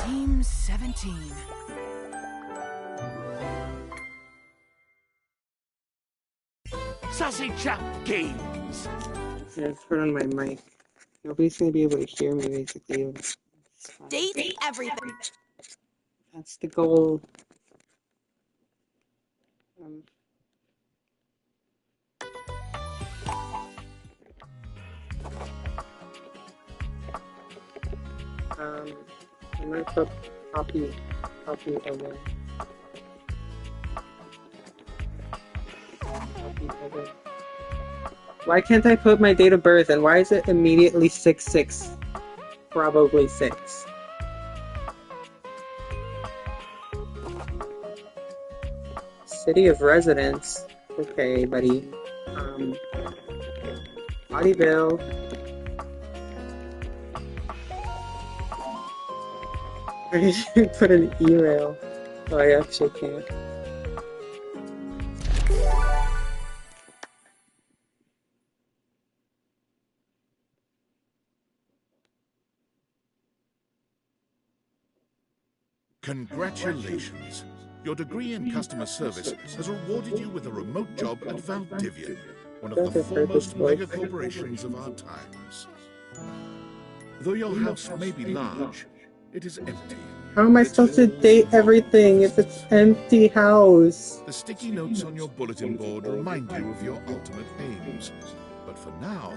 Team 17. Sausage Chop Games. Yeah, I've heard on my mic. Nobody's gonna be able to hear me basically. It's fine. Date everything. That's the goal. I'm gonna put copy away. Copy away. Why can't I put my date of birth and why is it immediately 6/6? Probably 6. City of residence. Okay, buddy. Bodyville. I should put an email. Oh, I actually can't. Congratulations. Your degree in customer service has rewarded you with a remote job at Valdivian, one of the foremost mega corporations of our times. Though your house may be large, it is empty. How am I supposed to date everything if it's empty house? The sticky notes on your bulletin board remind you of your ultimate aims. But for now,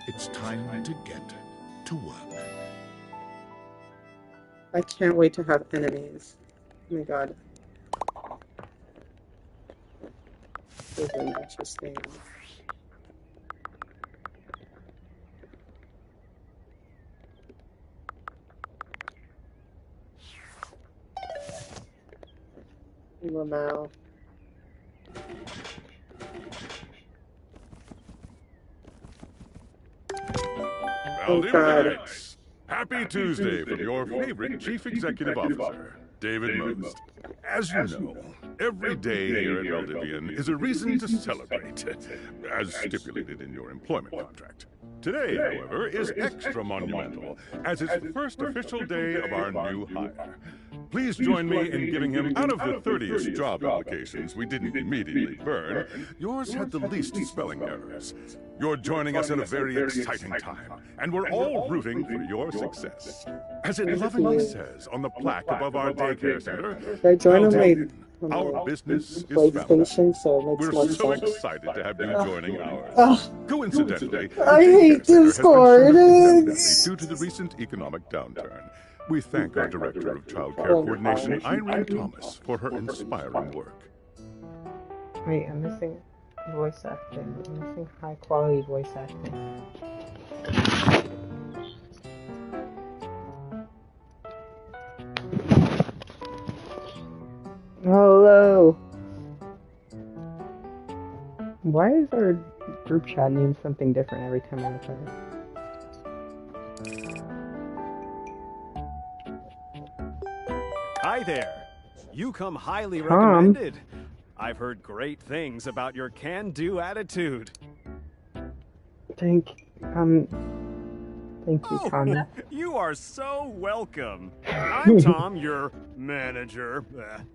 it's time to get to work. I can't wait to have enemies. Oh my god. This is an interesting. Lamau. Valdivianites, happy Tuesday from your favorite Chief Executive Officer, David Most. As you know, every day here at Valdivian is a reason to celebrate, as stipulated in your employment contract. Today, however, is extra monumental, as it's the first official day of our new hire. Please join me in giving him, out of the 30-ish job applications we didn't immediately burn, yours had the least spelling errors. You're joining us at a very exciting time, and we're all rooting for your success. As it lovingly says on the plaque above our daycare center, I join on my our business is PlayStation, so it makes more We're so sense. excited to have you joining ours. Coincidentally, I hate Discord. Due to the recent economic downturn, we thank our Director of Child Care Coordination, Irene Thomas, for her inspiring work. Wait, I'm missing voice acting. I'm missing high quality voice acting. Hello. Why is our group chat named something different every time I look at it? Hi there. You come highly recommended. I've heard great things about your can-do attitude. Thank you, Tommy. You are so welcome. I'm Tom, your manager.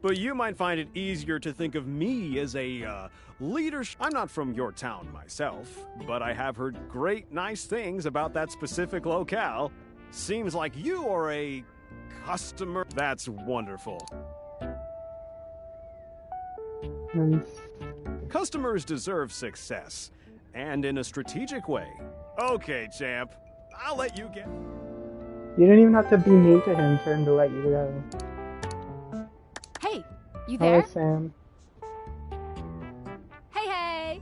But you might find it easier to think of me as a leader. I'm not from your town myself, but I have heard great nice things about that specific locale. Seems like you are a customer. That's wonderful. Customers deserve success, and in a strategic way. Okay, champ. I'll let you get... You don't even have to be mean to him for him to let you go. Hey, you there? Hello, Sam. Hey!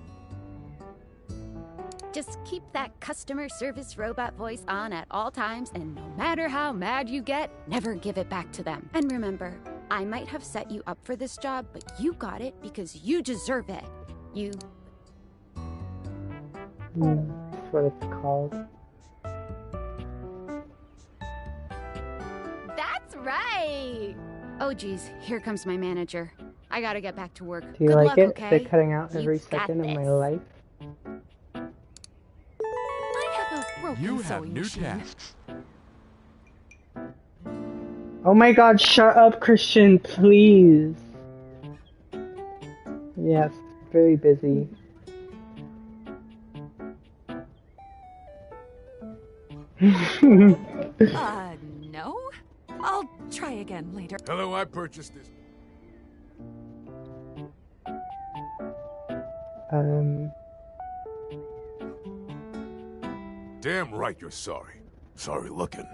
Just keep that customer service robot voice on at all times, and no matter how mad you get, never give it back to them. And remember, I might have set you up for this job, but you got it because you deserve it. You... That's what it's called. That's right! Oh geez, here comes my manager. I gotta get back to work. Do you Good like luck, it? okay? They're cutting out every You've got second of my this. life. I have a broken You have sewing new machine. tasks. Oh my god, shut up, Christian, please. Yes, very busy. No? I'll try again later. Hello, I purchased this. Damn right you're sorry. Sorry looking.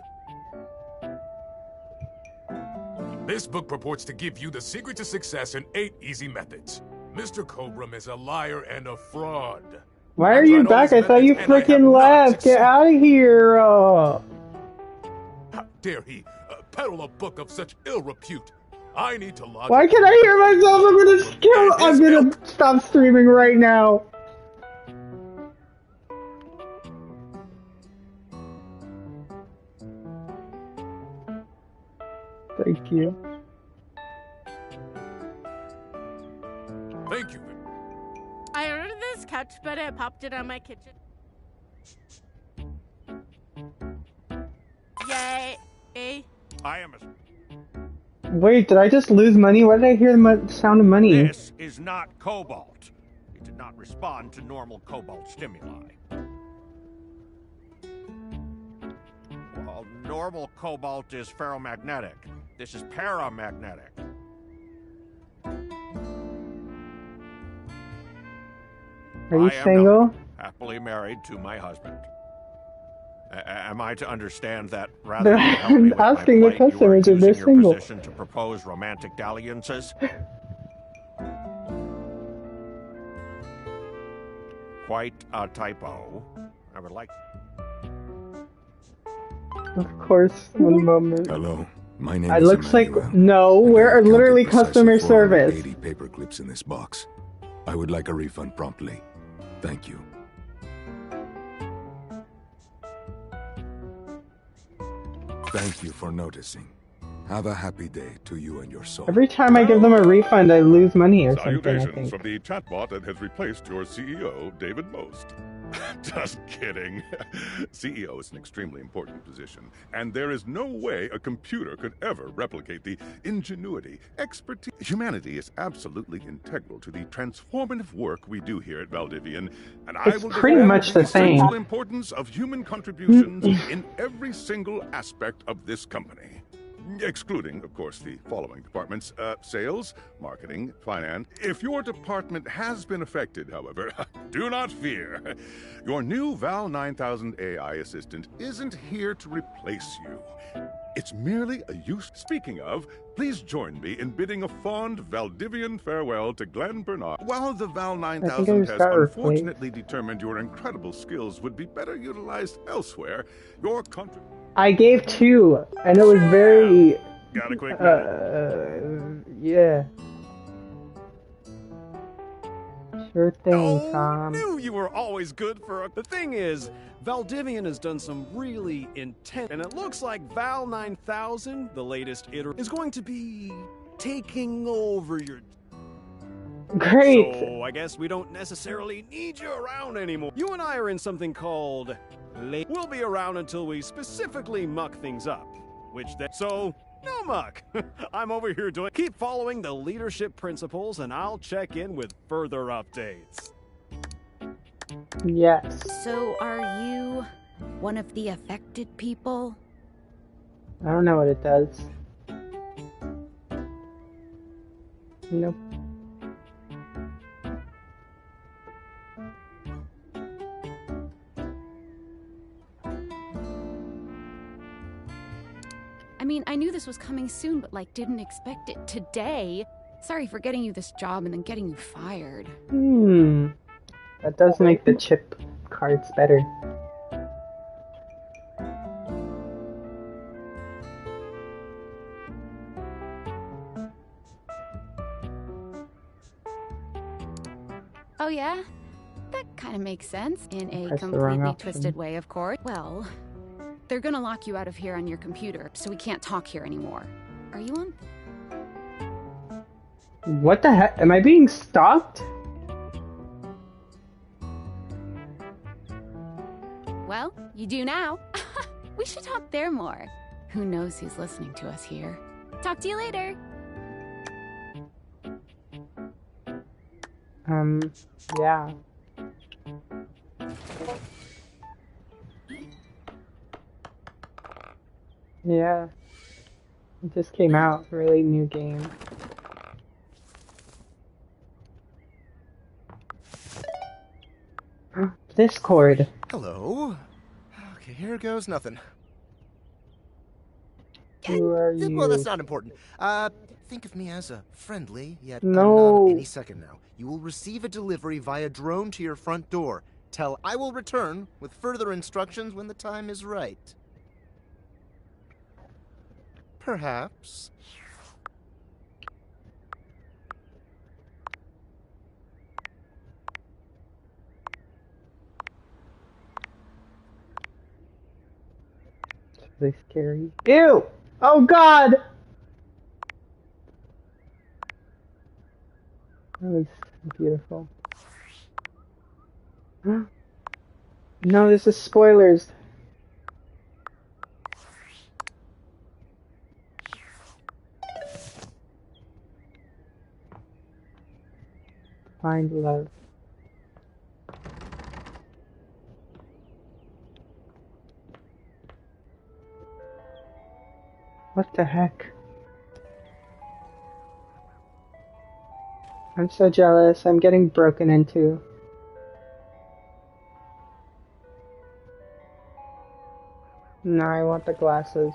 This book purports to give you the secret to success in 8 easy methods. Mr. Cobram is a liar and a fraud. Why are you back? I thought you freaking left. Get out of here. How dare he peddle a book of such ill repute? I need to log. Why can't I hear myself? I'm gonna stop streaming right now. Thank you. Thank you. I ordered this couch, but I popped it on my kitchen. Yay! I am a... Wait, did I just lose money? Why did I hear the sound of money? This is not cobalt. It did not respond to normal cobalt stimuli. Well, normal cobalt is ferromagnetic. This is paramagnetic. Are you single? Happily married to my husband. Am I to understand that rather They're than help me with asking my the plight, customers you are if they're using your single. position to propose romantic dalliances? Quite a typo. I would like... Of course, one moment. Hello, my name It is looks like Emmanuel. no. And I We're have literally counted customer precisely service. 480 paper clips in this box. I would like a refund promptly. Thank you. Thank you for noticing. Have a happy day to you and your soul. Every time I give them a refund, I lose money or something. I Salutations think. from the chatbot that has replaced your CEO, David Most. Just kidding. CEO is an extremely important position, and there is no way a computer could ever replicate the ingenuity, expertise. Humanity is absolutely integral to the transformative work we do here at Valdivian, and I It's will pretty defend much the same. essential importance of human contributions in every single aspect of this company. Excluding, of course, the following departments, sales, marketing, finance. If your department has been affected, however, do not fear. Your new Val 9000 AI assistant isn't here to replace you. It's merely a use. Speaking of, please join me in bidding a fond Valdivian farewell to Glenn Bernard. While the Val 9000 has unfortunately determined your incredible skills would be better utilized elsewhere, your contribution... I gave 2, and it was very. Got a quick minute? Yeah. Sure thing, Oh, Tom. knew you were always good for a... The thing is, Valdivian has done some really intense... And it looks like Val 9000, the latest iteration, is going to be taking over your... Great. So I guess we don't necessarily need you around anymore. You and I are in something called... We'll be around until we specifically muck things up. So, no muck. I'm over here doing... Keep following the leadership principles and I'll check in with further updates. Yes. So, are you one of the affected people? I don't know what it does. Nope. I mean, I knew this was coming soon, but like didn't expect it today. Sorry for getting you this job and then getting you fired. That does make the chip cards better. Oh yeah? That kind of makes sense in a Press the wrong completely option. twisted way, of course. Well, they're gonna lock you out of here on your computer, so we can't talk here anymore. Are you on? What the heck? Am I being stalked? Well, you do now. We should talk there more. Who knows who's listening to us here? Talk to you later. Yeah. Yeah. It just came out. Really new game. Discord. Hello. Okay, here goes nothing. Who are you? Well, that's not important. Think of me as a friendly, yet No. unknown any second now. You will receive a delivery via drone to your front door. Tell I will return with further instructions when the time is right. Perhaps. Are they scary? Ew! Oh god! That was beautiful. No, this is spoilers. Find love. What the heck? I'm so jealous. I'm getting broken into. No, I want the glasses.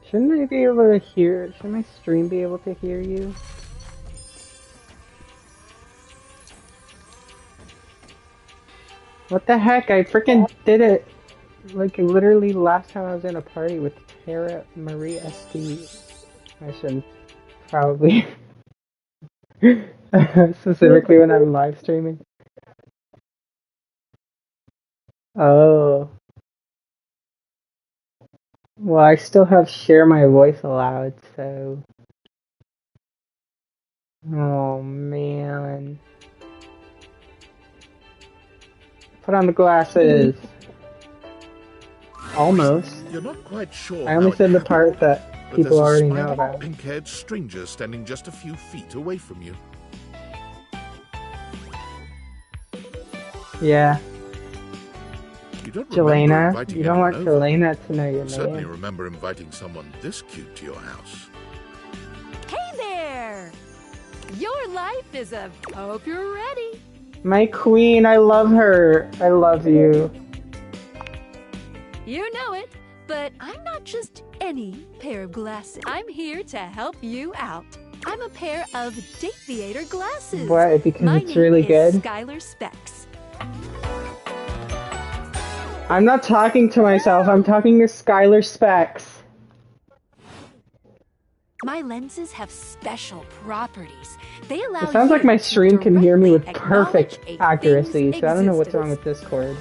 Shouldn't I be able to hear? Should my stream be able to hear you? What the heck? I freaking did it! Like, literally last time I was in a party with Tara Marie SD. I should probably. Specifically when I'm live streaming. Oh. Well, I still have share my voice allowed, so. Oh, man. Put on the glasses. Almost. You're not quite sure. I only how it said the happened, part that but people there's a already know smiling, about. pink-haired stranger standing just a few feet away from you. Yeah. You don't remember Jelena. inviting You don't want anyone over. Jelena to know your You certainly name. remember inviting someone this cute to your house. Hey there! Your life is a... Hope you're ready. My queen, I love her. I love you. You know it, but I'm not just any pair of glasses. I'm here to help you out. I'm a pair of Dateviator glasses. Why? Because My it's name really is good? Skylar Specs. I'm not talking to myself. I'm talking to Skylar Specs. My lenses have special properties. They allow It sounds like you my to stream can hear me with directly perfect acknowledge a accuracy, thing's so I don't know what's wrong existence. with Discord.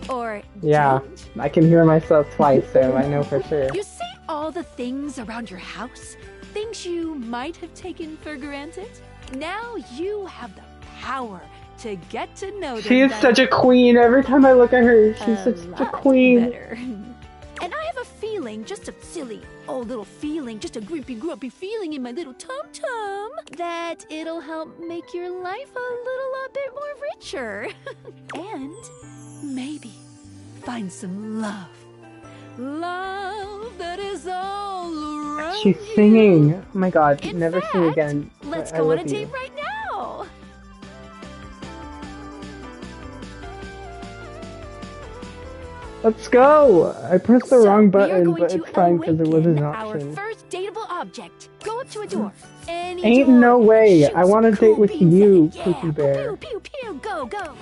Or Yeah, don't. I can hear myself twice, so I know for sure. You see all the things around your house? Things you might have taken for granted? Now you have the power to get to know them She is better. such a queen. Every time I look at her, she's such a lot queen. better. And I have a feeling, just a silly old little feeling, just a grumpy feeling in my little tum-tum, that it'll help make your life a little bit more richer. And maybe find some love. Love that is all around She's you. singing. Oh my god, In never sing fact, again. Let's I go on a love date you. right now. Let's go! I pressed the So, wrong we are button, going but to it's fine because it was an awaken our option. first dateable object. Go up to a door. Any Ain't door. no way. Shoot I want to some date cool with beans you, at it. Cookie Yeah. Bear. Pew, pew, pew. Go, go.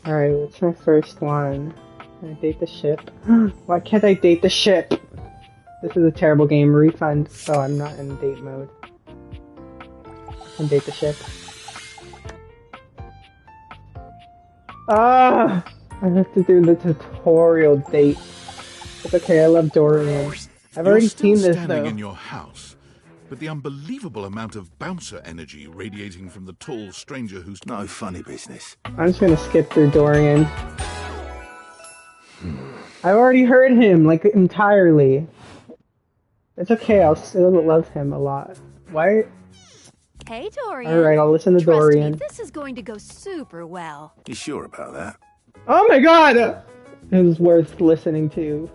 Alright, what's my first one? Can I date the ship? Why can't I date the ship? This is a terrible game. Refund. Oh, I'm not in date mode. I can date the ship. Ah! I have to do the tutorial date. It's okay, I love Dorian. I've already seen this standing though. in your house, but the unbelievable amount of bouncer energy radiating from the tall stranger who's no funny business. I'm just gonna skip through Dorian. I've already heard him, like, entirely. It's okay, I'll still love him a lot. Why? Hey, Dorian. Alright, I'll listen to Trust Dorian. me, this is going to go super well. You sure about that? Oh my god! It was worth listening to.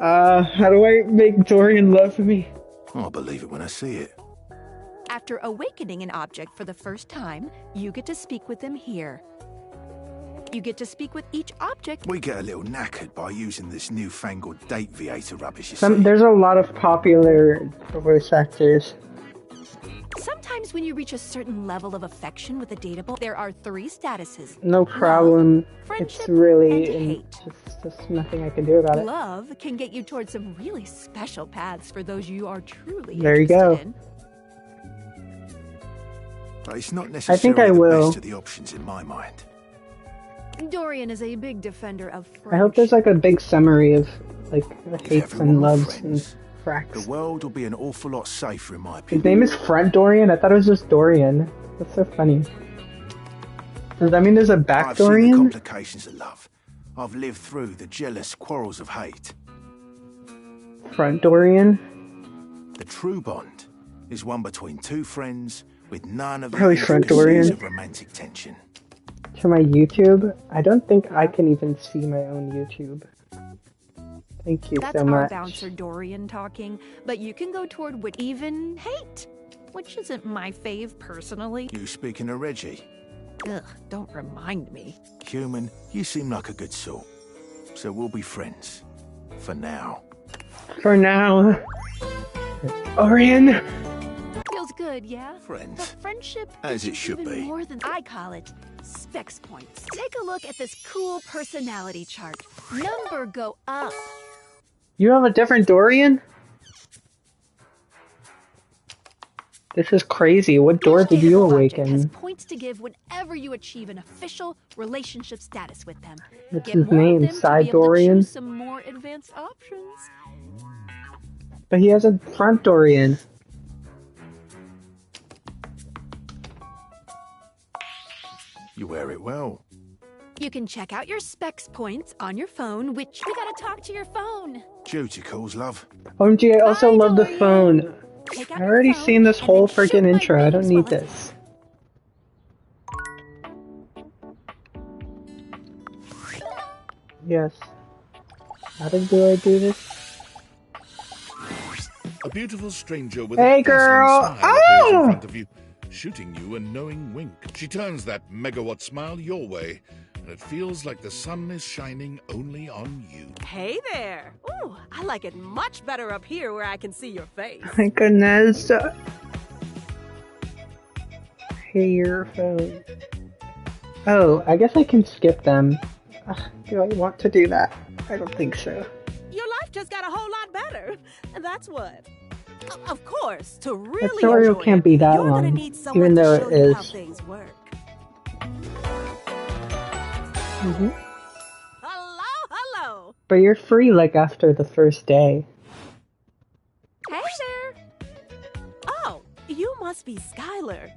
How do I make Dorian love me? I'll believe it when I see it. After awakening an object for the first time, you get to speak with them here. You get to speak with each object. We get a little knackered by using this newfangled date Viator rubbish, you see. There's a lot of popular voice actors. Sometimes when you reach a certain level of affection with a dateable, there are 3 statuses. No problem. friendship, It's really and hate. just nothing I can do about it. Love can get you towards some really special paths for those you are truly There you interested go. in. But it's not I necessarily think I the will. best of the options in my mind. Dorian is a big defender of friendship. I hope there's like a big summary of like the hates everyone and were loves friends, and fracks. The world will be an awful lot safer, in my His opinion. name is Front Dorian? I thought it was just Dorian. That's so funny. Does that mean there's a back I've seen the Dorian? complications of love. I've lived through the jealous quarrels of hate. Front Dorian? The true bond is one between two friends with none of the Probably Front intricacies Dorian. of romantic tension. To my YouTube? I don't think I can even see my own YouTube. Thank you That's so our much. bouncer Dorian talking, but you can go toward what even hate, which isn't my fave personally. You speaking of Reggie? Ugh, don't remind me. Human, you seem like a good sort. So we'll be friends. For now. For now. Dorian! Feels good, yeah? Friends. But friendship As is it should even be. more than I call it. Specs points. Take a look at this cool personality chart. Number go up. You have a different Dorian? This is crazy. What door did you Dateable object has awaken? points to give whenever you achieve an official relationship status with them. What's Get his more of name? them to Side be able to Dorian? choose some more advanced options. But he has a front Dorian. You wear it well. You can check out your specs points on your phone, which we gotta talk to your phone. Duty calls, love. OMG, I also love the phone. Take I out your already phone seen this and whole then shoot freaking my intro. I don't names need while it's- this. Yes. How do I do this? A beautiful stranger with Hey, a dazzling girl. smile appears Oh! in front of you, shooting you a knowing wink. She turns that megawatt smile your way, and it feels like the sun is shining only on you. Hey there! Ooh, I like it much better up here where I can see your face. My goodness. Hey, your phone. Oh, I guess I can skip them. Ugh, do I want to do that? I don't think so. Your life just got a whole lot better, and that's what. Of course, to really The tutorial enjoy can't it, be that you're gonna long, need someone even though to it show you how is. things work. Hmm. Hello! But you're free like after the first day. Hey there! Oh, you must be Skylar.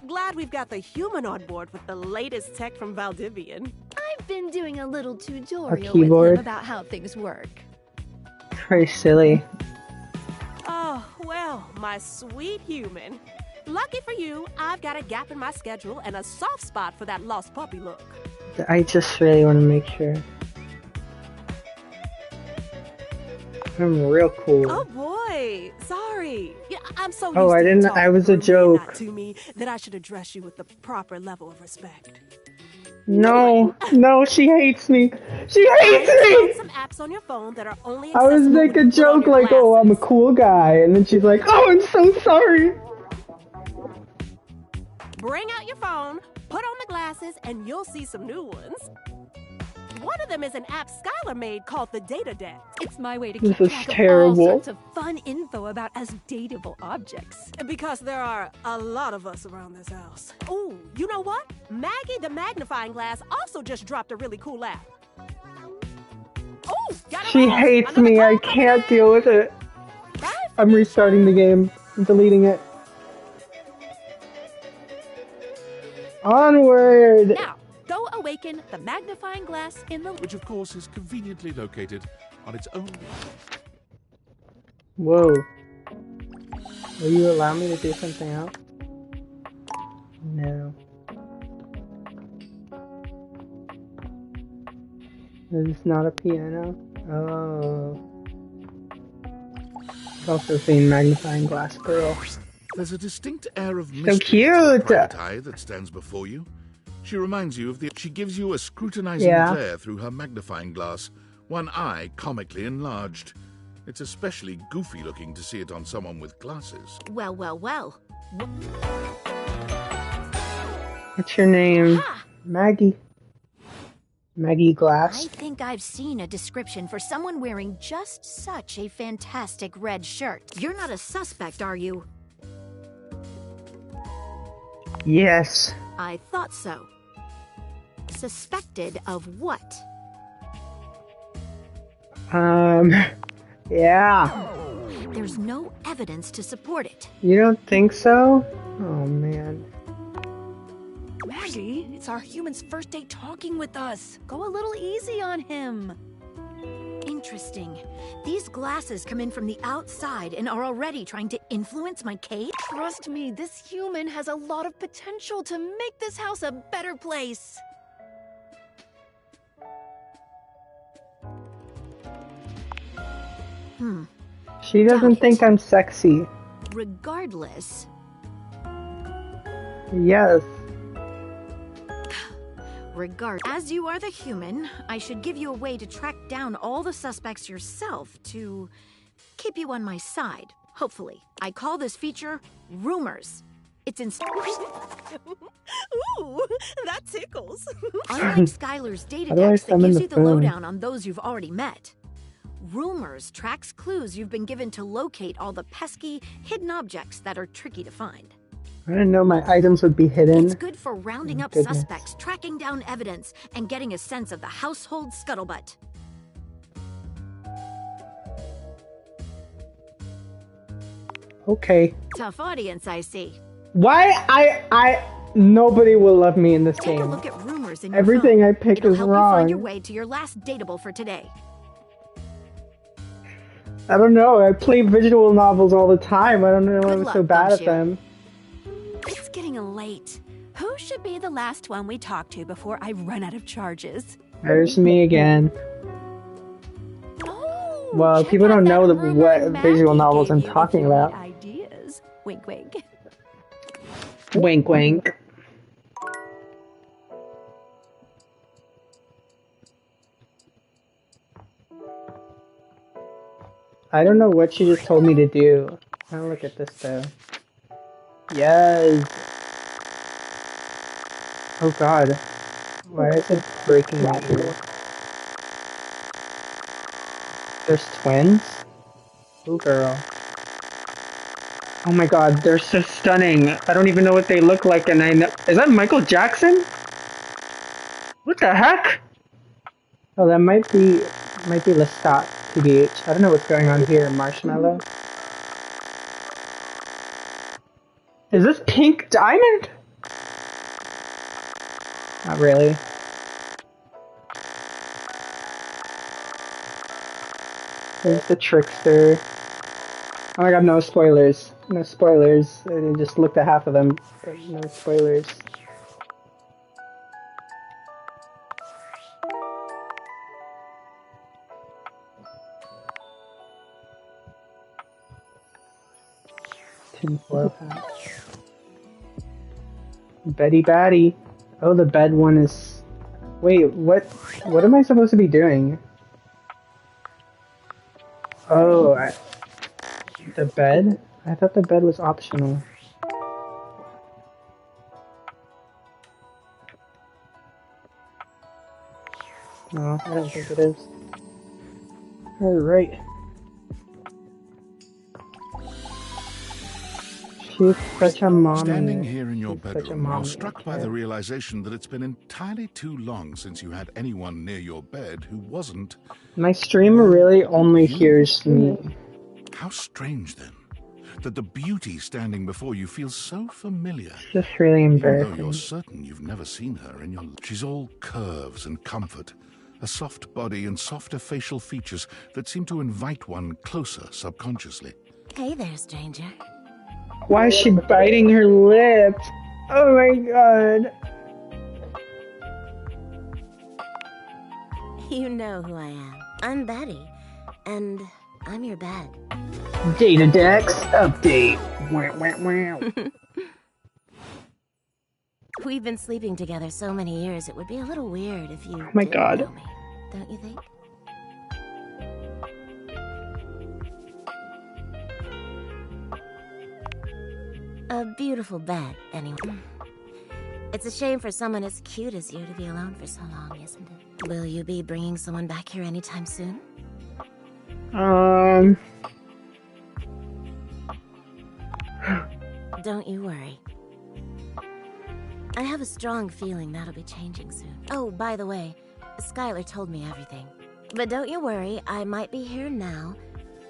Glad we've got the human on board with the latest tech from Valdivian. I've been doing a little tutorial with keyboard. him about how things work. Very silly. Oh, well, my sweet human. Lucky for you, I've got a gap in my schedule and a soft spot for that lost puppy look. I just really want to make sure. I'm real cool. Oh boy, sorry. Yeah, I'm so Oh, used I to you didn't- talking I was a through me and not joke. to me that I should address you with the proper level of respect. No, no, she hates me. She hates Found me! some apps on your phone that are only I was accessible like when a you put on joke, your like, oh, I'm a cool guy. And then she's like, oh, I'm so sorry. Bring out your phone, put on the glasses, and you'll see some new ones. One of them is an app Skylar made called the Data Deck. It's my way to This keep is track of all terrible. sorts of fun info about us dateable objects. Because there are a lot of us around this house. Ooh, you know what? Maggie the Magnifying Glass also just dropped a really cool app. Ooh, got it She wrong. hates Another me. call I coming can't in. deal with it. I'm restarting the game. I'm deleting it. Onward! Now, go awaken the magnifying glass in the... Which, of course, is conveniently located on its own. Whoa. Will you allow me to do something else? No. Is this not a piano? Oh. It's also saying magnifying glass girl. There's a distinct air of So mystery to cute! the private eye that stands before you. She reminds you of the... She gives you a scrutinizing Yeah. glare through her magnifying glass, one eye comically enlarged. It's especially goofy looking to see it on someone with glasses. Well, well, well. What's your name? Ha! Maggie. Maggie I Glass. think I've seen a description for someone wearing just such a fantastic red shirt. You're not a suspect, are you? Yes. I thought so. Suspected of what? Yeah. There's no evidence to support it. You don't think so? Oh, man. Maggie, it's our human's first day talking with us. Go a little easy on him. Interesting. These glasses come in from the outside and are already trying to influence my case? Trust me, this human has a lot of potential to make this house a better place. She doesn't Doubt think it. I'm sexy. Regardless, Yes. as you are the human, I should give you a way to track down all the suspects yourself to keep you on my side, hopefully. I call this feature Rumors. It's in... Ooh, that tickles. Unlike Skylar's data How do I decks that summon gives the you the phone? lowdown on those you've already met, Rumors tracks clues you've been given to locate all the pesky, hidden objects that are tricky to find. I didn't know my items would be hidden. It's good for rounding up goodness. suspects, tracking down evidence, and getting a sense of the household scuttlebutt. Okay. Tough audience, I see. Why nobody will love me in this Take a game. look at Rumors in your Everything phone. I pick It'll is help you find your wrong. way to your last dateable for today. I don't know. I play visual novels all the time. I don't know why I'm luck, so bad at Gumshoe. them. It's getting late. Who should be the last one we talk to before I run out of charges? There's me again. Oh, Well, check people out don't that know rumor what Maggie visual novels gave I'm you if talking you need about. Ideas. Wink, wink. Wink, wink. I don't know what she just told me to do. I'll look at this though. Yes. Oh god. Why is it breaking my ear? There's twins? Oh girl. Oh my god, they're so stunning. I don't even know what they look like, and I know. Is that Michael Jackson? What the heck? Oh, that might be Lestat, TBH. I don't know what's going on here, Marshmallow. Is this Pink Diamond? Not really. There's the Trickster. Oh my god, no spoilers. No spoilers. I just looked at half of them. But no spoilers. Tinfoil hat. Betty Batty. Oh, the bed one is... Wait, what am I supposed to be doing? Oh, the bed? I thought the bed was optional. No, I don't think it is. Alright. She's such a mommy. Standing here in your She's such a bedroom, you're mommy. struck by the realization that it's been entirely too long since you had anyone near your bed who wasn't. My stream really only hears me. How strange, then, that the beauty standing before you feels so familiar. It's just really Even though embarrassing. you're certain you've never seen her in your life. She's all curves and comfort, a soft body and softer facial features that seem to invite one closer subconsciously. Hey there, stranger. Why is she biting her lips? Oh my god. You know who I am. I'm Betty, and I'm your bed. Data Dex update. Wow, wow, wow. We've been sleeping together so many years, it would be a little weird if you Oh my didn't god. know me, don't you think? A beautiful bed, anyway. It's a shame for someone as cute as you to be alone for so long, isn't it? Will you be bringing someone back here anytime soon? Don't you worry. I have a strong feeling that'll be changing soon. Oh, by the way, Skylar told me everything. But don't you worry, I might be here now,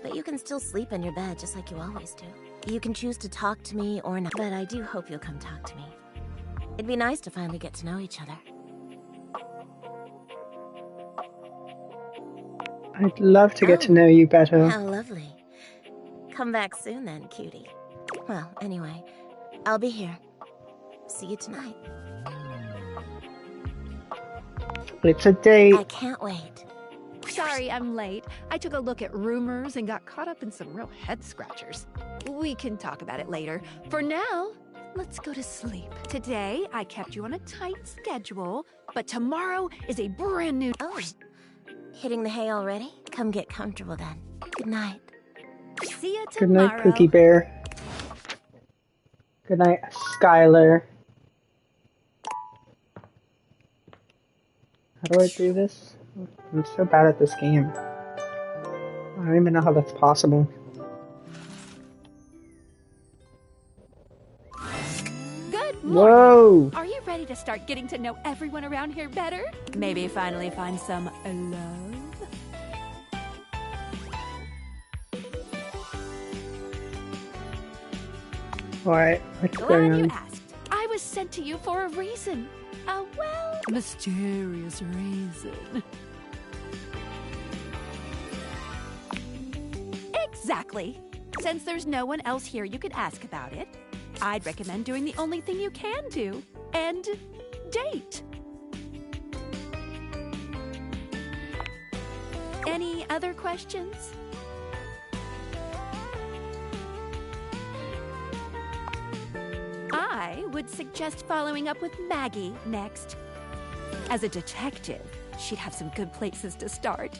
but you can still sleep in your bed just like you always do. You can choose to talk to me or not, but I do hope you'll come talk to me. It'd be nice to finally get to know each other. I'd love to get to know you better. How lovely. Come back soon then, cutie. Well, anyway, I'll be here. See you tonight. It's a date. I can't wait. Sorry, I'm late. I took a look at rumors and got caught up in some real head scratchers. We can talk about it later. For now, let's go to sleep. Today, I kept you on a tight schedule, but tomorrow is a brand new... Oh, hitting the hay already? Come get comfortable then. Good night. See you Good tomorrow. night, Cookie Bear. Good night, Skylar. How do I do this? I'm so bad at this game. I don't even know how that's possible. Good morning. Whoa! Are you ready to start getting to know everyone around here better? Maybe finally find some love? What? What's Glad going you on? asked. I was sent to you for a reason. A well, mysterious reason. Exactly. Since there's no one else here you could ask about it, I'd recommend doing the only thing you can do, and date. Any other questions? I would suggest following up with Maggie next. As a detective, she'd have some good places to start.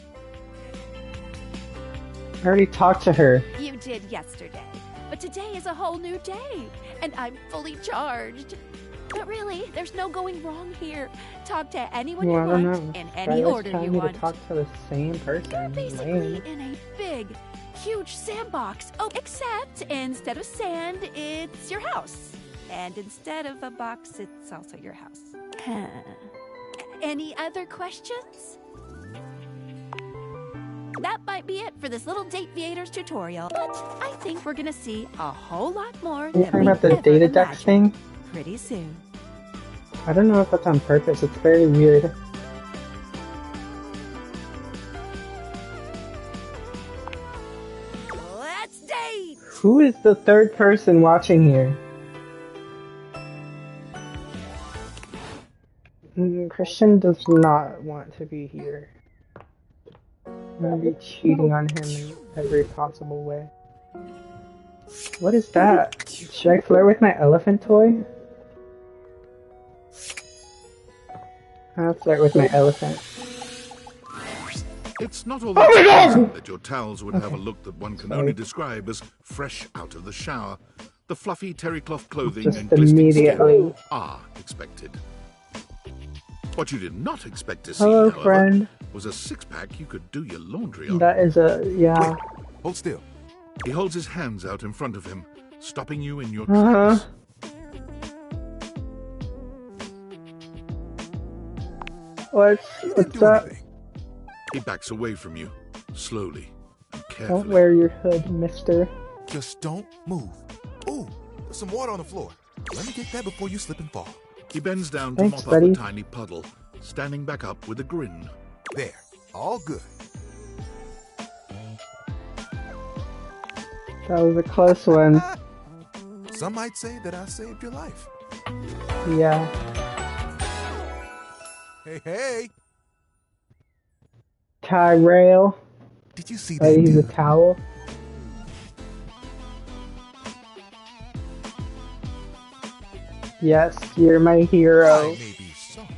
I already talked to her. You did yesterday, but today is a whole new day, and I'm fully charged. But really, there's no going wrong here. Talk to anyone Well, I you don't want, know. in any Skylar's order telling you me want. to talk to the same person. You're basically Lame. in a big, huge sandbox. Oh, except instead of sand, it's your house. And instead of a box, it's also your house. Any other questions? That might be it for this little Date Viators tutorial. But I think we're gonna see a whole lot more Are you than talking we about the ever data dex imagined thing? pretty soon. I don't know if that's on purpose. It's very weird. Let's date! Who is the third person watching here? Christian does not want to be here. I'm gonna be cheating on him in every possible way. What is that? Should I flirt with my elephant toy? I'll flirt with my elephant. It's not all that surprising that your towels would have a look that one can only describe as fresh out of the shower. The fluffy terry cloth clothing Just and glistening immediately. skin are expected. What you did not expect to see, Hello, however, friend. was a six-pack you could do your laundry on. That is a, yeah. Wait, hold still. He holds his hands out in front of him, stopping you in your Uh-huh. tracks. What's that? He backs away from you, slowly and Don't carefully. wear your hood, mister. Just don't move. Ooh, there's some water on the floor. Let me get that before you slip and fall. He bends down to Thanks, mop buddy. up a tiny puddle, standing back up with a grin. There, all good. That was a close one. Some might say that I saved your life. Yeah. Hey. Tyrell. Did you see Oh, that he's a dude? towel. Yes, you're my I hero. may be soft,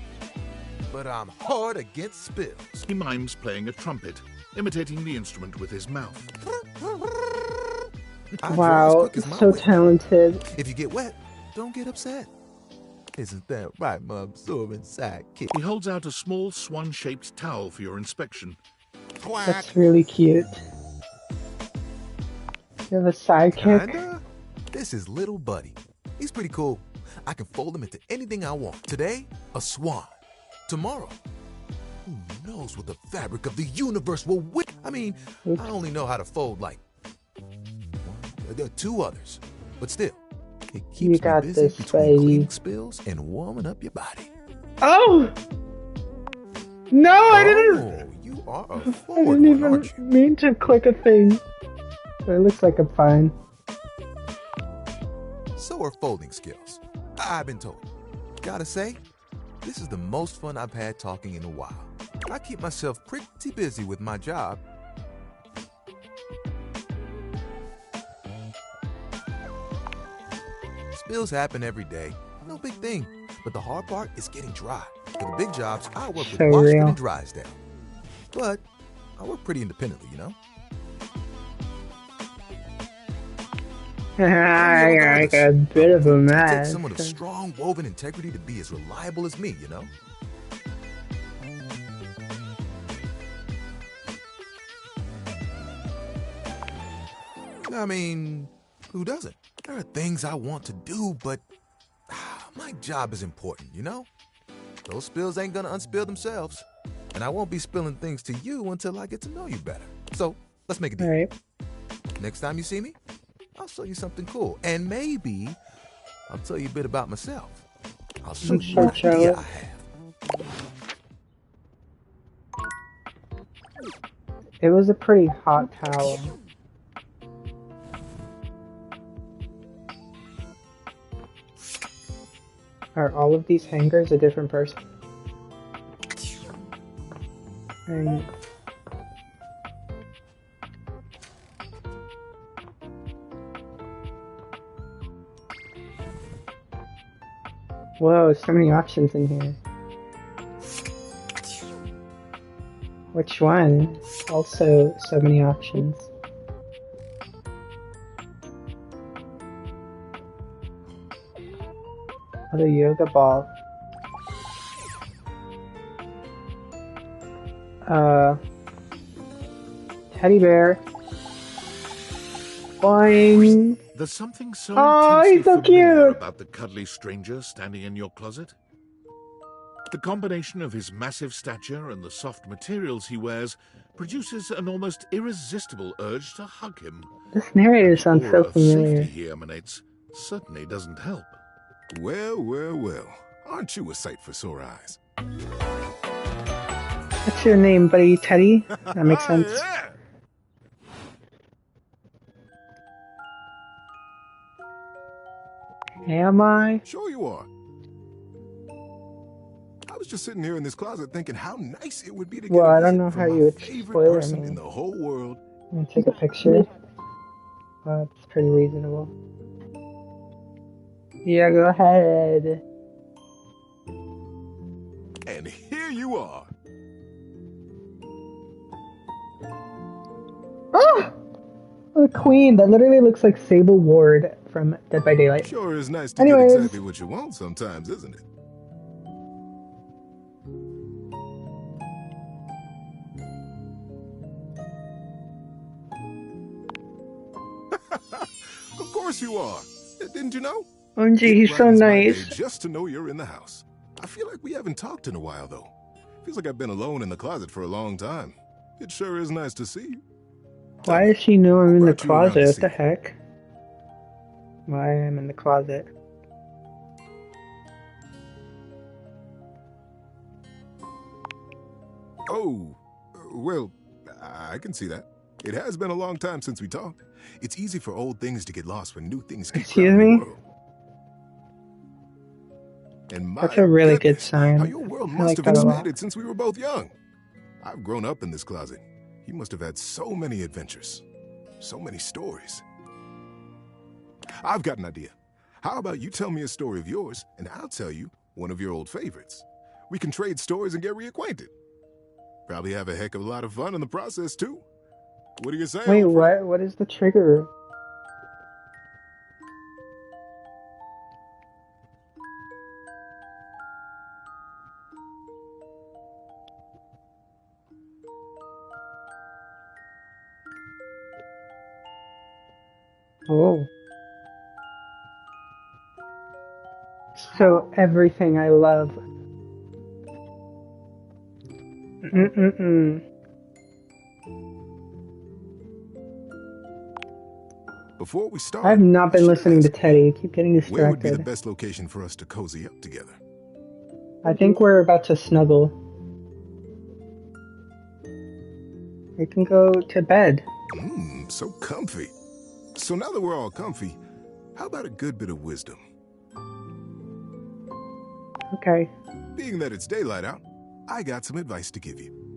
but I'm hard against spills. He mimes playing a trumpet, imitating the instrument with his mouth. I draw as Wow, quick as my so whip. talented. If you get wet, don't get upset. Isn't that right, my absorbent sidekick? He holds out a small swan-shaped towel for your inspection. That's really cute. You have a sidekick? Kinda. This is Little Buddy. He's pretty cool. I can fold him into anything I want. Today, a swan. Tomorrow, who knows what the fabric of the universe will win? I mean, I only know how to fold like two others. But still, it keeps me got busy this, between baby. cleaning spills and warming up your body. Oh! No, I didn't. Oh, you are a I forward didn't one, aren't you? even mean to click a thing. But it looks like I'm fine. So are folding skills. I've been told. Gotta say, this is the most fun I've had talking in a while. I keep myself pretty busy with my job. Spills happen every day. No big thing. But the hard part is getting dry. For the big jobs, I work with So Washington real. and Drysdale. But I work pretty independently, you know? I got a bit of a It mess. takes someone of strong woven integrity to be as reliable as me, you know? I mean, who doesn't? There are things I want to do, but my job is important, you know? Those spills ain't gonna unspill themselves. And I won't be spilling things to you until I get to know you better. So, let's make a deal. All right. Next time you see me, I'll show you something cool. And maybe I'll tell you a bit about myself. I'll show you an Sure, idea Joe. I have. It was a pretty hot towel. Are all of these hangers a different person? And whoa, so many options in here. Which one? Also, so many options. Another yoga ball. Teddy bear. Boing. There's something so Oh, intensely he's so familiar cute. about the cuddly stranger standing in your closet. The combination of his massive stature and the soft materials he wears produces an almost irresistible urge to hug him. This narrator sounds The so aura of familiar. safety he emanates certainly doesn't help. Well. Aren't you a sight for sore eyes? What's your name, buddy? Teddy? That makes sense. Yeah. Am I? Sure you are. I was just sitting here in this closet thinking how nice it would be to get Well, a I don't visit know from how my you would favorite spoil person me. in the whole world. I'm gonna take a picture. That's pretty reasonable. Yeah, go ahead. And here you are. Oh! The queen. That literally looks like Sable Ward from Dead by Daylight. Sure is nice to Anyways. get exactly what you want sometimes, isn't it? Of course you are. Didn't you know? OMG, he's so Brightens my day nice. just to know you're in the house. I feel like we haven't talked in a while, though. Feels like I've been alone in the closet for a long time. It sure is nice to see you. Why does she know I'm in the brought you around closet? to What see the me? heck? Why I'm in the closet? Oh, well, I can see that. It has been a long time since we talked. It's easy for old things to get lost when new things keep Excuse crowding me? the world. And my That's a really good goodness, sign. how your world I must like have that a lot. expanded since we were both young. I've grown up in this closet. You must have had so many adventures, so many stories. I've got an idea. How about you tell me a story of yours, and I'll tell you one of your old favorites. We can trade stories and get reacquainted. Probably have a heck of a lot of fun in the process, too. What do you say? Wait, old friend? what? What is the trigger? Oh. So everything I love. Mm-mm-mm. Before we start, I've not I been should listening to ask, Teddy. I keep getting where would be the distracted. best location for us to cozy up together? I think we're about to snuggle. We can go to bed. So comfy. So now that we're all comfy, how about a good bit of wisdom? Okay. Being that it's daylight out, I got some advice to give you.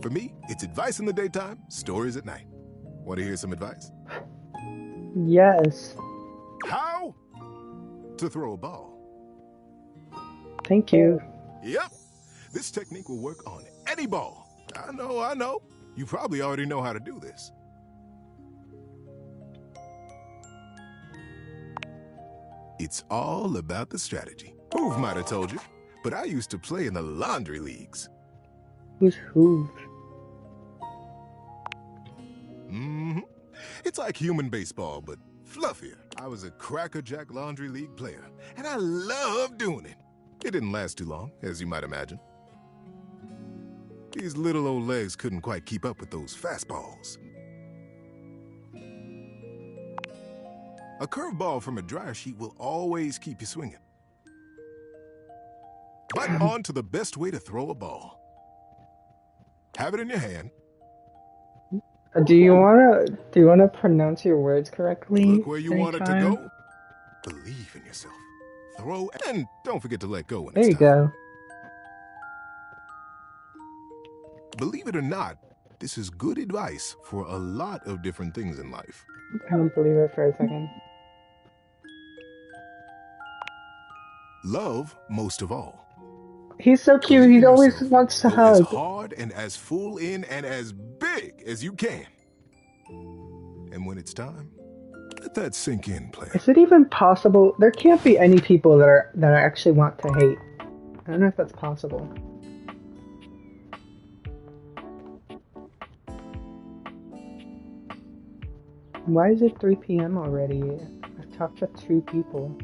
For me, it's advice in the daytime, stories at night. Want to hear some advice? Yes. How to throw a ball. Thank you. Yep. This technique will work on any ball. I know. You probably already know how to do this. It's all about the strategy. Hoove might have told you, but I used to play in the laundry leagues. Who's Hoove? It's like human baseball, but fluffier. I was a Crackerjack Laundry League player, and I loved doing it. It didn't last too long, as you might imagine. These little old legs couldn't quite keep up with those fastballs. A curveball from a dryer sheet will always keep you swinging. But on to the best way to throw a ball. Have it in your hand. Do you wanna pronounce your words correctly? Look where you want it to anytime? go. Believe in yourself. Throw, and don't forget to let go when There it's you time. go. Believe it or not, this is good advice for a lot of different things in life. I don't believe it for a second. Love most of all. He's so cute. He always wants to Go as hug. hard and as full in and as big as you can. And when it's time, let that sink in, player. Is it even possible? There can't be any people that I actually want to hate. I don't know if that's possible. Why is it 3 p.m. already? I've talked to 2 people.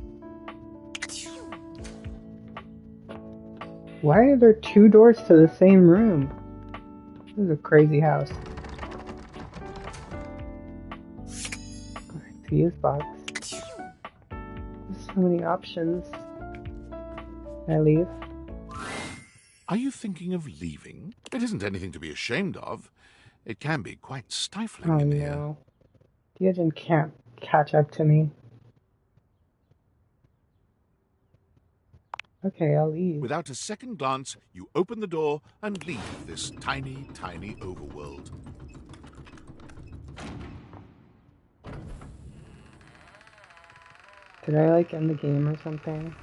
Why are there 2 doors to the same room? This is a crazy house. Fuse box. There's so many options. Can I leave? Are you thinking of leaving? It isn't anything to be ashamed of. It can be quite stifling Oh in here. no. Diogen can't catch up to me. Okay, I'll leave. Without a second glance, you open the door and leave this tiny, tiny overworld. Did I like end the game or something?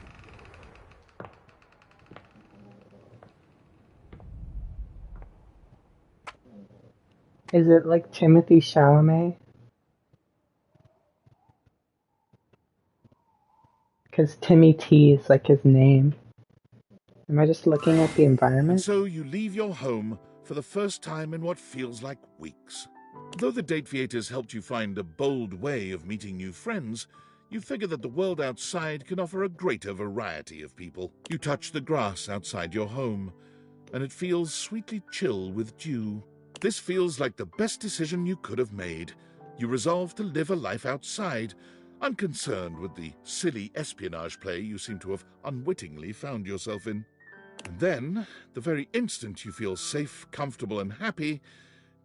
Is it like Timothy Chalamet? Because Timmy T is like his name. Am I just looking at the And environment? so you leave your home for the first time in what feels like weeks. Though the date theaters helped you find a bold way of meeting new friends, you figure that the world outside can offer a greater variety of people. You touch the grass outside your home, and it feels sweetly chill with dew. This feels like the best decision you could have made. You resolve to live a life outside, unconcerned with the silly espionage play you seem to have unwittingly found yourself in. And then, the very instant you feel safe, comfortable, and happy,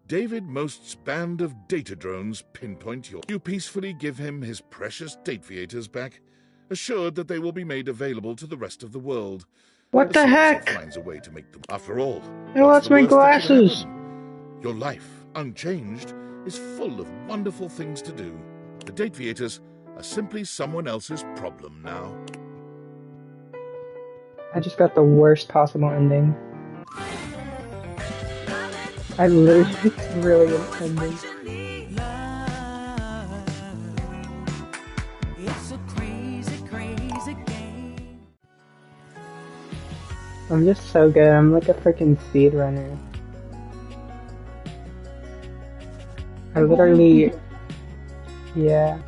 David Most's band of data drones pinpoint you. You peacefully give him his precious date theaters back, assured that they will be made available to the rest of the world. What the heck? Finds a way to make them. After all, I lost my glasses. Your life, unchanged, is full of wonderful things to do. The date theaters are simply someone else's problem now. I just got the worst possible ending. I literally, it's really an ending. I'm just so good. I'm like a freaking speedrunner. I literally, yeah.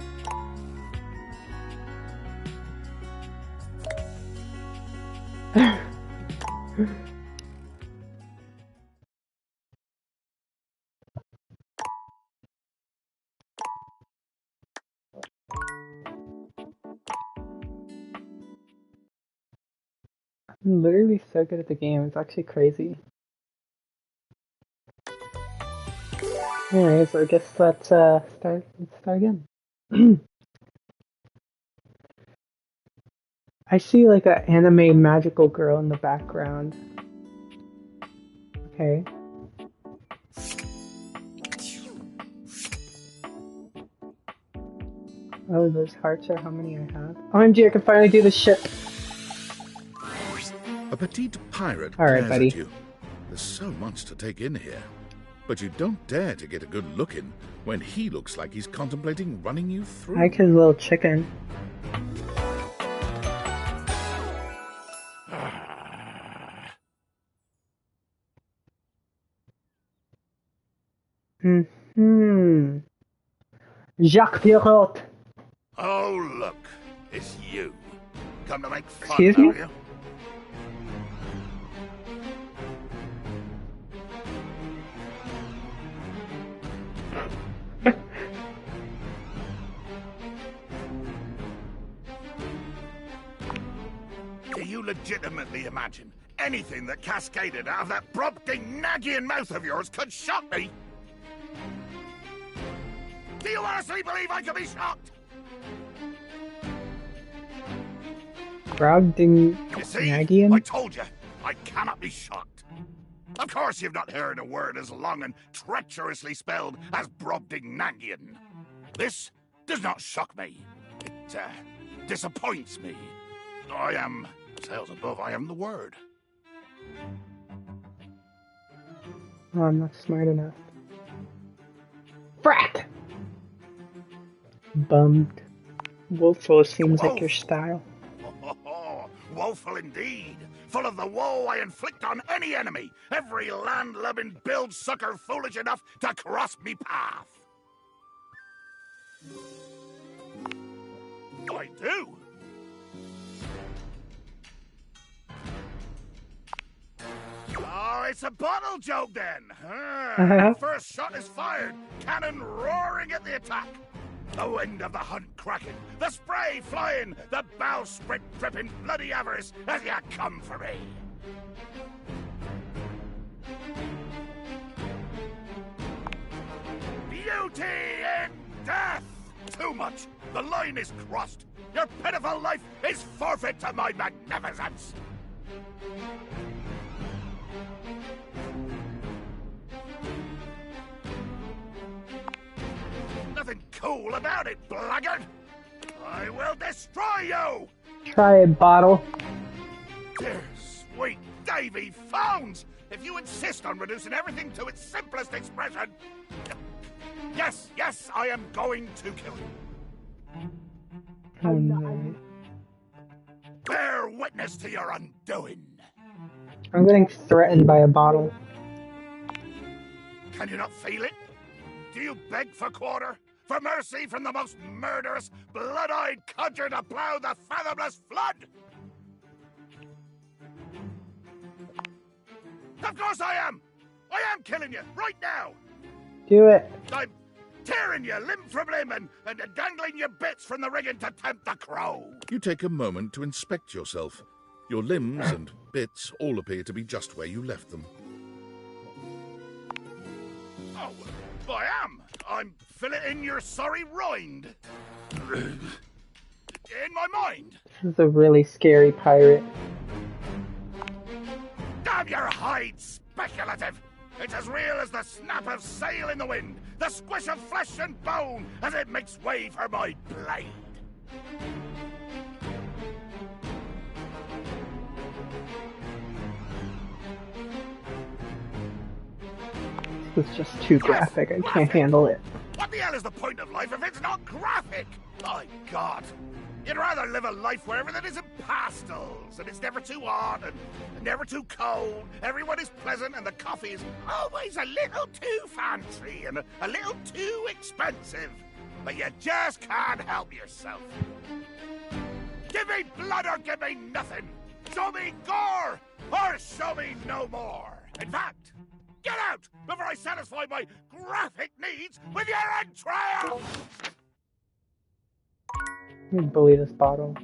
I'm literally so good at the game. It's actually crazy. Anyways, I guess let's start again. I see like an anime magical girl in the background. Okay. Oh, those hearts are how many I have. OMG, I can finally do this shit. A petite pirate Alright, buddy. at you. There's so much to take in here. But you don't dare to get a good look in when he looks like he's contemplating running you through. Like his little chicken. Jacques Pierrot. Oh, look. It's you. Come to make fun, Excuse me? are you? Do you legitimately imagine anything that cascaded out of that Brobdingnagian mouth of yours could shock me? Do you honestly believe I could be shocked? Brobdingnagian? I told you, I cannot be shocked. Of course you've not heard a word as long and treacherously spelled as Brobdingnagian. This does not shock me. It disappoints me. I am, sales above, I am the word. Oh, I'm not smart enough. Frack! Bummed. Woeful seems like your style. Woeful indeed. Full of the woe I inflict on any enemy. Every land-lubbing build-sucker foolish enough to cross me path. I do. Oh, it's a bottle joke then. First shot is fired. Cannon roaring at the attack. The wind of the hunt cracking, the spray flying, the bowsprit dripping bloody avarice as you come for me. Beauty in death! Too much. The line is crossed. Your pitiful life is forfeit to my magnificence. Nothing cool about it, blackguard! I will destroy you! Try it, bottle. Dear sweet Davy Phones! If you insist on reducing everything to its simplest expression... Yes, yes, I am going to kill you. Oh no. Bear witness to your undoing. I'm getting threatened by a bottle. Can you not feel it? Do you beg for quarter? For mercy from the most murderous, blood-eyed codger to plow the fathomless flood? Of course I am! I am killing you, right now! Do it. I'm tearing you limb from limb and dangling your bits from the rigging to tempt the crow. You take a moment to inspect yourself. Your limbs and bits all appear to be just where you left them. Oh, I am. I'm filleting your sorry rind. In my mind. This is a really scary pirate. Damn your hide, speculative! It's as real as the snap of sail in the wind, the squish of flesh and bone as it makes way for my blade. It's just too graphic. I can't handle it. What the hell is the point of life if it's not graphic? My God. You'd rather live a life where everything is in pastels, and it's never too hot, and never too cold, everyone is pleasant, and the coffee is always a little too fancy, and a little too expensive. But you just can't help yourself. Give me blood or give me nothing. Show me gore, or show me no more. In fact, get out before I satisfy my graphic needs with your entrails! Let me bully this bottle.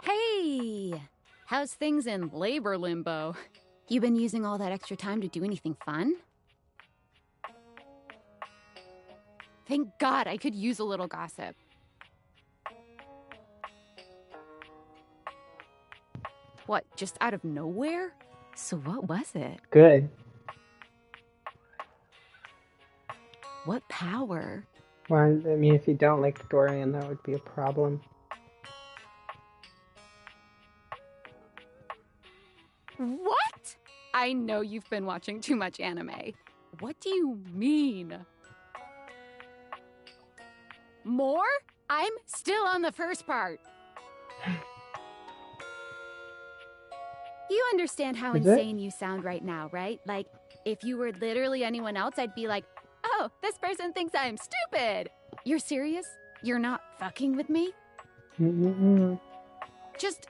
Hey! How's things in labor limbo? You been using all that extra time to do anything fun? Thank God, I could use a little gossip. What, just out of nowhere? So what was it? Good. What power? Well, I mean, if you don't like Dorian, that would be a problem. What? I know you've been watching too much anime. What do you mean? More? I'm still on the first part. You understand how insane you sound right now, right? Like, if you were literally anyone else, I'd be like, oh, this person thinks I'm stupid. You're serious? You're not fucking with me? Just,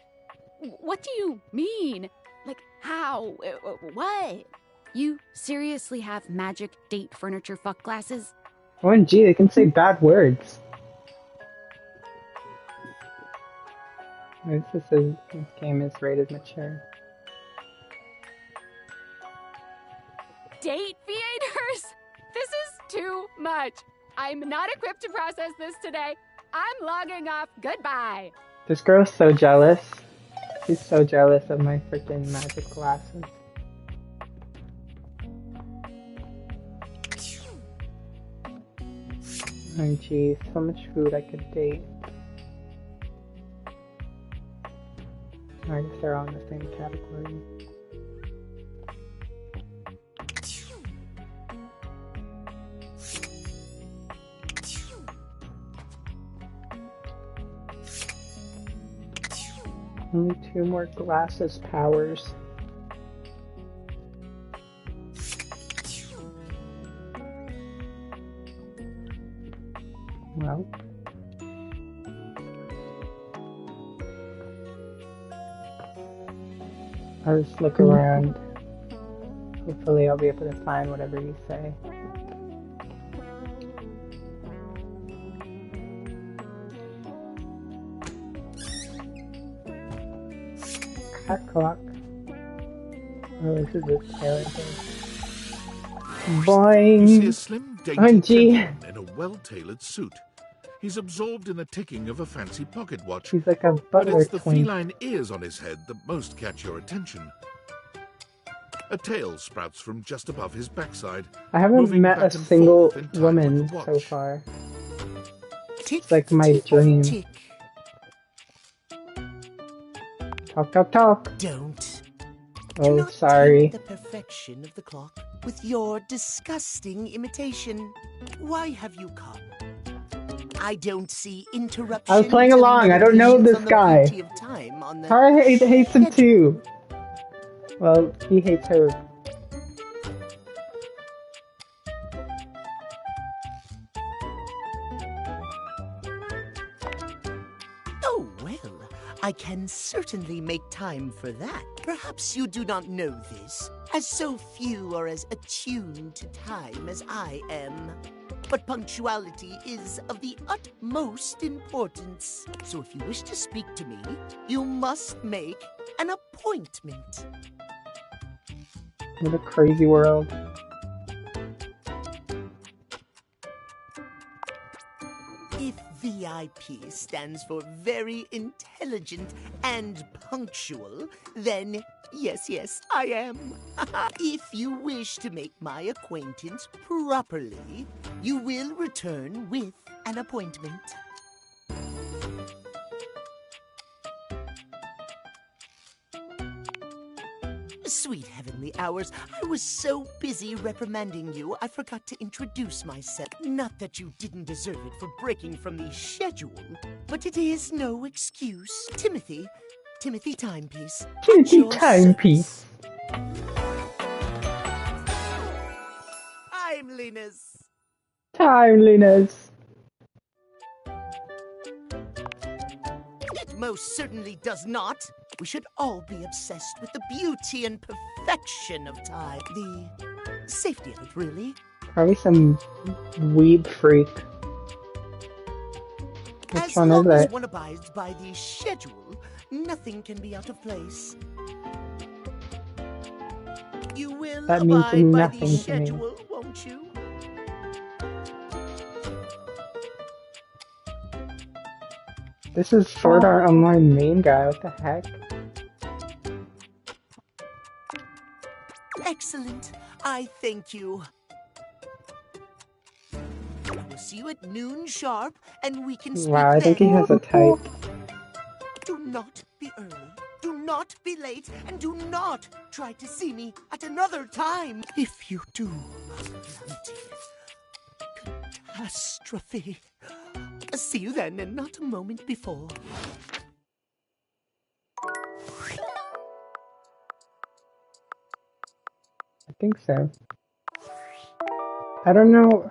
what do you mean? Like, how? What? You seriously have magic date furniture fuck glasses? OMG, they can say bad words. This game is rated mature. Date feeders? This is too much. I'm not equipped to process this today. I'm logging off. Goodbye. This girl's so jealous. She's so jealous of my freaking magic glasses. Oh geez, so much food I could date. I guess they're all in the same category. Only 2 more glasses powers. Well. I'll just look around. Hopefully I'll be able to find whatever you say. Cat clock. Oh, this is a tailor thing. Boing! You see a slim, dainty gentleman in a well-tailored suit. He's absorbed in the ticking of a fancy pocket watch. He's like a but butler it's the twink. feline ears on his head that most catch your attention. A tail sprouts from just above his backside. I haven't moving met a back and single forth in time woman with the watch. so far. It's like my dream. Tick. Talk, talk, talk. Don't. Oh, sorry. The perfection of the clock. with your disgusting imitation. Why have you come? I don't see interruptions. I was playing along. I don't know this guy. Tara hates him too. Well, he hates her. Oh, well, I can certainly make time for that. Perhaps you do not know this, as so few are as attuned to time as I am. But punctuality is of the utmost importance. So if you wish to speak to me, you must make an appointment. What a crazy world. If VIP stands for very intelligent and punctual, then yes, I am. If you wish to make my acquaintance properly, you will return with an appointment. Sweet heavenly hours, I was so busy reprimanding you, I forgot to introduce myself. Not that you didn't deserve it for breaking from the schedule, but it is no excuse. Timothy Timepiece. Timothy Timepiece. Timeliness. It most certainly does not. We should all be obsessed with the beauty and perfection of time. The safety of it, really. Probably some weeb freak. As long as one abides by the schedule, nothing can be out of place. You will That means abide by nothing the to me. schedule, won't you? This is Sword Art Online main guy. What the heck? Excellent. I thank you. I will see you at noon sharp, and we can speak Wow, I think he then. has a type. Do not be early, do not be late, and do not try to see me at another time. If you do, catastrophe. See you then, and not a moment before. I think so. I don't know.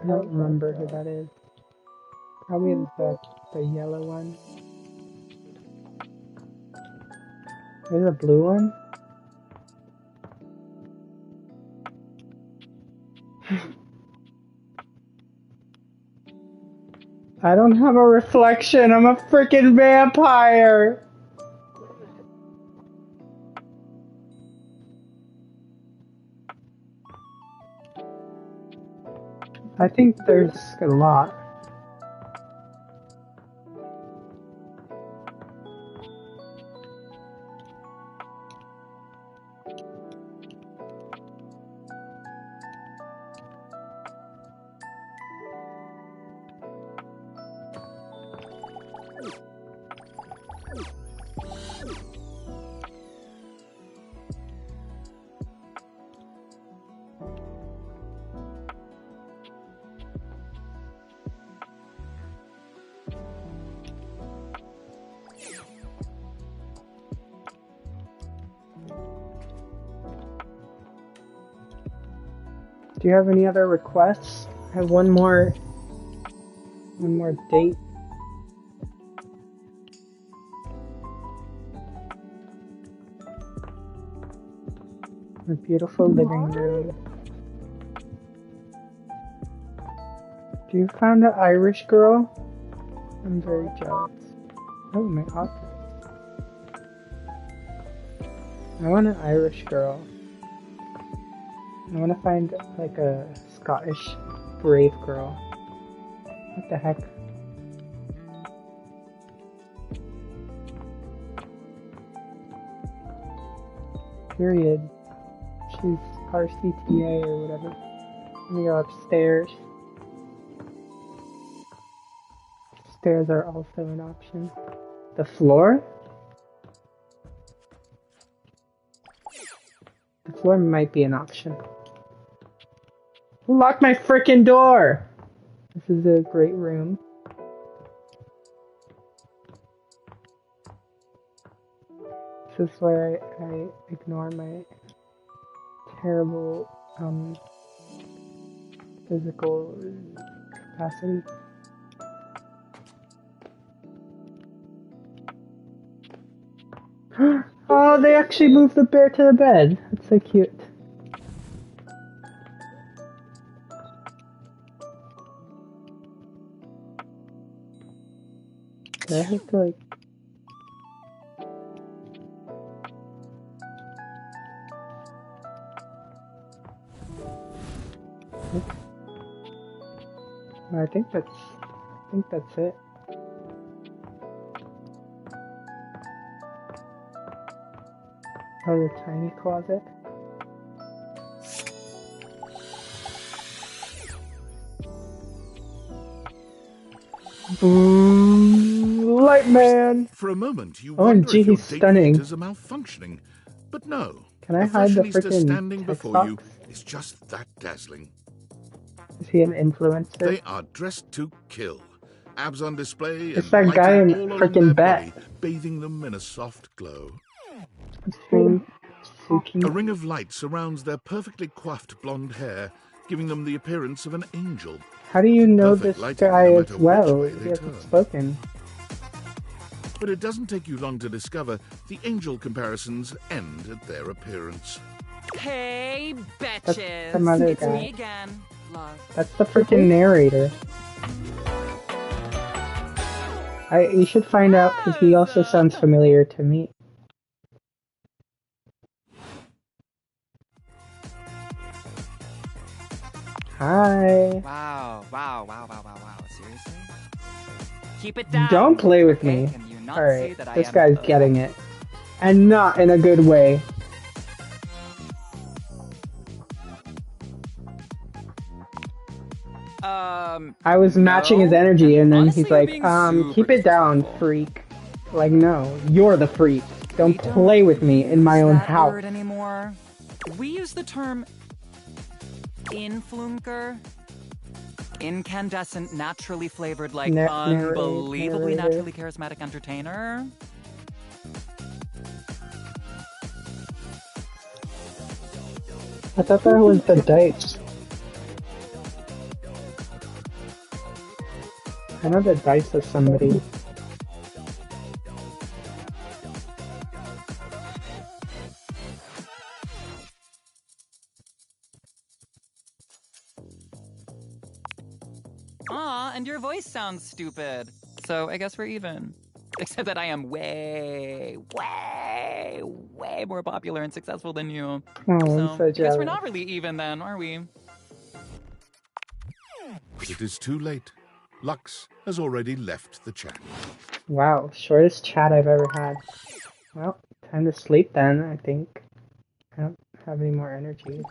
I don't remember who that is. Probably the yellow one. There's a blue one. I don't have a reflection. I'm a freaking vampire. I think there's a lot. Do you have any other requests? I have one more date. A beautiful living room. Do you find an Irish girl? I'm very jealous. Oh, my outfit. I want an Irish girl. I want to find like a Scottish brave girl. What the heck? Period. She's RCTA or whatever. Let me go upstairs. Stairs are also an option. The floor? The floor might be an option. Who locked my frickin' door? This is a great room. This is where I ignore my terrible physical capacity. Oh, they actually moved the bear to the bed. That's so cute. Do I have to like... I think that's it. Oh, the tiny closet. Light man. For a moment, you wonder if your data meters are malfunctioning, but no. Can I hide the fashionista standing freaking before you is just that dazzling. Is he an influencer? They are dressed to kill. Abs on display It's and that guy in lighting all freaking along their bat. body, bathing them in a soft glow. Suki. A ring of light surrounds their perfectly coiffed blonde hair, giving them the appearance of an angel. How do you know Perfect this lighting, guy no as matter well? which way He they hasn't turn. spoken. But it doesn't take you long to discover the angel comparisons end at their appearance. Hey, That's betches! some other It's guy. me again, love. That's the freaking narrator. You should find out because he also sounds familiar to me. Hi. Wow. Seriously? Keep it down. Don't play with okay? me. Can you not see Alright, that I this am guy's getting it. And not in a good way. I was matching his energy and then Honestly, he's you're like, being keep it down, freak. Like, no, you're the freak. Don't play with me in my own that house. word anymore. We use the term influnker. Incandescent, naturally flavored, like unbelievably narrator. naturally charismatic entertainer. I thought that was the dice. I know the dice is somebody. Aw, and your voice sounds stupid. So I guess we're even. Except that I am way more popular and successful than you. Oh, I'm so I guess we're jealous. not really even then, are we? But it is too late. Lux has already left the chat. Wow, shortest chat I've ever had. Well, time to sleep then, I think. I don't have any more energy.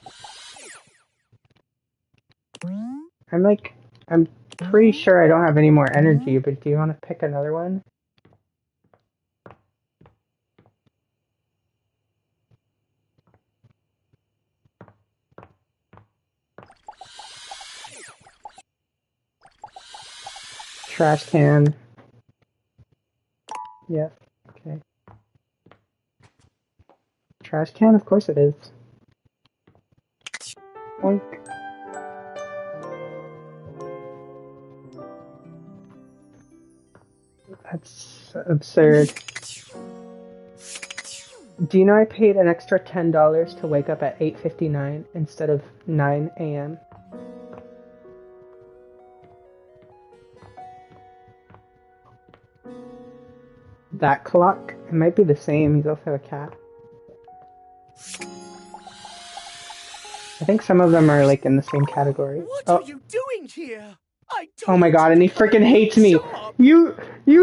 I'm pretty sure I don't have any more energy, but do you want to pick another one? Trash can. Yes, okay. Trash can? Of course it is. Oink. That's absurd. Do you know I paid an extra $10 to wake up at 8:59 instead of 9 a.m.? That clock? It might be the same. He's also a cat. I think some of them are like in the same category. What Oh. are you doing here? I Oh my god, and he freaking hates me! You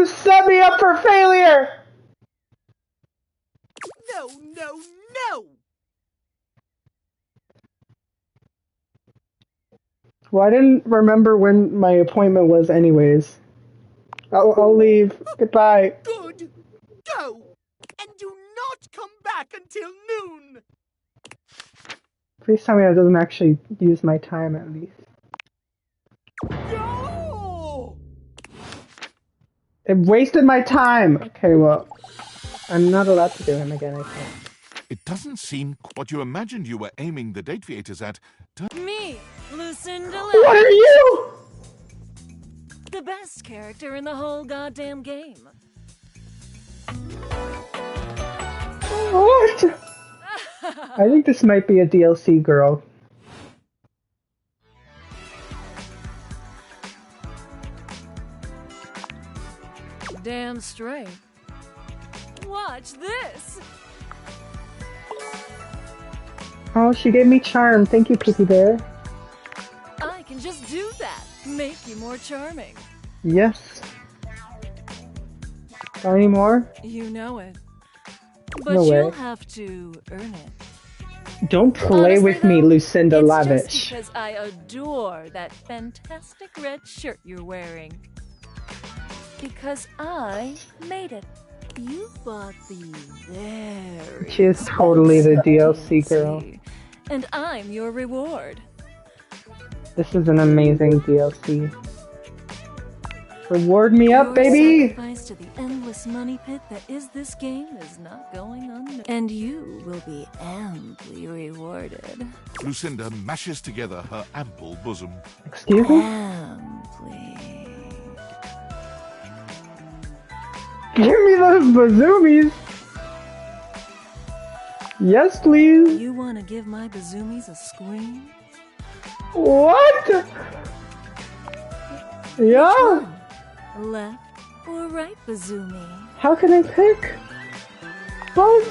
set me up for failure! No, no, no! Well, I didn't remember when my appointment was anyways. I'll leave. Goodbye. Good. Go. And do not come back until noon. Please tell me that doesn't actually use my time at least. No! It wasted my time! Okay, well, I'm not allowed to do him again, I think. It doesn't seem what you imagined you were aiming the date theaters at. Me, Lucinda. What are you? The best character in the whole goddamn game. What? I think this might be a DLC girl. Damn straight. Watch this. Oh, she gave me charm. Thank you, Kitty Bear. I can just do that. Make you more charming. Yes. Got any more? You know it. But No you'll way. have to earn it. Don't play with me, Lucinda It's Lavich. just because I adore that fantastic red shirt you're wearing. Because I made it. You bought the very She is totally the DLC expensive girl. DLC, and I'm your reward. This is an amazing DLC. Reward me up, Your baby! sacrifice to the endless money pit that is this game is not going unnoticed. And you will be amply rewarded. Lucinda mashes together her ample bosom. Excuse me? Amply. Give me those bazoomies! Yes, please! You want to give my bazoomies a scream? What? Yeah? Left or right bazoomi? How can I pick? Both?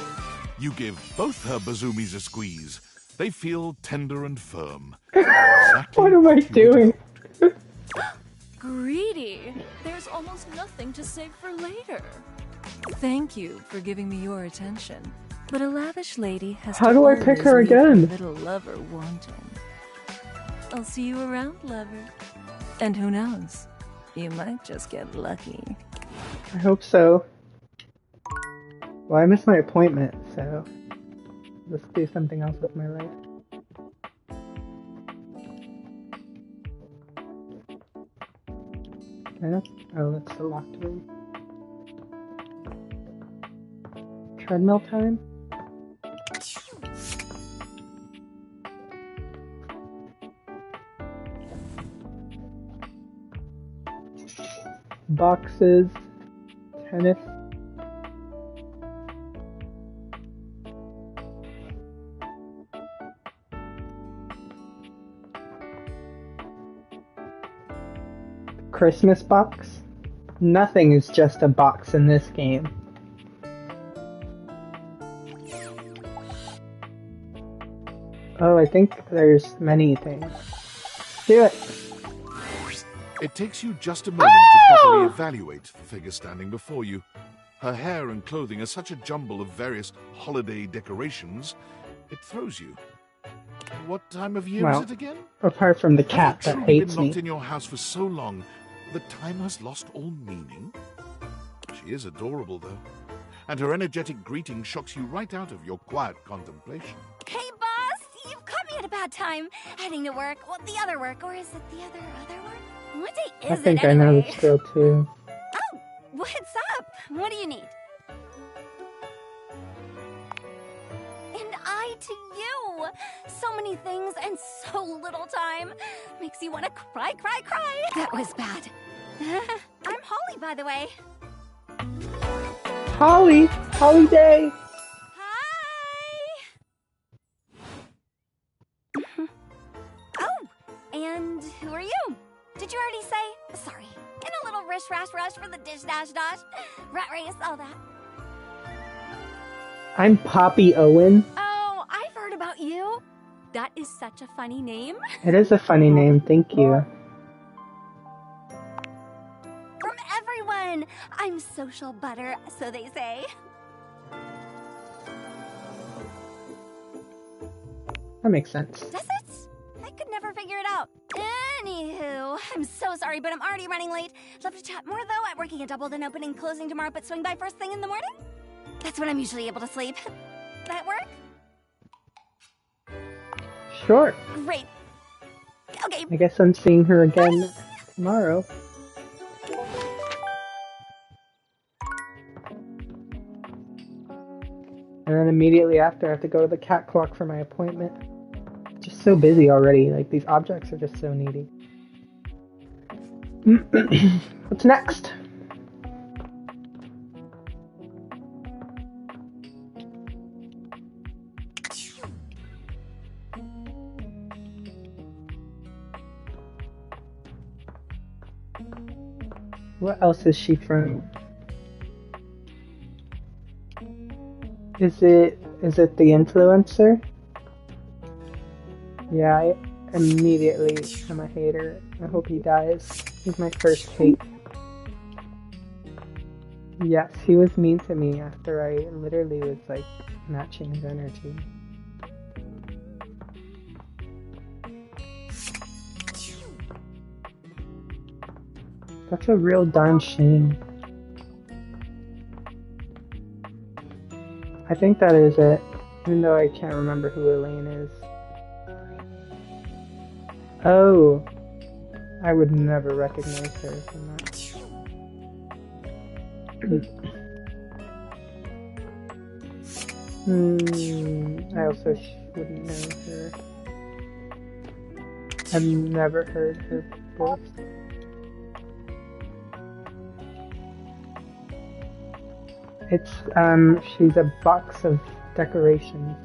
You give both her bazoomies a squeeze. They feel tender and firm. What am I doing? Greedy! There's almost nothing to save for later. Thank you for giving me your attention. But a lavish lady has How to do I always pick her leave her again? little lover wanting. I'll see you around, lover. And who knows? You might just get lucky. I hope so. Well, I missed my appointment, so let's do something else with my life. Oh, that's the locked room. Treadmill time? Boxes, tennis. Christmas box? Nothing is just a box in this game. Oh, I think there's many things. Do it! It takes you just a moment to properly evaluate the figure standing before you. Her hair and clothing are such a jumble of various holiday decorations, it throws you. What time of year Well, is it again? apart from the cat that Have you hates been locked me. in your house for so long that time has lost all meaning? She is adorable, though, and her energetic greeting shocks you right out of your quiet contemplation. Hey, boss! You've caught me at a bad time. Heading to work. Well, the other work. Or is it the other work? What day I is it think I anyway? know this girl too. Oh, what's up? What do you need? And I to you. So many things and so little time. Makes you want to cry. That was bad. I'm Holly, by the way. Holly! Holly Day! Oh, and who are you? Did you already say? Sorry. In a little rush for the dish dash. Rat race, all that. I'm Poppy Owen. Oh, I've heard about you. That is such a funny name. It is a funny name, thank you. From everyone. I'm social butter, so they say. That makes sense. Does it? I could never figure it out. Anywho, I'm so sorry, but I'm already running late. Love to chat more, though. I'm working a double then opening and closing tomorrow, but swing by first thing in the morning? That's when I'm usually able to sleep. That work? Sure. Great. Okay. I guess I'm seeing her again tomorrow. And then immediately after, I have to go to the cat clock for my appointment. Just so busy already. Like, these objects are just so needy. What's next? What else is she from? Is it the influencer? Yeah, I immediately am a hater. I hope he dies. He's my first hate. Yes, he was mean to me after I literally was like matching his energy. That's a real darn shame. I think that is it, even though I can't remember who Elaine is. Oh, I would never recognize her from that. I also wouldn't know her. I've never heard her voice. It's, she's a box of decorations.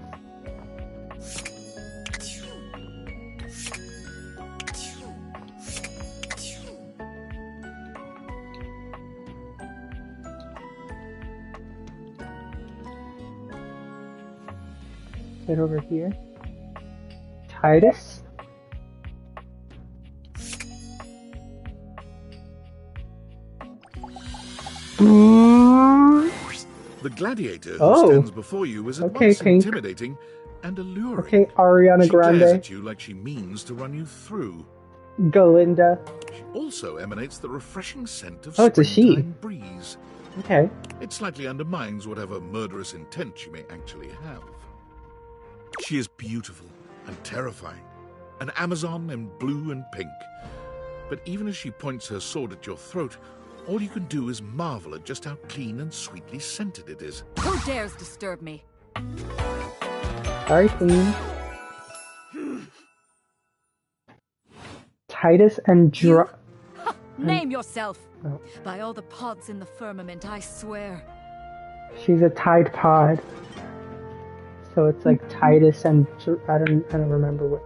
Get over here. Titus? The gladiator who stands before you is at once intimidating and alluring. Okay, Ariana Grande. She glares at you like she means to run you through. Galinda. She also emanates the refreshing scent of it's a she. springtime breeze. Okay. It slightly undermines whatever murderous intent she may actually have. She is beautiful and terrifying, an Amazon in blue and pink. But even as she points her sword at your throat, all you can do is marvel at just how clean and sweetly scented it is. Who dares disturb me? Sorry, Queen. Titus and Name yourself! Oh. By all the pods in the firmament, I swear. She's a Tide Pod. So it's like Titus and I don't remember what.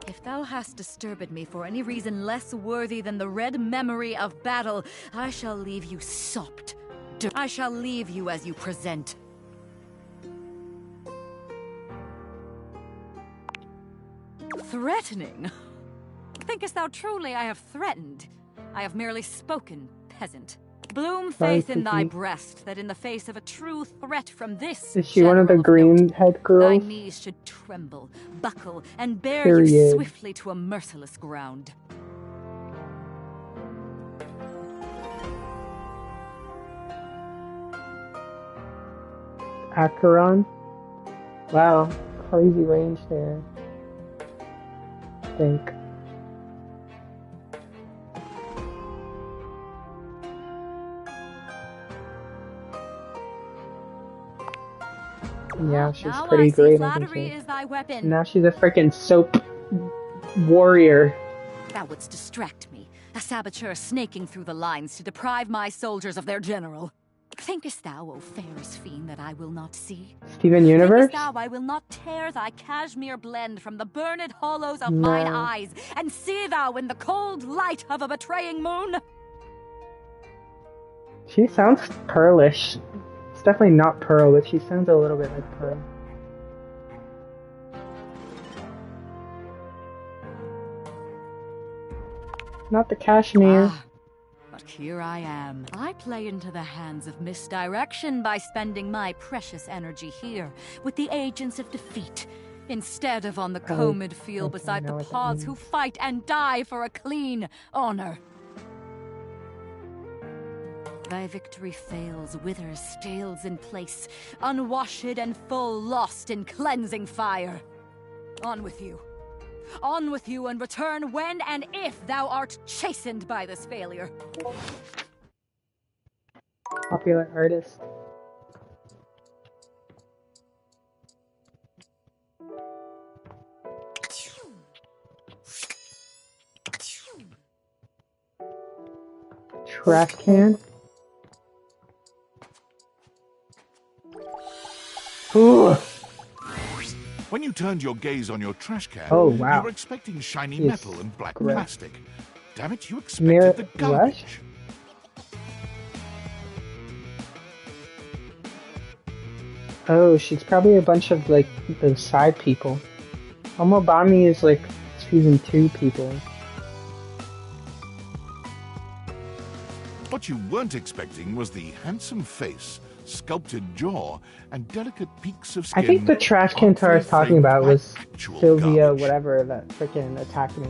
If thou hast disturbed me for any reason less worthy than the red memory of battle, I shall leave you sopped. I shall leave you as you present. Threatening? Thinkest thou truly I have threatened? I have merely spoken, peasant. Bloom faith in thy breast, that in the face of a true threat from this... Is she one of the green head girls? Thy knees should tremble, buckle, and bear you swiftly to a merciless ground. Acheron? Wow, crazy range there. I think. Yeah, she's pretty great, isn't she? Is thy weapon. Now she's a freaking soap warrior. Thou wouldst distract me, a saboteur snaking through the lines to deprive my soldiers of their general. Thinkest thou, O fairest fiend, that I will not see? Steven Universe? Thinkest thou I will not tear thy cashmere blend from the burned hollows of mine eyes, and see thou in the cold light of a betraying moon? She sounds pearlish. It's definitely not Pearl, but she sounds a little bit like Pearl. Not the cashmere. But here I am. I play into the hands of misdirection by spending my precious energy here with the agents of defeat. instead of on the combed field beside the paws who fight and die for a clean honor. Thy victory fails, withers, stales in place, unwashed and full, lost in cleansing fire. On with you. On with you, and return when and if thou art chastened by this failure. Popular artist. Trash can. Ooh. When you turned your gaze on your trash can, Oh, wow. you were expecting shiny Yes. metal and black Correct. plastic. Damn it, you Mirror expected the garbage. Oh, she's probably a bunch of, like, the side people. Omobami is, like, season 2 people. What you weren't expecting was the handsome face, sculpted jaw, and delicate peaks of skin. I think the trash can Tara is talking about was Sylvia, whatever, that freaking attacked me.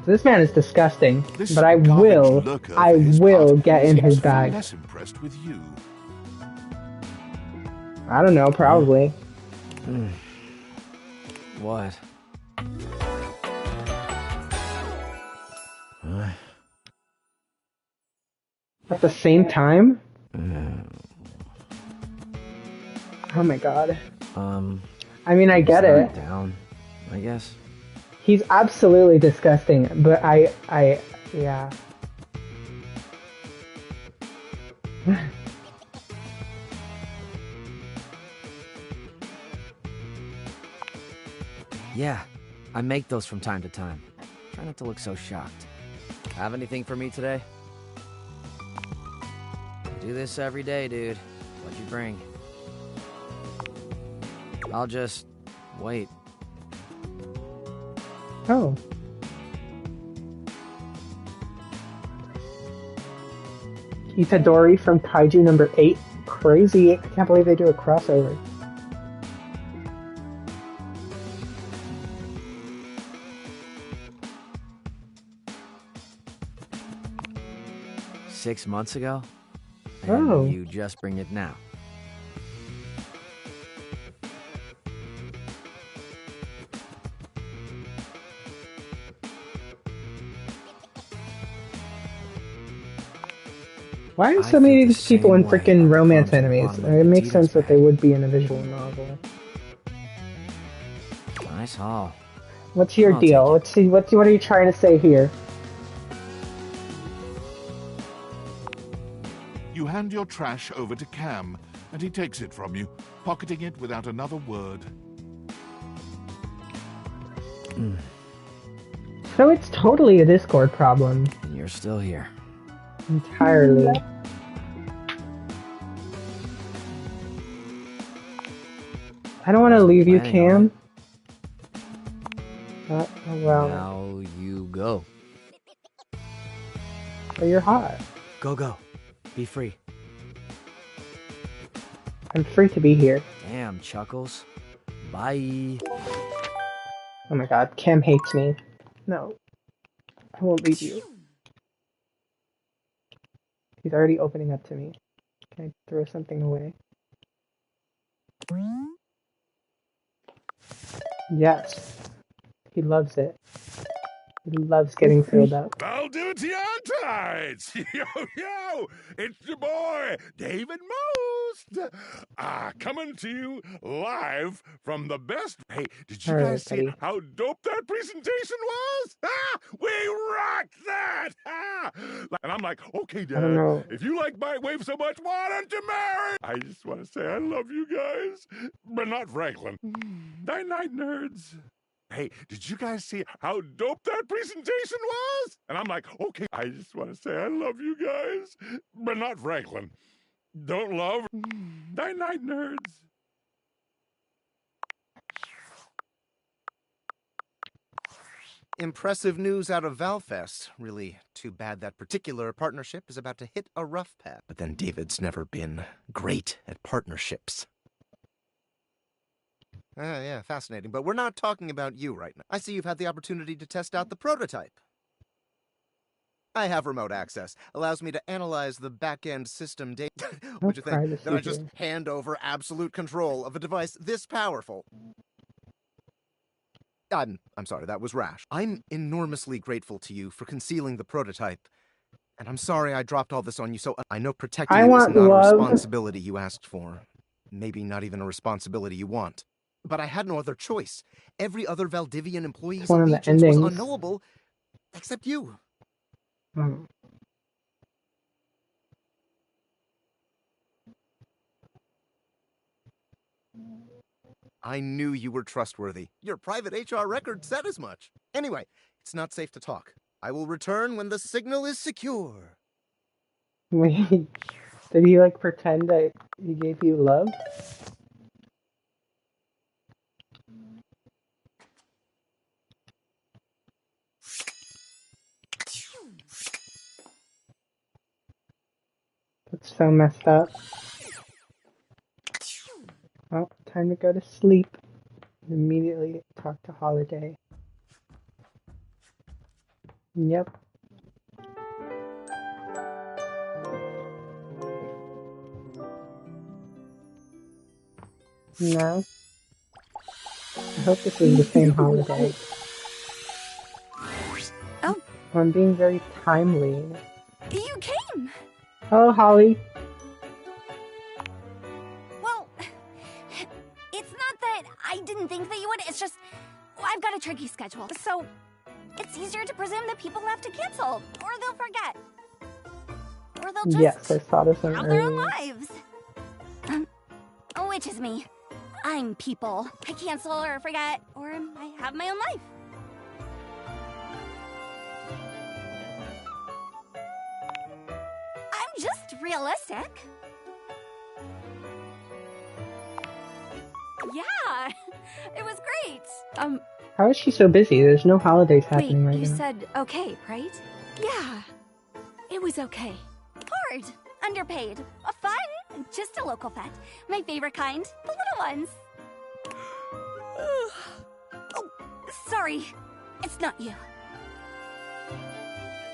So this man is disgusting, but I will get in his bag. Less impressed with you. I don't know, probably. What? At the same time? Oh my god. I mean, I get it. Down, I guess. He's absolutely disgusting, but yeah. Yeah, I make those from time to time. Try not to look so shocked. Have anything for me today? Do this every day, dude. What'd you bring? I'll just wait. Oh. Itadori from Kaiju number 8. Crazy. I can't believe they do a crossover. Six months ago? Oh. And you just bring it now. Why are so many of these people in freaking romance enemies? It makes sense that they would be in a visual novel. Nice haul. What's your deal? Let's see. What are you trying to say here? You hand your trash over to Cam, and he takes it from you, pocketing it without another word. So it's totally a Discord problem. And you're still here. Entirely. I don't want to leave you, Cam. Oh well. Now you go. But you're hot. Go. Be free. I'm free to be here. Damn, Chuckles. Bye. Oh my god, Cam hates me. No. I won't leave you. He's already opening up to me. Can I throw something away? Yes. He loves it. He loves getting filled up. Valdutianites! Yo! It's your boy, David Most! Coming to you live from the best... Hey, did you guys see how dope that presentation was? We rocked that! And I'm like, okay, Dad, if you like my wave so much, why don't you marry? I just want to say I love you guys, but not Franklin. Night-night, nerds. Hey, did you guys see how dope that presentation was? And I'm like, okay, I just want to say I love you guys, but not Franklin. Don't love. Night-night, nerds. Impressive news out of Valfest. Really too bad that particular partnership is about to hit a rough patch. But then David's never been great at partnerships. Yeah, fascinating. But we're not talking about you right now. I see you've had the opportunity to test out the prototype. I have remote access. Allows me to analyze the back-end system data. Would you think that I just hand over absolute control of a device this powerful? I'm sorry, that was rash. I'm enormously grateful to you for concealing the prototype. And I'm sorry I dropped all this on you, so I know protecting you is not a responsibility you asked for. Maybe not even a responsibility you want. But I had no other choice. Every other Valdivian employee's allegiance was unknowable, except you. I knew you were trustworthy. Your private HR record said as much. Anyway, it's not safe to talk. I will return when the signal is secure. Wait, did he like pretend that he gave you love? That's so messed up. Well, time to go to sleep. Immediately talk to Holiday. Yep. No. I hope this is the same Holiday. Oh. I'm being very timely. You came! Oh, Holly. Well, it's not that I didn't think that you would, it's just, I've got a tricky schedule, so it's easier to presume that people have to cancel, or they'll forget. Or they'll just Yes, I saw this one have their own earlier. lives. Which is me. I'm people. I cancel or forget, or I have my own life. I'm just realistic. Yeah, it was great. How is she so busy? There's no holidays happening right you now. said okay, right? Yeah, it was okay. Hard, underpaid, fun, just a local pet. My favorite kind, the little ones. Oh, sorry, it's not you.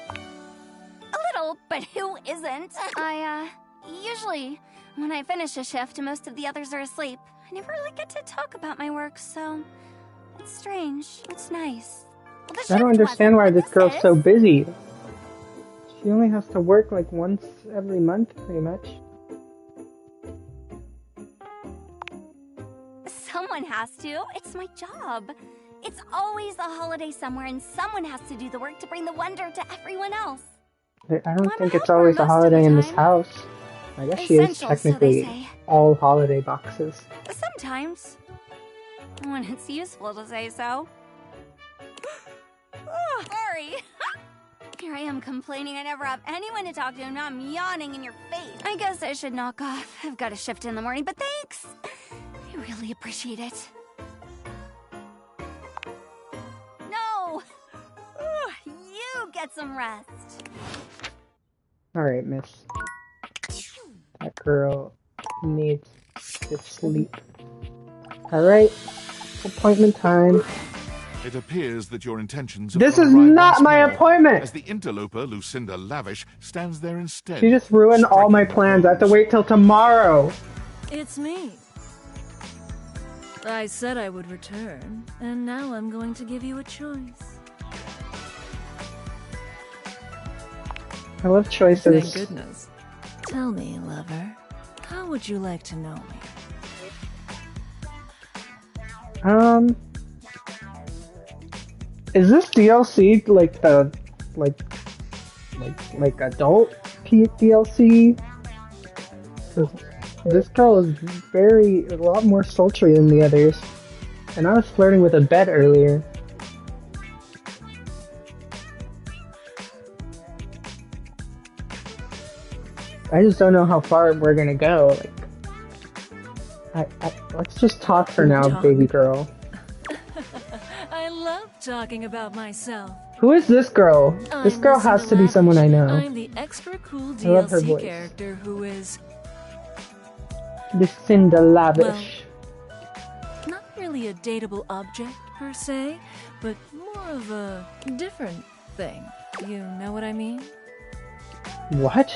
A little, but who isn't? Usually, when I finish a shift, most of the others are asleep. I never really get to talk about my work, so it's strange. It's nice. Well, I don't understand why this girl's so busy. She only has to work like once every month, pretty much. Someone has to. It's my job. It's always a holiday somewhere, and someone has to do the work to bring the wonder to everyone else. I don't think it's always a holiday in this house. I guess she is Essential, so they technically say. all holiday boxes. Sometimes. When it's useful to say so. Sorry. Here I am complaining I never have anyone to talk to, and now I'm yawning in your face. I guess I should knock off. I've got a shift in the morning, but thanks. I really appreciate it. No! You get some rest. Alright, miss. That girl needs to sleep. Alright, appointment time. It appears that your intentions have This gone is awry not once my more, appointment! As the interloper, Lucinda Lavish, stands there instead. She just ruined all my plans. I have to wait till tomorrow. It's me. I said I would return, and now I'm going to give you a choice. I love choices. Thank goodness. Tell me, lover, how would you like to know me? Is this DLC like the like adult DLC? 'Cause this girl is a lot more sultry than the others, and I was flirting with a bed earlier. I just don't know how far we're gonna go. Let's just talk for now, Talk. baby girl. I love talking about myself. Who is this girl? This I'm girl has to Lucinda be someone I Lavish. know. I'm the extra cool I love her DLC voice. character who is Lucinda Lavish. not really really a dateable object, per se, but more of a different thing. You know what I mean? What?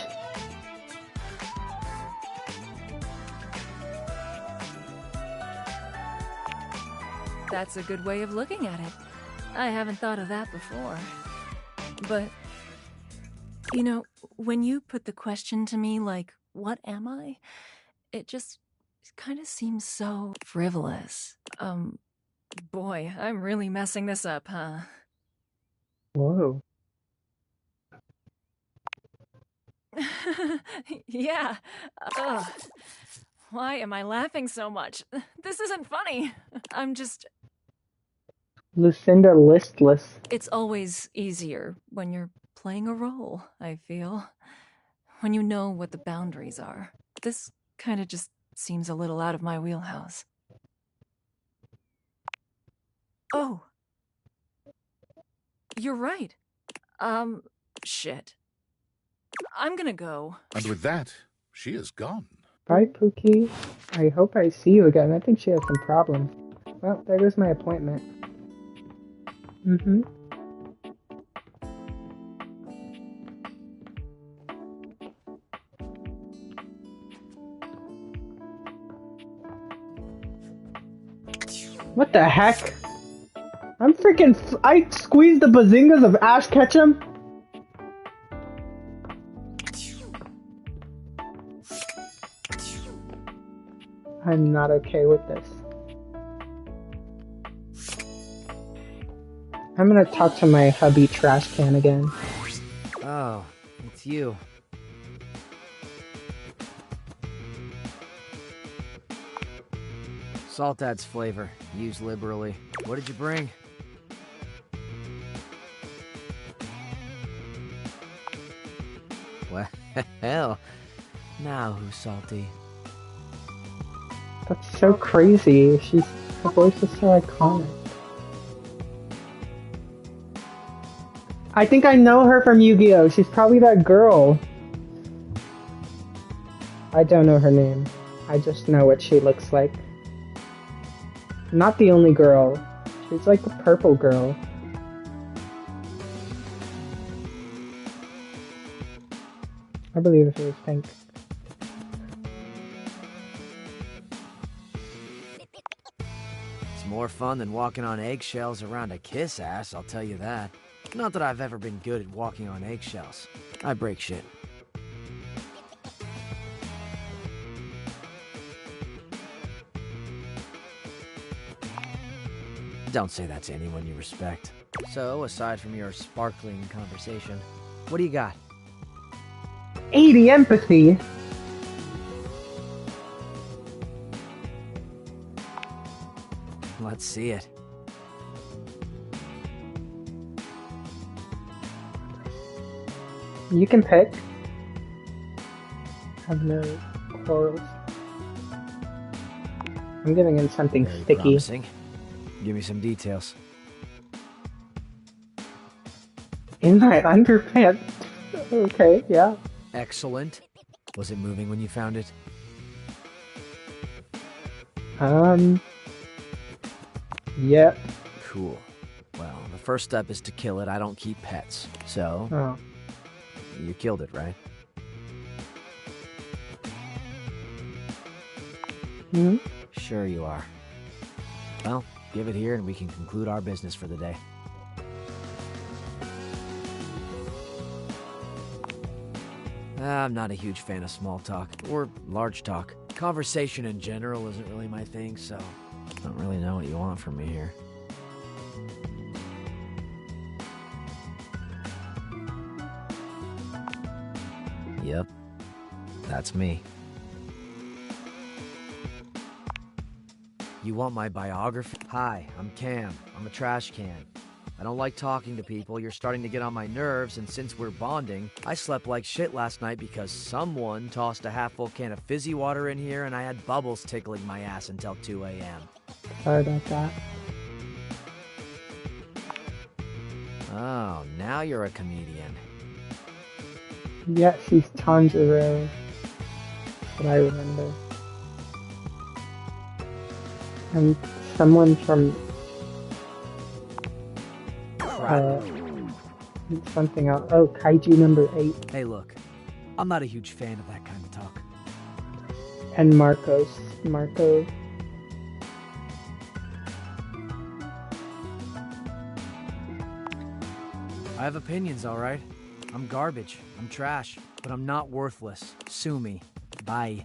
That's a good way of looking at it. I haven't thought of that before. But, you know, when you put the question to me like, what am I? It just kind of seems so frivolous. Boy, I'm really messing this up, huh? Whoa. Yeah. Ugh. Why am I laughing so much? This isn't funny. I'm just... Lucinda listless. It's always easier when you're playing a role, I feel. When you know what the boundaries are. This kind of just seems a little out of my wheelhouse. Oh. You're right. Shit. I'm gonna go. And with that, she is gone. Bye, Pookie. I hope I see you again. I think she has some problems. Well, there goes my appointment. Mm-hmm. What the heck? I'm freaking... I squeezed the bazingas of Ash Ketchum? I'm not okay with this. I'm gonna talk to my hubby trash can again. Oh, it's you. Salt adds flavor. Use liberally. What did you bring? Well, now who's salty? That's so crazy. Her voice is so iconic. I think I know her from Yu-Gi-Oh! She's probably that girl. I don't know her name. I just know what she looks like. Not the only girl. She's like the purple girl. I believe if it was pink. It's more fun than walking on eggshells around a kiss ass, I'll tell you that. Not that I've ever been good at walking on eggshells. I break shit. Don't say that to anyone you respect. So, aside from your sparkling conversation, what do you got? 80 empathy. Let's see it. You can pick. Have no quarrels. I'm giving him something Very sticky. Promising. Give me some details. In my underpants. Okay, yeah. Excellent. Was it moving when you found it? Yep. Cool. Well, the first step is to kill it. I don't keep pets. So, Oh. You killed it, right? Hmm? Sure you are. Well, give it here and we can conclude our business for the day. I'm not a huge fan of small talk, or large talk. Conversation in general isn't really my thing, so I don't really know what you want from me here. Yep, that's me. You want my biography? Hi, I'm Cam. I'm a trash can. I don't like talking to people. You're starting to get on my nerves, and since we're bonding, I slept like shit last night because someone tossed a half-full can of fizzy water in here and I had bubbles tickling my ass until 2 a.m. Sorry about that. Oh, now you're a comedian. Yeah, she's Tanjiro. That's what I remember. And someone from something else. Oh, Kaiju number 8. Hey, look, I'm not a huge fan of that kind of talk. And Marco. I have opinions, all right? I'm garbage. I'm trash. But I'm not worthless. Sue me. Bye.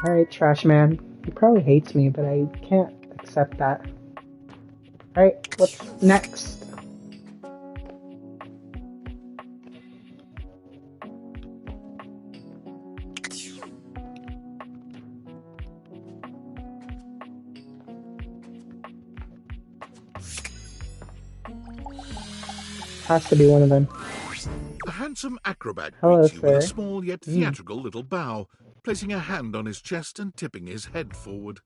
Alright, Trash Man. He probably hates me, but I can't accept that. Alright, what's next? Has to be one of them. The handsome acrobat Hello, greets you with a sir. small yet theatrical little bow, placing a hand on his chest and tipping his head forward.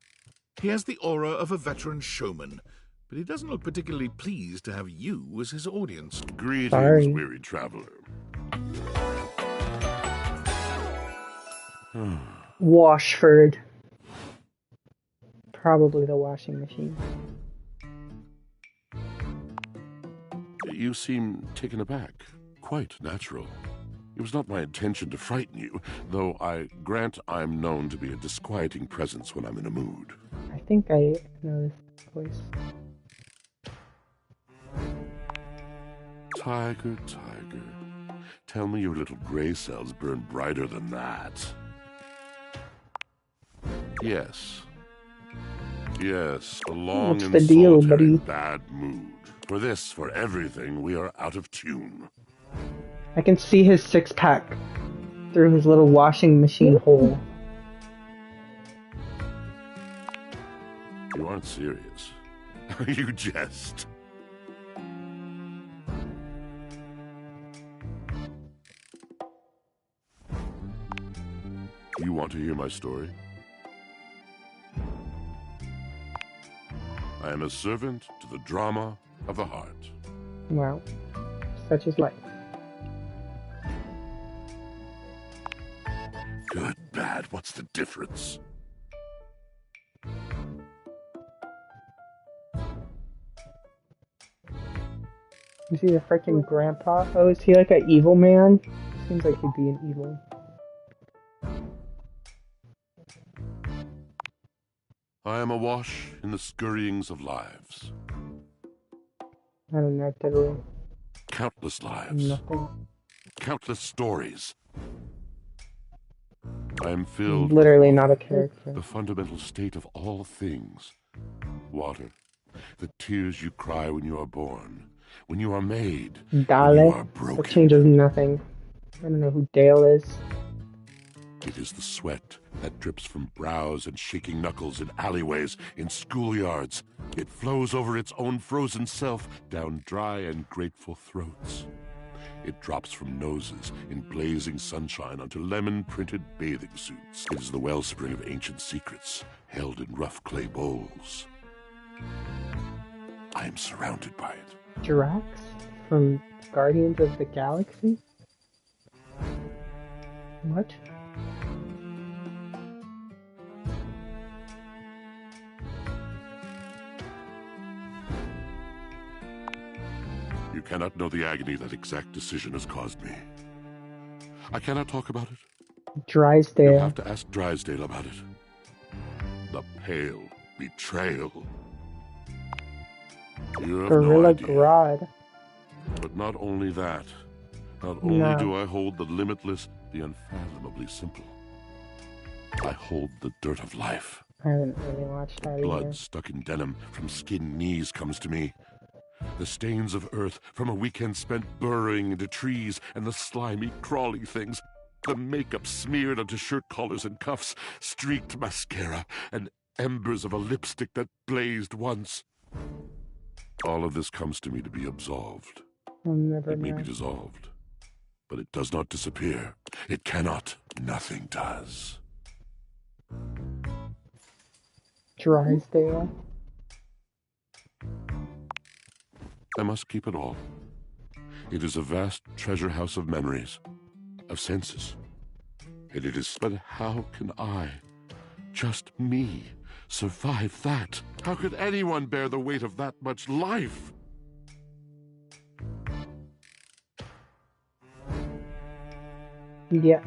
He has the aura of a veteran showman, but he doesn't look particularly pleased to have you as his audience. Greetings, Sorry. weary traveler. Washford. Probably the washing machine. You seem taken aback. Quite natural. It was not my intention to frighten you, though I grant I'm known to be a disquieting presence when I'm in a mood. I think I know this voice. Tiger, tiger, tell me your little gray cells burn brighter than that. Yes. Yes, a long What's and the deal, solitary buddy? bad mood. For this, for everything, we are out of tune. I can see his six-pack through his little washing machine hole. You aren't serious. You jest. You want to hear my story? I am a servant to the drama of the heart. Wow. Such is life. Good, bad, what's the difference? Is he a freaking grandpa? Oh, is he like an evil man? Seems like he'd be an evil. I am awash in the scurryings of lives. I don't know, diddly. Countless lives. Nothing. Countless stories. I am filled Literally with not a character. the fundamental state of all things. Water. The tears you cry when you are born. When you are made. When you are Dale? broken. That changes nothing. I don't know who Dale is. It is the sweat that drips from brows and shaking knuckles in alleyways, in schoolyards. It flows over its own frozen self down dry and grateful throats. It drops from noses in blazing sunshine onto lemon-printed bathing suits. It is the wellspring of ancient secrets, held in rough clay bowls. I am surrounded by it. Drax from Guardians of the Galaxy? What? You cannot know the agony that exact decision has caused me. I cannot talk about it. You'll Drysdale. have to ask Drysdale about it. The pale betrayal. You have Gorilla no idea. Grodd. But not only that. Not No. only do I hold the limitless, the unfathomably simple. I hold the dirt of life. I haven't really watched that Blood either. stuck in denim from skin knees comes to me. The stains of earth from a weekend spent burrowing into trees, and the slimy, crawly things. The makeup smeared onto shirt collars and cuffs, streaked mascara, and embers of a lipstick that blazed once. All of this comes to me to be absolved. I'll never It may know. be dissolved, but it does not disappear. It cannot. Nothing does. Drysdale. I must keep it all. It is a vast treasure house of memories, of senses. And it is, but how can I, just me, survive that? How could anyone bear the weight of that much life? Yeah.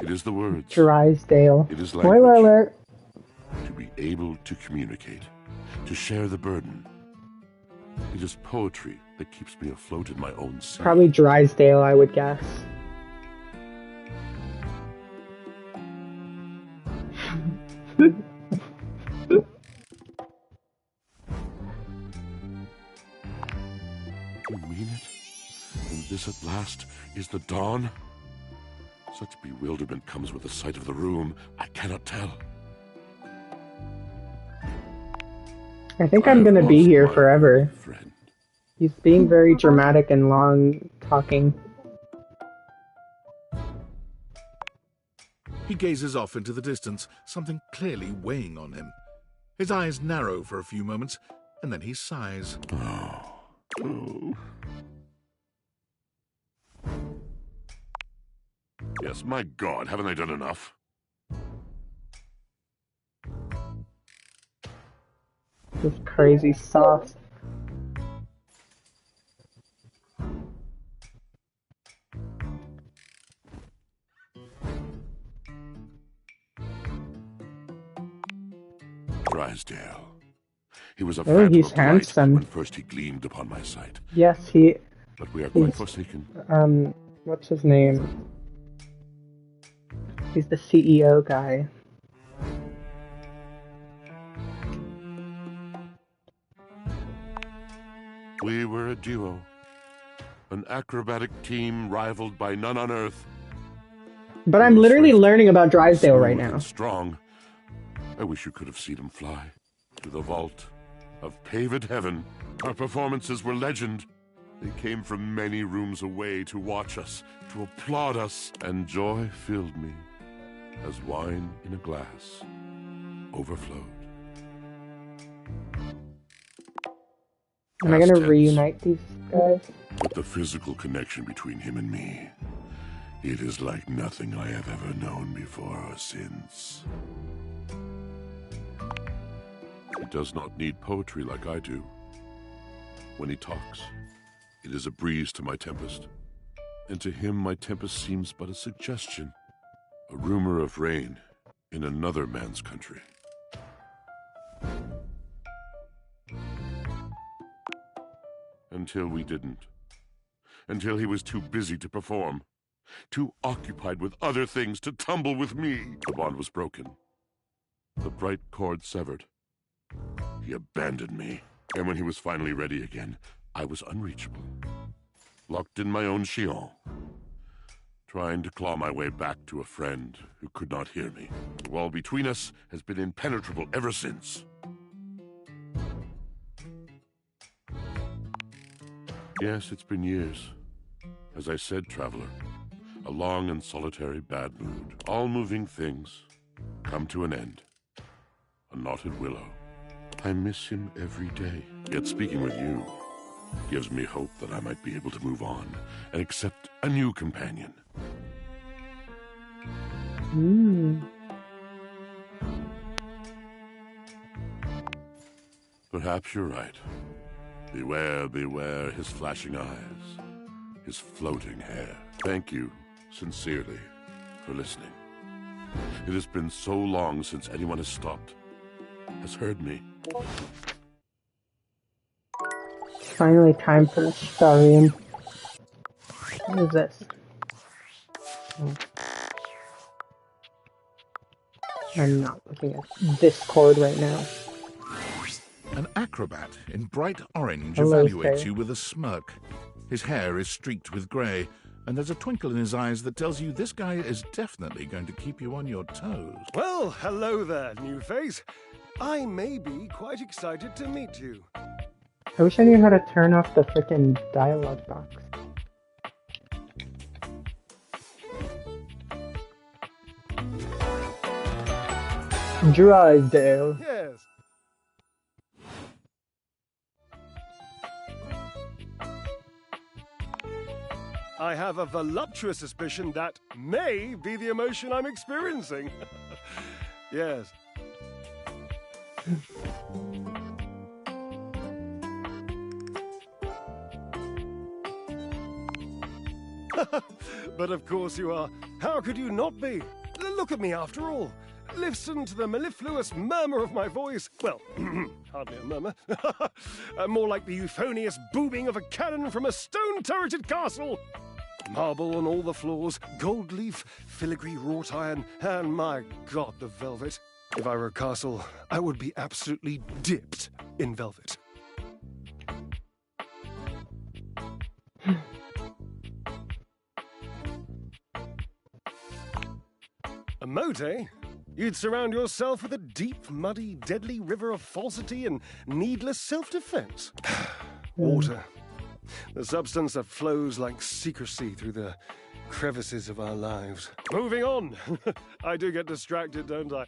It is the words. Drysdale. It is Spoiler language. alert. To be able to communicate, to share the burden. It is poetry that keeps me afloat in my own sea. Probably Drysdale, I would guess. You mean it? And this at last is the dawn? Such bewilderment comes with the sight of the room. I cannot tell. I think I'm gonna be here forever. Friend. He's being very dramatic and long talking. He gazes off into the distance, something clearly weighing on him. His eyes narrow for a few moments, and then he sighs. Oh. Yes, my God, haven't I done enough? This crazy sauce. Drysdale. He was a Oh, phantom he's of delight handsome. when first he gleamed upon my sight. Yes, he... But we are quite he's, forsaken. what's his name? He's the CEO guy. We were a duo. An acrobatic team rivaled by none on Earth. But I'm literally learning about Drysdale right now. Strong. I wish you could have seen him fly to the vault of paved heaven. Our performances were legend. They came from many rooms away to watch us, to applaud us, and joy filled me as wine in a glass overflowed. Am I gonna reunite these guys? But the physical connection between him and me, it is like nothing I have ever known before or since. He does not need poetry like I do. When he talks, it is a breeze to my tempest. And to him, my tempest seems but a suggestion, a rumor of rain in another man's country. Until we didn't. Until he was too busy to perform. Too occupied with other things to tumble with me. The bond was broken. The bright cord severed. He abandoned me. And when he was finally ready again, I was unreachable. Locked in my own Shion. Trying to claw my way back to a friend who could not hear me. The wall between us has been impenetrable ever since. Yes, it's been years. As I said, traveler, a long and solitary bad mood. All moving things come to an end. A knotted willow. I miss him every day. Yet speaking with you gives me hope that I might be able to move on and accept a new companion. Perhaps you're right. Beware, beware his flashing eyes, his floating hair. Thank you, sincerely, for listening. It has been so long since anyone has stopped, has heard me. Finally time for the Starium. What is this? Oh. I'm not looking at this cord right now. An acrobat in bright orange Hello, evaluates sir. you with a smirk. His hair is streaked with grey, and there's a twinkle in his eyes that tells you this guy is definitely going to keep you on your toes. Well, hello there, new face. I may be quite excited to meet you. I wish I knew how to turn off the frickin' dialogue box. Drysdale. Yes. I have a voluptuous suspicion that may be the emotion I'm experiencing. Yes. But of course you are. How could you not be? Look at me after all. Listen to the mellifluous murmur of my voice. Well, hardly a murmur. More like the euphonious booming of a cannon from a stone-turreted castle. Marble on all the floors, gold leaf, filigree wrought iron, and my God, the velvet. If I were a castle, I would be absolutely dipped in velvet. A moat, eh? You'd surround yourself with a deep, muddy, deadly river of falsity and needless self-defense. Water. The substance that flows like secrecy through the crevices of our lives. Moving on. I do get distracted, don't I?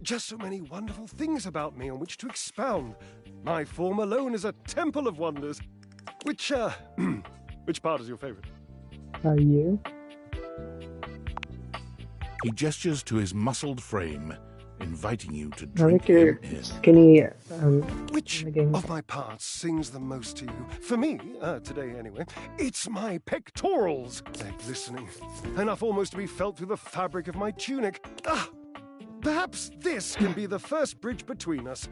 Just so many wonderful things about me on which to expound. My form alone is a temple of wonders. Which part is your favorite? You? He gestures to his muscled frame, inviting you to I drink like your him in. skinny. Which of my parts sings the most to you? For me, today anyway, it's my pectorals. They're glistening, enough almost to be felt through the fabric of my tunic. Perhaps this can be the first bridge between us.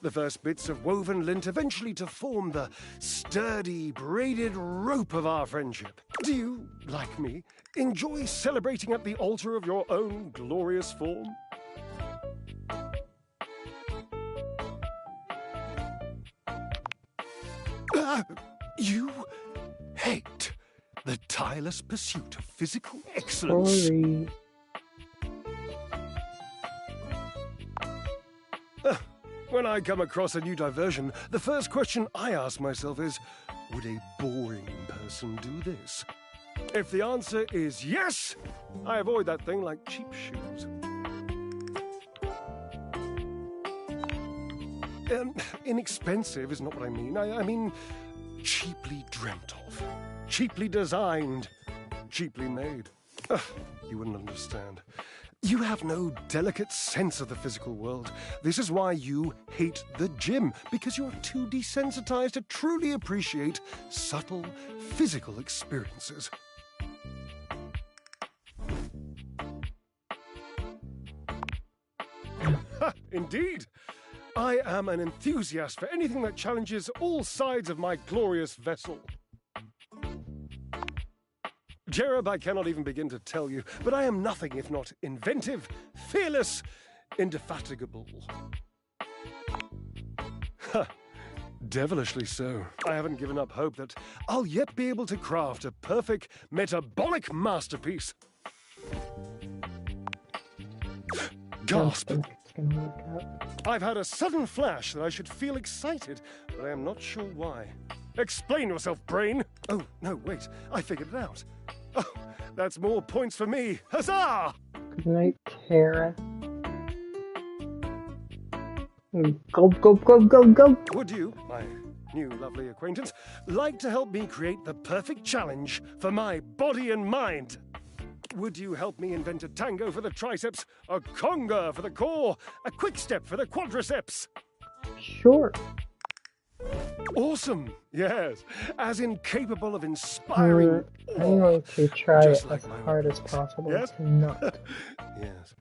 The first bits of woven lint eventually to form the sturdy, braided rope of our friendship. Do you, like me, enjoy celebrating at the altar of your own glorious form? You hate the tireless pursuit of physical excellence. Sorry. When I come across a new diversion, the first question I ask myself is, would a boring person do this? If the answer is yes, I avoid that thing like cheap shoes. Inexpensive is not what I mean. I mean cheaply dreamt of, cheaply designed, cheaply made. You wouldn't understand. You have no delicate sense of the physical world. This is why you hate the gym, because you're too desensitized to truly appreciate subtle physical experiences. Indeed. I am an enthusiast for anything that challenges all sides of my glorious vessel. Jerub, I cannot even begin to tell you, but I am nothing if not inventive, fearless, indefatigable. Devilishly so. I haven't given up hope that I'll yet be able to craft a perfect metabolic masterpiece. Gasp! I've had a sudden flash that I should feel excited, but I am not sure why. Explain yourself, brain! Oh, no, wait, I figured it out. Oh, that's more points for me. Huzzah! Good night, Tara. Go, go, go, go, go! Would you, my new lovely acquaintance, like to help me create the perfect challenge for my body and mind? Would you help me invent a tango for the triceps, a conga for the core, a quick step for the quadriceps? Sure. Awesome, yes. As incapable of inspiring. I'm going to try Just it like as my hard as own. possible Yes? to not. Yes.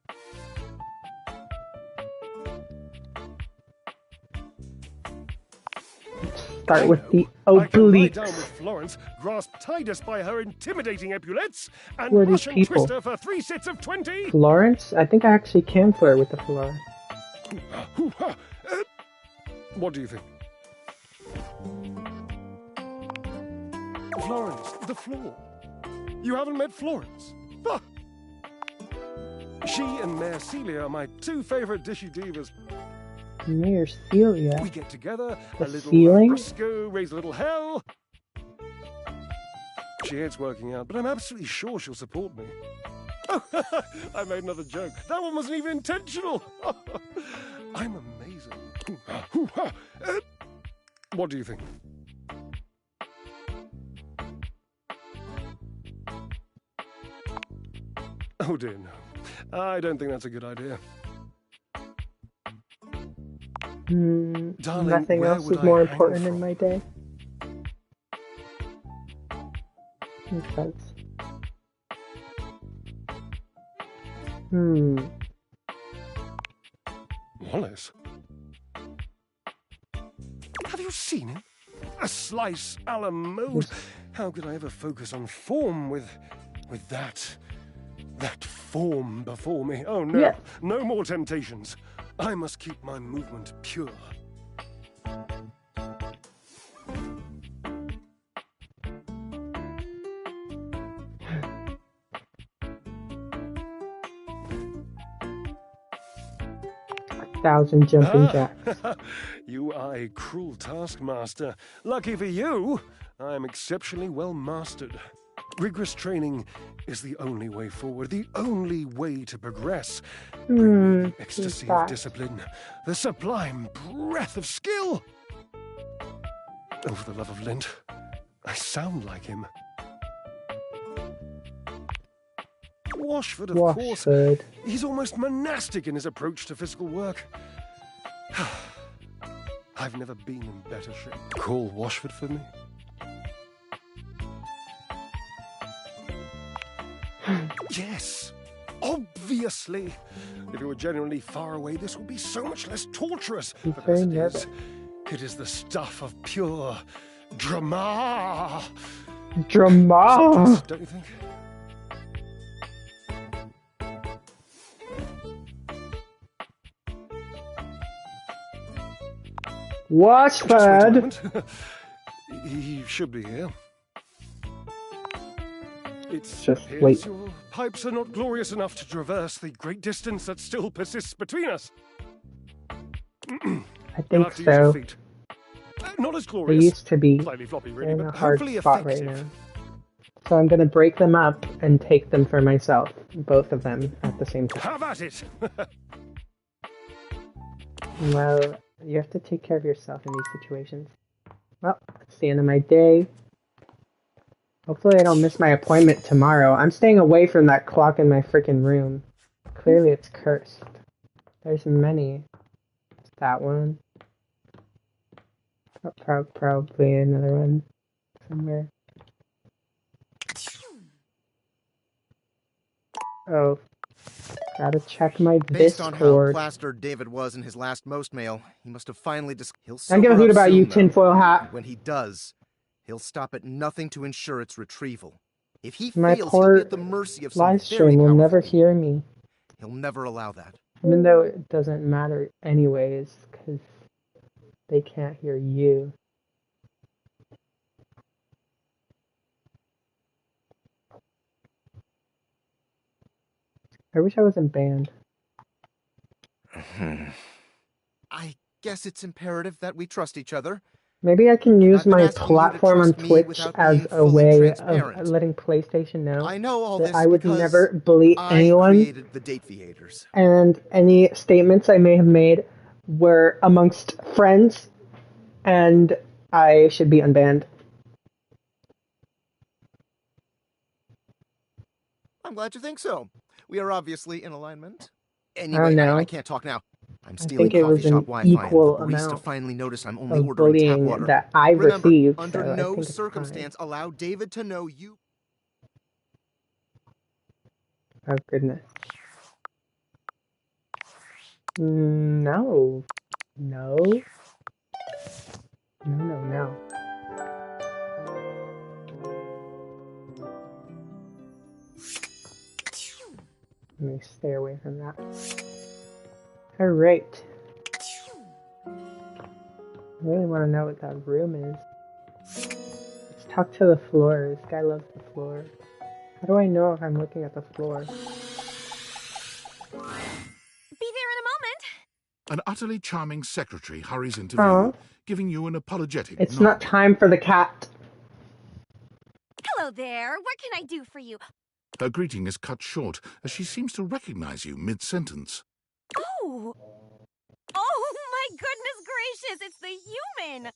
Start with the I can lie obliques. down with Florence, grasp Titus by her intimidating epulettes, and Who are these Russian people? Twister for 3 sets of 20. Florence? I think I actually can flirt with the Florence. What do you think? Florence, the floor. You haven't met Florence? Ah. She and Mare Celia are my two favorite dishy divas. Mayor Celia. We get together, The a little ceiling? frisco, raise a little hell. She hates working out, but I'm absolutely sure she'll support me. Oh, I made another joke. That one wasn't even intentional. I'm amazing. What do you think? Oh dear, no. I don't think that's a good idea. Darling, nothing where else would is I more hang important from? in my day. Makes sense. Wallace? Have you seen him? A slice a la mode. How could I ever focus on form with that form before me? Oh no, Yeah. No more temptations. I must keep my movement pure. Thousand jumping jacks. You are a cruel taskmaster. Lucky for you, I am exceptionally well mastered. Rigorous training is the only way forward, the only way to progress. Bring me the ecstasy of discipline, the sublime breath of skill. Oh, for the love of Lint, I sound like him. Washford, of course. He's almost monastic in his approach to physical work. I've never been in better shape. Call Washford for me. Yes, obviously. If you were genuinely far away, this would be so much less torturous. But as it is the stuff of pure drama. Drama. Don't you think? Washford. He should be here. Just wait. Your pipes are not glorious enough to traverse the great distance that still persists between us. I think so. Not as They glorious. used to be Slightly floppy, really, in but a hard hopefully spot right effective. now. So I'm gonna break them up and take them for myself, both of them at the same time. Have at it! Well, you have to take care of yourself in these situations. Well, it's the end of my day. Hopefully I don't miss my appointment tomorrow. I'm staying away from that clock in my freaking room. Clearly it's cursed. There's many. It's that one. Probably another one somewhere. Oh. Gotta check my Based on how Discord. plastered David was in his last most mail, he must have finally he'll I don't give a sober hoot up about you, soon, though. tinfoil hat. When he does, he'll stop at nothing to ensure its retrieval. If he My fails, poor he'll be at the mercy of some live very stream will powerful never being. hear me. He'll never allow that. Even though it doesn't matter anyways, because they can't hear you. I wish I wasn't banned. I guess it's imperative that we trust each other. Maybe I can use I've been my asking you to platform on trust me Twitch without as being a fully way transparent. of letting PlayStation know I know all that this I would because never bully I anyone, created the Dateviators. and any statements I may have made were amongst friends, and I should be unbanned. I'm glad you think so. We are obviously in alignment. I Anyway, don't know. I can't talk now. I'm I stealing think it coffee was shop an Wi-Fi, and the equal barista amount finally noticed I'm only of ordering tap bullying water. that I Remember, received, under so I no think it's circumstance allow David to know you. Oh, goodness. No. No. No. Let me stay away from that. Alright. I really want to know what that room is. Let's talk to the floor. This guy loves the floor. How do I know if I'm looking at the floor? Be there in a moment. An utterly charming secretary hurries into view, Oh. giving you an apologetic It's nod. not time for the cat. Hello there. What can I do for you? Her greeting is cut short, as she seems to recognize you mid-sentence. Oh. Oh my goodness gracious, it's the human.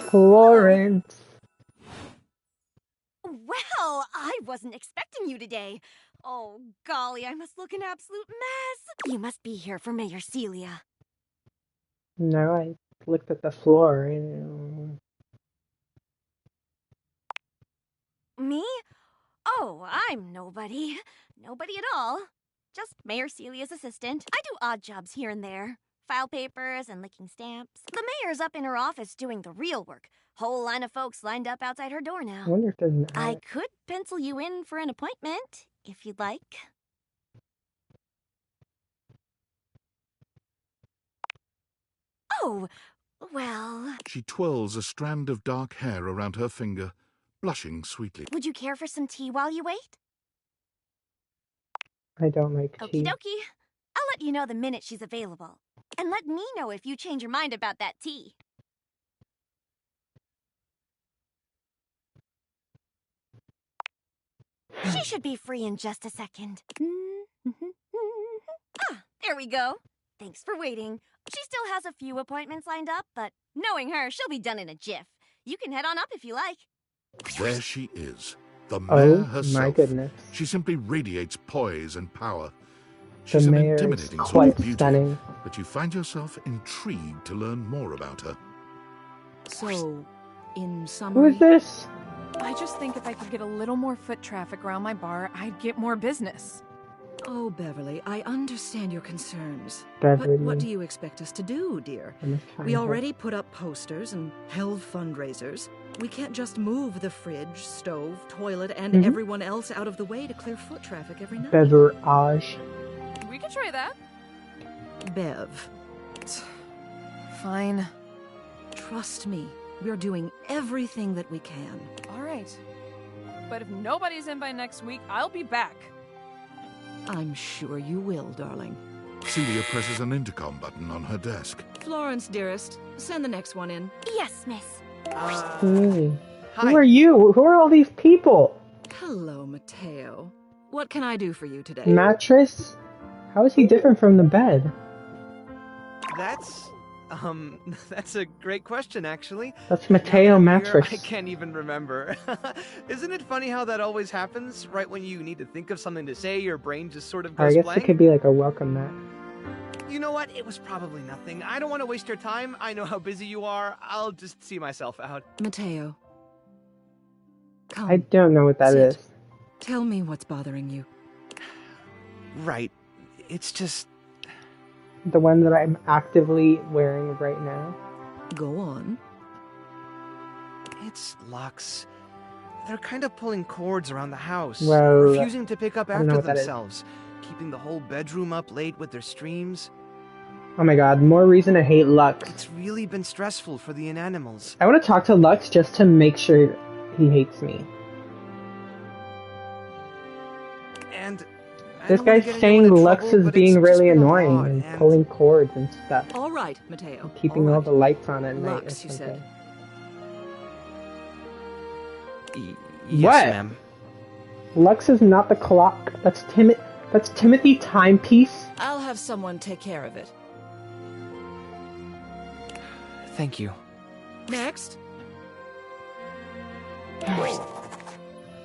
Florence. Well, I I wasn't expecting you today. Oh, golly, I must look an absolute mess. You must be here for Mayor Celia. No, I looked at the floor. Me? Oh, I'm nobody. Nobody at all. Just Mayor Celia's assistant. I do odd jobs here and there. File papers and licking stamps. The mayor's up in her office doing the real work. Whole line of folks lined up outside her door now. I wonder if there's an I attic. could pencil you in for an appointment, if you'd like. Oh, well... She twirls a strand of dark hair around her finger, blushing sweetly. Would you care for some tea while you wait? I don't like tea. Okie dokie. I'll let you know the minute she's available. And let me know if you change your mind about that tea. She should be free in just a second. Ah, there we go. Thanks for waiting. She still has a few appointments lined up, but knowing her, she'll be done in a jiff. You can head on up if you like. There she is, the mayor herself. My goodness. She simply radiates poise and power. The She's an mayor is intimidating sort quite of beauty, stunning. but you find yourself intrigued to learn more about her. So, in Who summary... is this? I just think if I could get a little more foot traffic around my bar, I'd get more business. Oh, Beverly, I understand your concerns. Beverly. But what do you expect us to do, dear? We already put up posters and held fundraisers. We can't just move the fridge, stove, toilet, and everyone else out of the way to clear foot traffic every night. Beverage. We could try that. Bev. Fine. Trust me, we're doing everything that we can. All right. But if nobody's in by next week, I'll be back. I'm sure you will, darling. Celia presses an intercom button on her desk. Florence, dearest, send the next one in. Yes, miss. Hey. Who are you? Who are all these people? Hello, Mateo. What can I do for you today? Mattress? How is he different from the bed? That's a great question, actually. That's Mateo Mattress. I can't even remember. Isn't it funny how that always happens? Right when you need to think of something to say, your brain just sort of goes I guess blank? it could be like a welcome mat. You know what? It was probably nothing. I don't want to waste your time. I know how busy you are. I'll just see myself out. Mateo. Come. I don't know what that Sit. is. Tell me what's bothering you. Right. It's just... The one that I'm actively wearing right now. Go on. It's Lux. They're kind of pulling cords around the house. Well, refusing to pick up I don't know after what that is. themselves. Keeping the whole bedroom up late with their streams. Oh my god, more reason to hate Lux. It's really been stressful for the Inanimals. I want to talk to Lux just to make sure he hates me. And This guy's saying Lux is being really annoying and pulling cords and stuff. All right, Mateo. Keeping all the lights on at night. or Lux, you something. Yes, What? ma'am. Lux is not the clock. That's Timothy Timepiece. I'll have someone take care of it. Thank you. Next.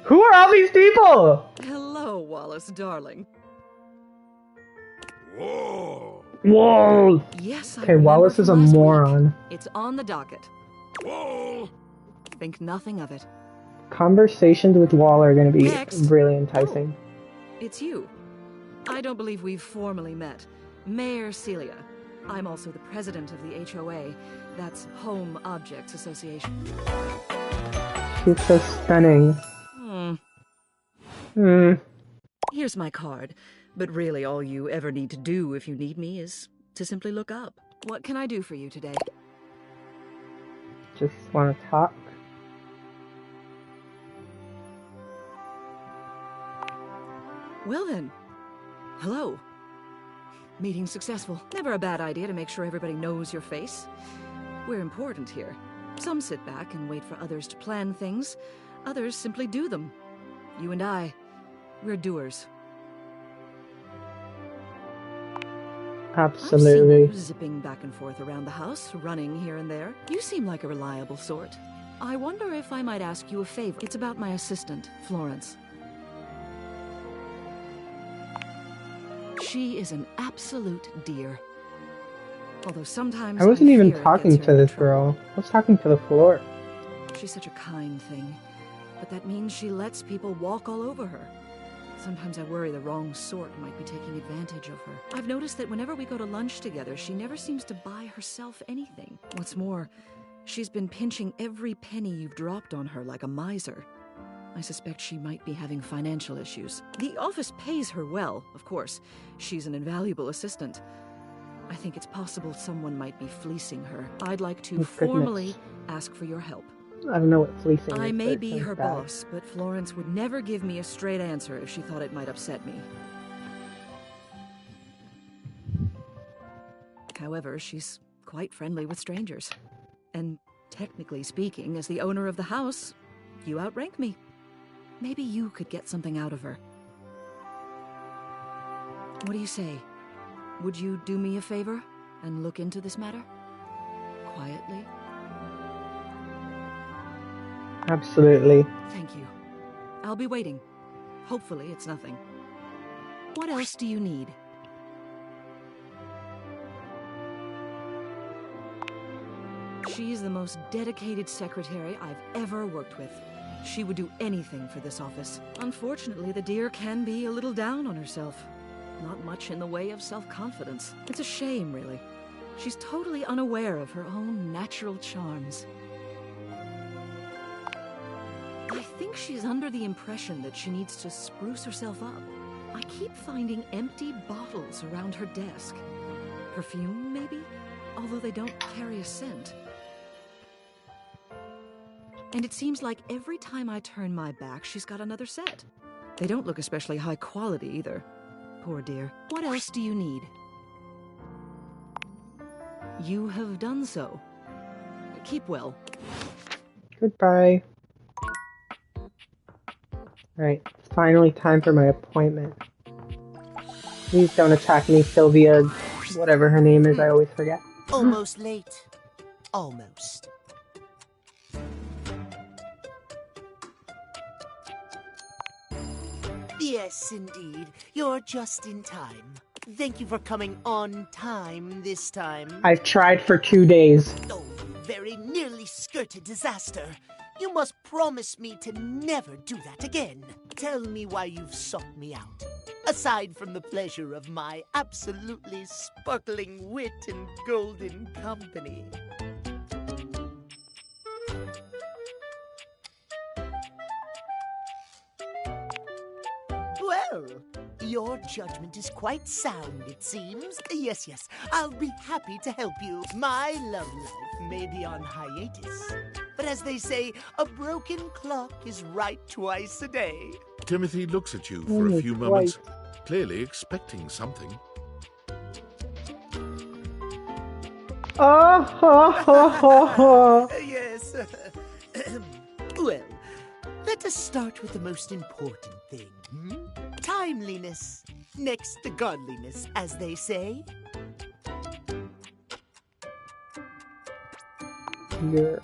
Who are all these people? Hello, Wallace, darling. Whoa! Whoa! Yes, I Okay, remember Wallace is a from last moron. week. It's on the docket. Whoa! Think nothing of it. Conversations with Wall are going to be Next. really enticing. It's you. I don't believe we've formally met. Mayor Celia. I'm also the president of the HOA. That's Home Objects Association. She's so stunning. Here's my card. But really, all you ever need to do if you need me is to simply look up. What can I do for you today? Just want to talk. Well then. Hello. Meeting successful. Never a bad idea to make sure everybody knows your face. We're important here. Some sit back and wait for others to plan things. Others simply do them. You and I, we're doers. Absolutely. I've seen you zipping back and forth around the house, running here and there. You seem like a reliable sort. I wonder if I might ask you a favor. It's about my assistant, Florence. She is an absolute dear. Although sometimes I wasn't even fear it talking gets to her in this girl. I was talking to the floor. She's such a kind thing, but that means she lets people walk all over her. Sometimes I worry the wrong sort might be taking advantage of her. I've noticed that whenever we go to lunch together, she never seems to buy herself anything. What's more, she's been pinching every penny you've dropped on her like a miser. I suspect she might be having financial issues. The office pays her well, of course. She's an invaluable assistant. I think it's possible someone might be fleecing her. I'd like to Oh, formally ask for your help. I don't know what fleecing is. I may but it be sounds her bad. boss, but Florence would never give me a straight answer if she thought it might upset me. However, she's quite friendly with strangers. And technically speaking, as the owner of the house, you outrank me. Maybe you could get something out of her. What do you say? Would you do me a favor and look into this matter? Quietly? Absolutely. Thank you. I'll be waiting. Hopefully it's nothing. What else do you need? She's the most dedicated secretary I've ever worked with. She would do anything for this office. Unfortunately, the dear can be a little down on herself. Not much in the way of self-confidence. It's a shame, really. She's totally unaware of her own natural charms. I think she's under the impression that she needs to spruce herself up. I keep finding empty bottles around her desk. Perfume, maybe? Although they don't carry a scent. And it seems like every time I turn my back, she's got another set. They don't look especially high quality either. Poor dear. What else do you need? You have done so. Keep well. Goodbye. Alright, finally time for my appointment. Please don't attack me, Sylvia. Whatever her name is, I always forget. Almost late. Almost. Yes, indeed. You're just in time. Thank you for coming on time this time. I've tried for 2 days. Oh, you very nearly skirted disaster. You must promise me to never do that again. Tell me why you've sought me out. Aside from the pleasure of my absolutely sparkling wit and golden company. Well, your judgment is quite sound, it seems. Yes, yes, I'll be happy to help you. My love life may be on hiatus, but as they say, a broken clock is right twice a day. Timothy looks at you for a few moments, clearly expecting something. Oh, ho, ho, ho, ho. Yes. Well, let us start with the most important thing. Timeliness. Next to godliness, as they say. You're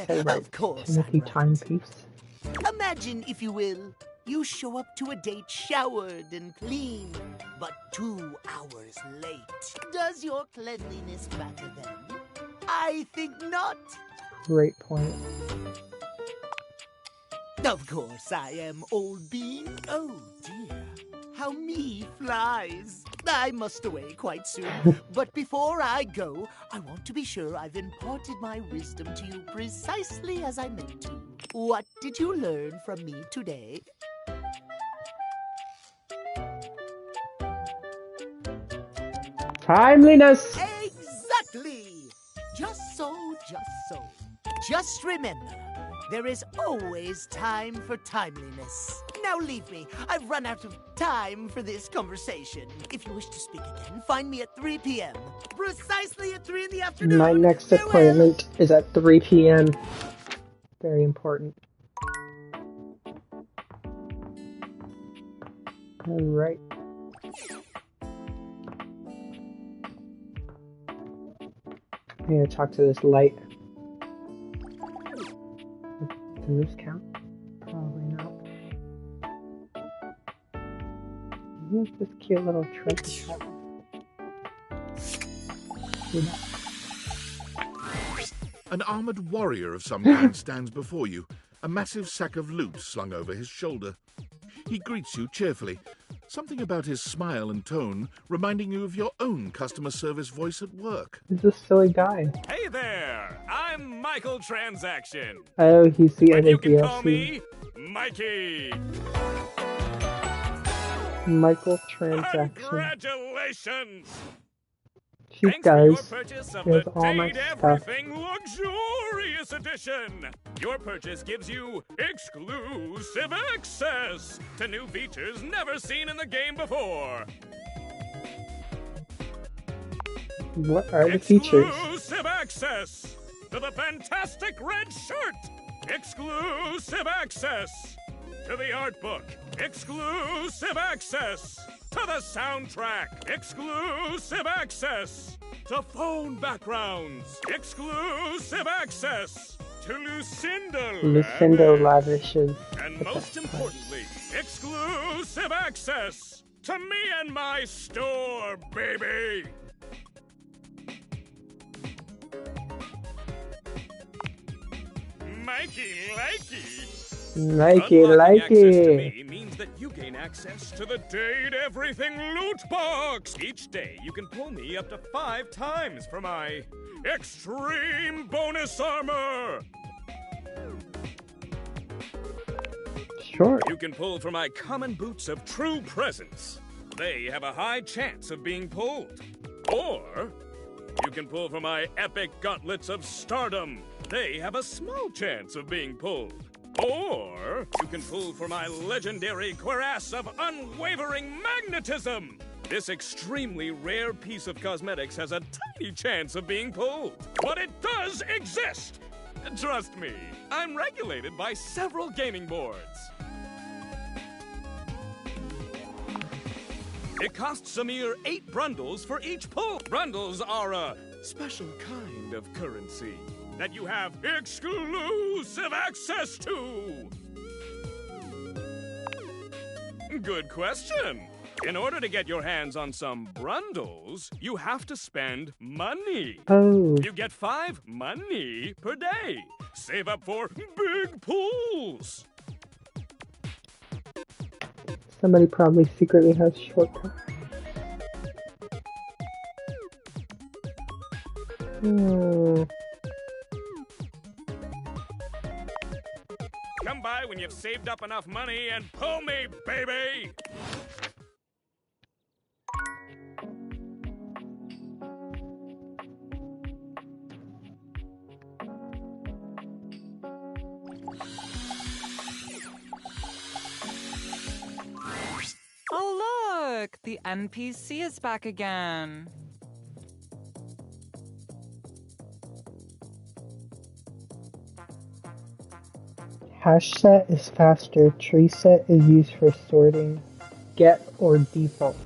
so right. Of course. Timothy Timepiece. Imagine, if you will, you show up to a date showered and clean, but 2 hours late. Does your cleanliness matter then? I think not. Great point. Of course, I am Old Bean. Oh, dear. How me flies. I must away quite soon. But before I go, I want to be sure I've imparted my wisdom to you precisely as I meant to. What did you learn from me today? Timeliness! Exactly! Just so, just so. Just remember, there is always time for timeliness. Now leave me. I've run out of time for this conversation. If you wish to speak again, find me at 3 p.m. Precisely at 3 in the afternoon. My next appointment is at 3 p.m. Very important. Alright. I need to talk to this light. Does this count? Probably not. Who's this cute little trick? An armored warrior of some kind stands before you, a massive sack of loot slung over his shoulder. He greets you cheerfully, something about his smile and tone reminding you of your own customer service voice at work. Who's this silly guy? Hey there, I'm Michael Transaction. Oh, he's the other You can call DLC. me Mikey. Michael Transaction. Congratulations! She Thanks for your does. purchase of She has the all my Date stuff. Everything Luxurious Edition. Your purchase gives you exclusive access to new features never seen in the game before. What are the features? Exclusive access to the fantastic red shirt. Exclusive access to the art book. Exclusive access to the soundtrack. Exclusive access to phone backgrounds. Exclusive access to Lucinda. Lucindo lavishes. And most importantly, exclusive access to me and my store, baby. Mikey likey. Likey, Unlocking access to likey. me means that you gain access to the Date Everything loot box. Each day, you can pull me up to 5 times for my extreme bonus armor. Sure. You can pull for my common boots of true presence. They have a high chance of being pulled. Or you can pull for my epic gauntlets of stardom. They have a small chance of being pulled. Or you can pull for my legendary cuirass of unwavering magnetism. This extremely rare piece of cosmetics has a tiny chance of being pulled. But it does exist! Trust me, I'm regulated by several gaming boards. It costs a mere 8 brundles for each pull. Brundles are a special kind of currency that you have exclusive access to. Good question. In order to get your hands on some brundles, you have to spend money. Oh. You get 5 money per day. Save up for big pulls. Somebody probably secretly has shortcuts. Come by when you've saved up enough money and pull me, baby! Oh, look! The NPC is back again. Hash set is faster. Tree set is used for sorting. Get or default.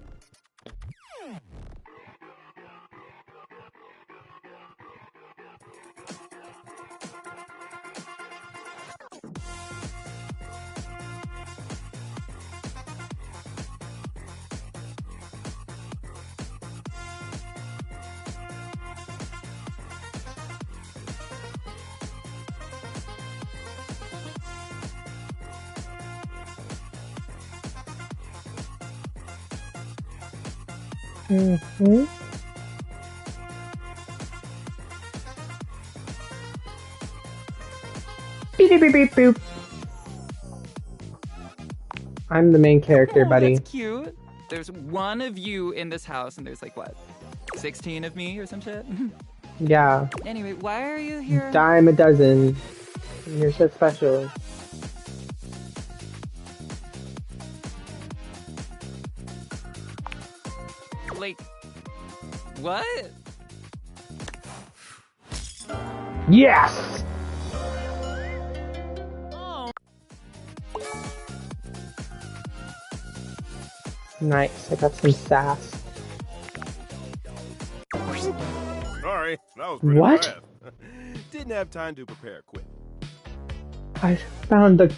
Mm-hmm. Beep, beep, beep, boop. I'm the main character, buddy. That's cute. There's one of you in this house, and there's like, what, 16 of me or some shit? Yeah. Anyway, why are you here? Dime a dozen. You're so special. Like, what? Yes! Nice, I got some sass. Sorry, that was pretty What? fast. Didn't have time to prepare quick. I found the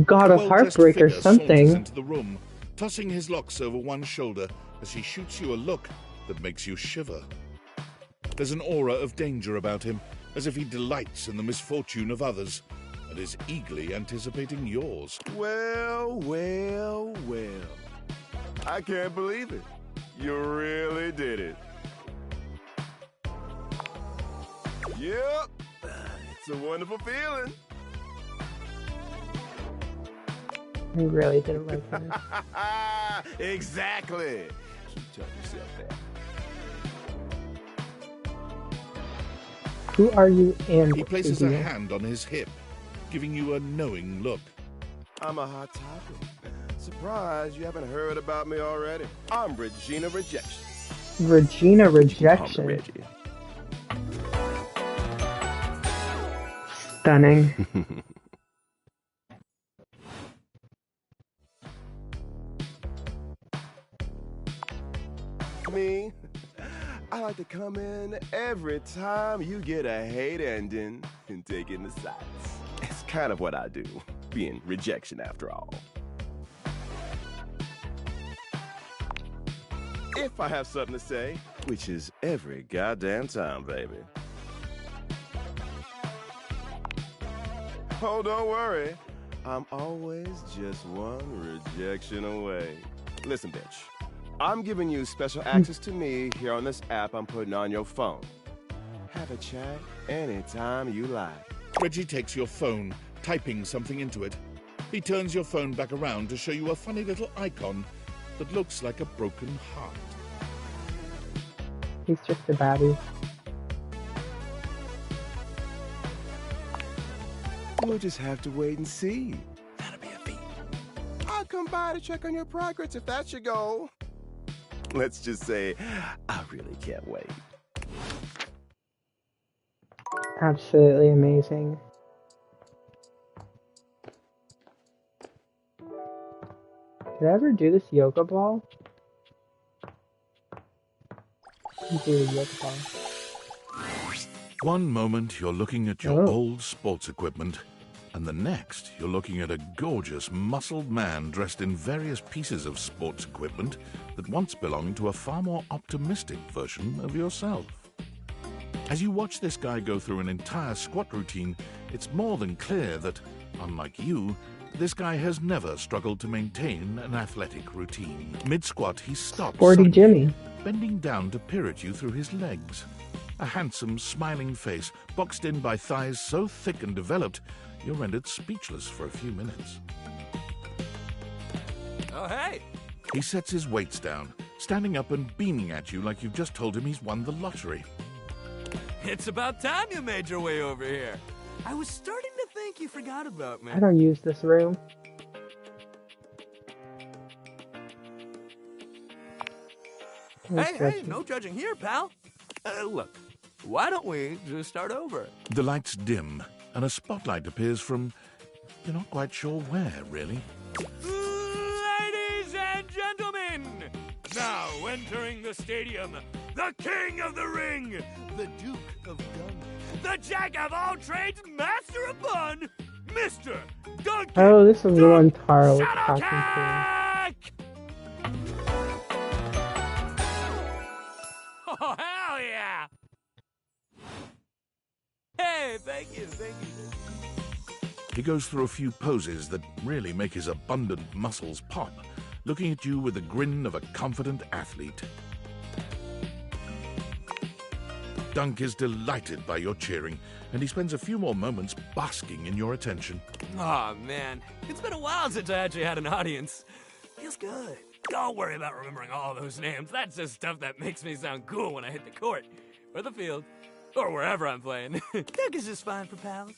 God of Well-dressed Heartbreak or figure saunters something. into the room, tossing his locks over one shoulder as he shoots you a look that makes you shiver. There's an aura of danger about him, as if he delights in the misfortune of others and is eagerly anticipating yours. Well, well, well. I can't believe it. You really did it. Yep. It's a wonderful feeling. I really didn't like that. Exactly. Keep telling yourself that. Who are you and he places a hand on his hip, giving you a knowing look. I'm a hot topic. Surprised you haven't heard about me already. I'm Regina Rejection. Regina Rejection. Stunning. Me, I like to come in every time you get a hate ending and take in the sights. It's kind of what I do, being rejection after all. If I have something to say, which is every goddamn time, baby. Oh, don't worry. I'm always just one rejection away. Listen, bitch. I'm giving you special access to me here on this app I'm putting on your phone. Have a chat anytime you like. Reggie takes your phone, typing something into it. He turns your phone back around to show you a funny little icon that looks like a broken heart. He's just a baddie. We'll just have to wait and see. That'll be a feat. I'll come by to check on your progress if that's your goal. Let's just say, I really can't wait. Absolutely amazing. Did I ever do this yoga ball? Do the yoga ball. One moment you're looking at your old sports equipment, and the next you're looking at a gorgeous, muscled man dressed in various pieces of sports equipment that once belonged to a far more optimistic version of yourself. As you watch this guy go through an entire squat routine, it's more than clear that, unlike you, this guy has never struggled to maintain an athletic routine. Mid-squat, he stops, Sporty Jimmy, bending down to peer at you through his legs. A handsome, smiling face, boxed in by thighs so thick and developed, you're rendered speechless for a few minutes. Oh, hey! He sets his weights down, standing up and beaming at you like you've just told him he's won the lottery. It's about time you made your way over here. I was starting to think you forgot about me. I don't use this room. Hey, no judging here, pal. Look, why don't we just start over? The lights dim, and a spotlight appears from... you're not quite sure where, really. Ladies and gentlemen, now entering the stadium, the king of the ring, the Duke of Gun, the jack of all trades, master of fun, Mr. Duncan. Oh, this is the one Tara was talking to. Oh, hell yeah! Hey, thank you, thank you. He goes through a few poses that really make his abundant muscles pop, looking at you with the grin of a confident athlete. Dunk is delighted by your cheering, and he spends a few more moments basking in your attention. Aw, man. It's been a while since I actually had an audience. Feels good. Don't worry about remembering all those names. That's just stuff that makes me sound cool when I hit the court, or the field, or wherever I'm playing. Dunk is just fine for pals.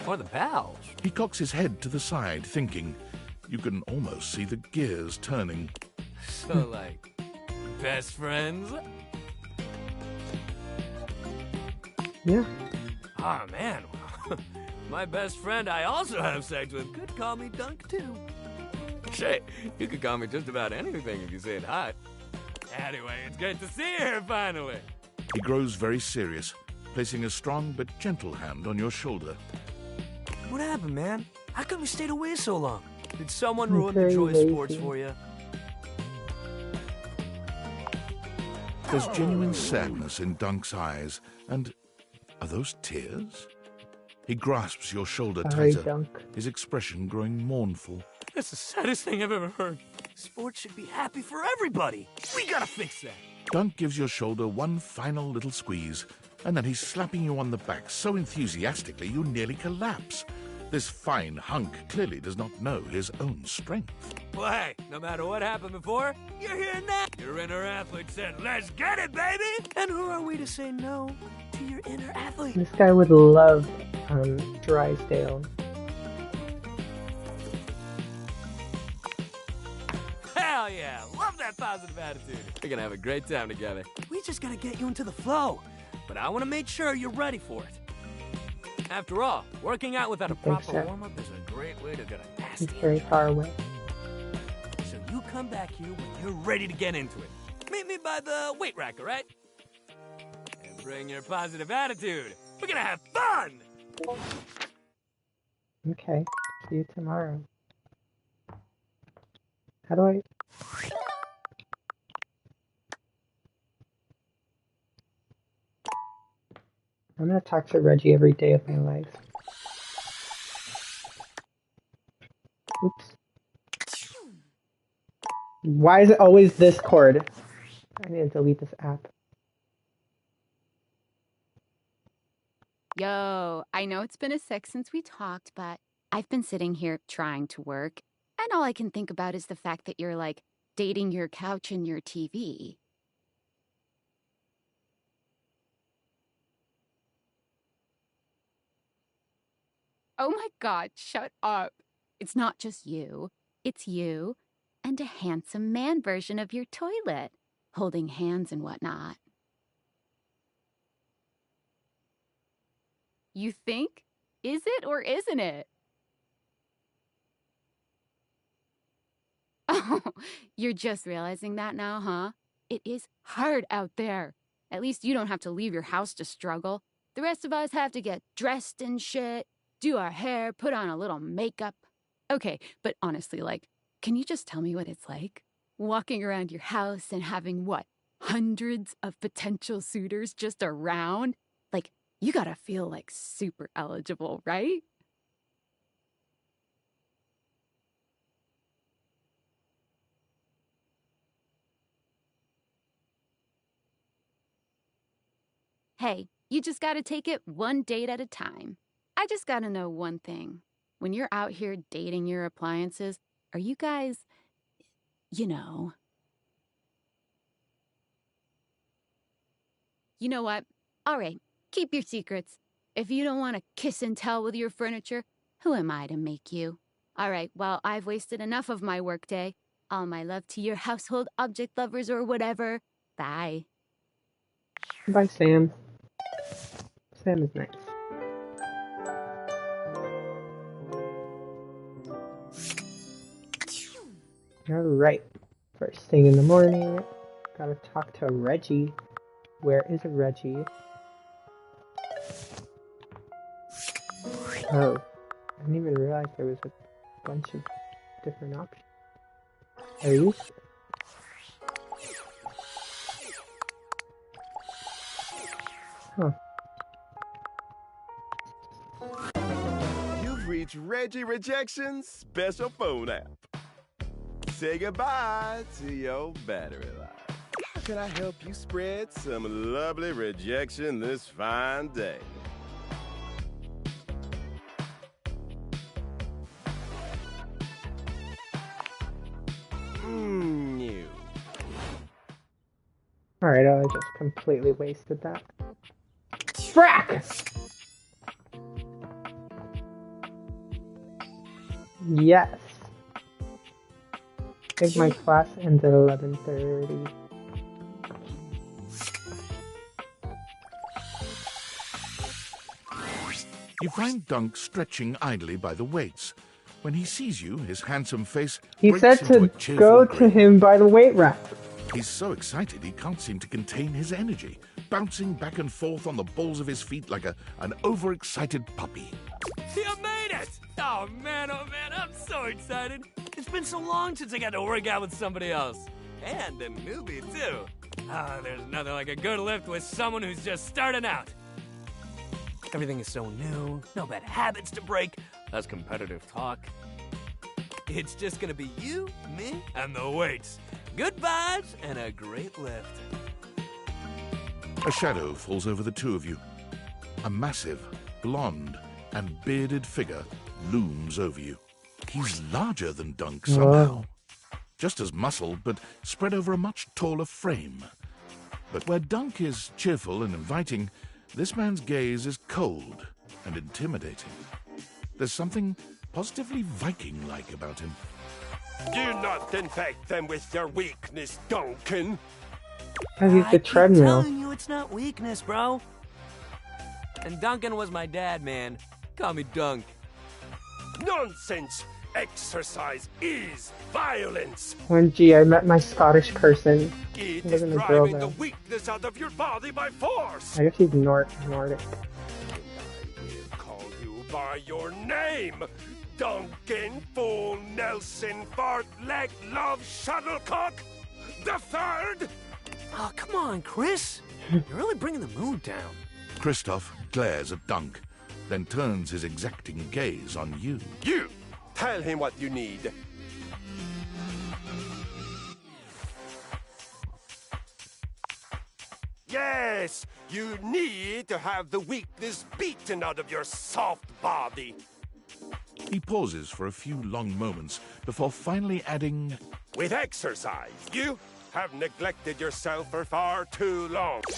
Or the pals. He cocks his head to the side, thinking. You can almost see the gears turning. So, like, best friends? Yeah. Oh, man. My best friend I also have sex with could call me Dunk, too. Shit, you could call me just about anything if you say it hot. Anyway, it's great to see you here finally. He grows very serious, placing a strong but gentle hand on your shoulder. What happened, man? How come you stayed away so long? Did someone ruin the joy of sports for you? There's genuine sadness in Dunk's eyes, and are those tears? He grasps your shoulder Sorry, tighter, Dunk. his expression growing mournful. That's the saddest thing I've ever heard. Sports should be happy for everybody. We gotta fix that. Dunk gives your shoulder one final little squeeze, and then he's slapping you on the back so enthusiastically you nearly collapse. This fine hunk clearly does not know his own strength. Well, hey, no matter what happened before, you're here now. Your inner athlete said, let's get it, baby! And who are we to say no to your inner athlete? This guy would love Drysdale. Hell yeah! Love that positive attitude. We're gonna have a great time together. We just gotta get you into the flow. But I wanna make sure you're ready for it. After all, working out without a proper warm-up is a great way to get a nasty He's very far away. So you come back here when you're ready to get into it. Meet me by the weight rack, all right? And bring your positive attitude. We're gonna have fun! Okay, see you tomorrow. How do I... I'm gonna talk to Reggie every day of my life. Oops. Why is it always this cord? I need to delete this app. Yo, I know it's been a sec since we talked, but I've been sitting here trying to work, and all I can think about is the fact that you're, like, dating your couch and your TV. Oh my God, shut up. It's not just you. It's you and a handsome man version of your toilet, holding hands and whatnot. You think? Is it or isn't it? Oh, you're just realizing that now, huh? It is hard out there. At least you don't have to leave your house to struggle. The rest of us have to get dressed and shit, do our hair, put on a little makeup. Okay, but honestly, like, can you just tell me what it's like? Walking around your house and having, what, hundreds of potential suitors just around? Like, you gotta feel, like, super eligible, right? Hey, you just gotta take it one date at a time. I just gotta know one thing. When you're out here dating your appliances, are you guys, you know? You know what? All right, keep your secrets. If you don't want to kiss and tell with your furniture, who am I to make you? All right, well, I've wasted enough of my workday. All my love to your household object lovers or whatever. Bye. Bye, Sam. Sam is nice. Alright. First thing in the morning, gotta talk to Reggie. Where is Reggie? Oh, I didn't even realize there was a bunch of different options. Are you? Huh. You've reached Reggie Rejection's special phone app. Say goodbye to your battery life. How can I help you spread some lovely rejection this fine day? No. Alright, I just completely wasted that. Frack! Yes. I think my class ends at 11:30. You find Dunk stretching idly by the weights. When he sees you, his handsome face He breaks said into a to cheerful go grin. to him by the weight rack. He's so excited he can't seem to contain his energy. bouncing back and forth on the balls of his feet like an overexcited puppy. You made it! Oh man, I'm so excited. It's been so long since I got to work out with somebody else. And a newbie, too. Ah, there's nothing like a good lift with someone who's just starting out. Everything is so new, no bad habits to break, less competitive talk. It's just gonna be you, me, and the weights. Good vibes and a great lift. A shadow falls over the two of you. A massive, blonde, and bearded figure looms over you. He's larger than Dunk somehow. Whoa. Just as muscled, but spread over a much taller frame. But where Dunk is cheerful and inviting, this man's gaze is cold and intimidating. There's something positively Viking-like about him. Do not infect them with your weakness, Duncan. I use the keep treadmill. telling you it's not weakness, bro. And Duncan was my dad, man. Call me Dunk. Nonsense! Exercise is violence! One G, I met my Scottish person. It He is wasn't a girl driving the though. weakness out of your body by force! I guess he's Nordic. Call you by your name! Duncan, Fool, Nelson, Fart, Leg, Love, Shuttlecock! The third! Oh, come on, Chris. You're really bringing the mood down. Kristoff glares at Dunk, then turns his exacting gaze on you. You! Tell him what you need. Yes! You need to have the weakness beaten out of your soft body. He pauses for a few long moments before finally adding, With exercise, you have neglected yourself for far too long. You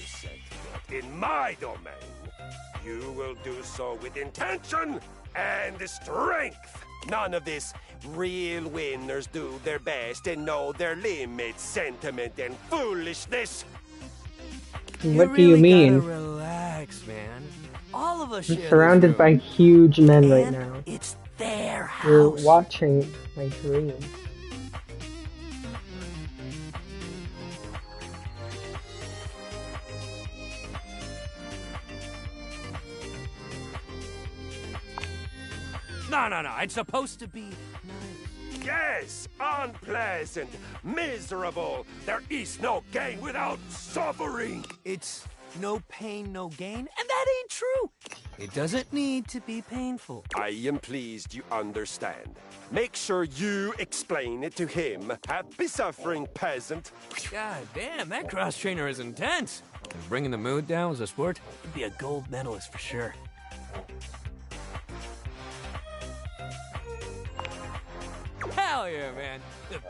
set foot in my domain. You will do so with intention and strength. None of this real winners do their best and know their limits sentiment and foolishness. What do you mean? Gotta relax, man. All of us I'm share surrounded this by room. huge men right now. It's their house. You're watching my dream. No. It's supposed to be nice. Yes, unpleasant, miserable. There is no gain without suffering. It's no pain, no gain, and that ain't true. It doesn't need to be painful. I am pleased you understand. Make sure you explain it to him. Happy suffering, peasant. God damn, that cross trainer is intense. And bringing the mood down was a sport, he'd be a gold medalist for sure. Hell yeah, man.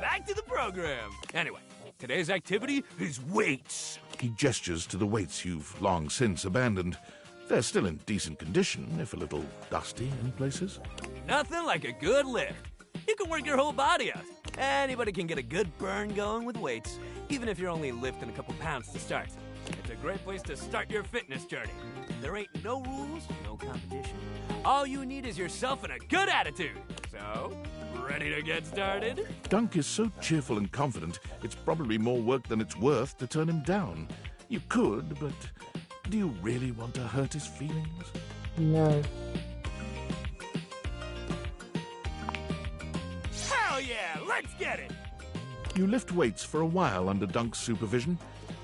Back to the program. Anyway, today's activity is weights. He gestures to the weights you've long since abandoned. They're still in decent condition, if a little dusty in places. Nothing like a good lift. You can work your whole body out. Anybody can get a good burn going with weights, even if you're only lifting a couple pounds to start. It's a great place to start your fitness journey. There ain't no rules, no competition. All you need is yourself and a good attitude. So, ready to get started? Dunk is so cheerful and confident, it's probably more work than it's worth to turn him down. You could, but do you really want to hurt his feelings? No. Hell yeah, let's get it! You lift weights for a while under Dunk's supervision.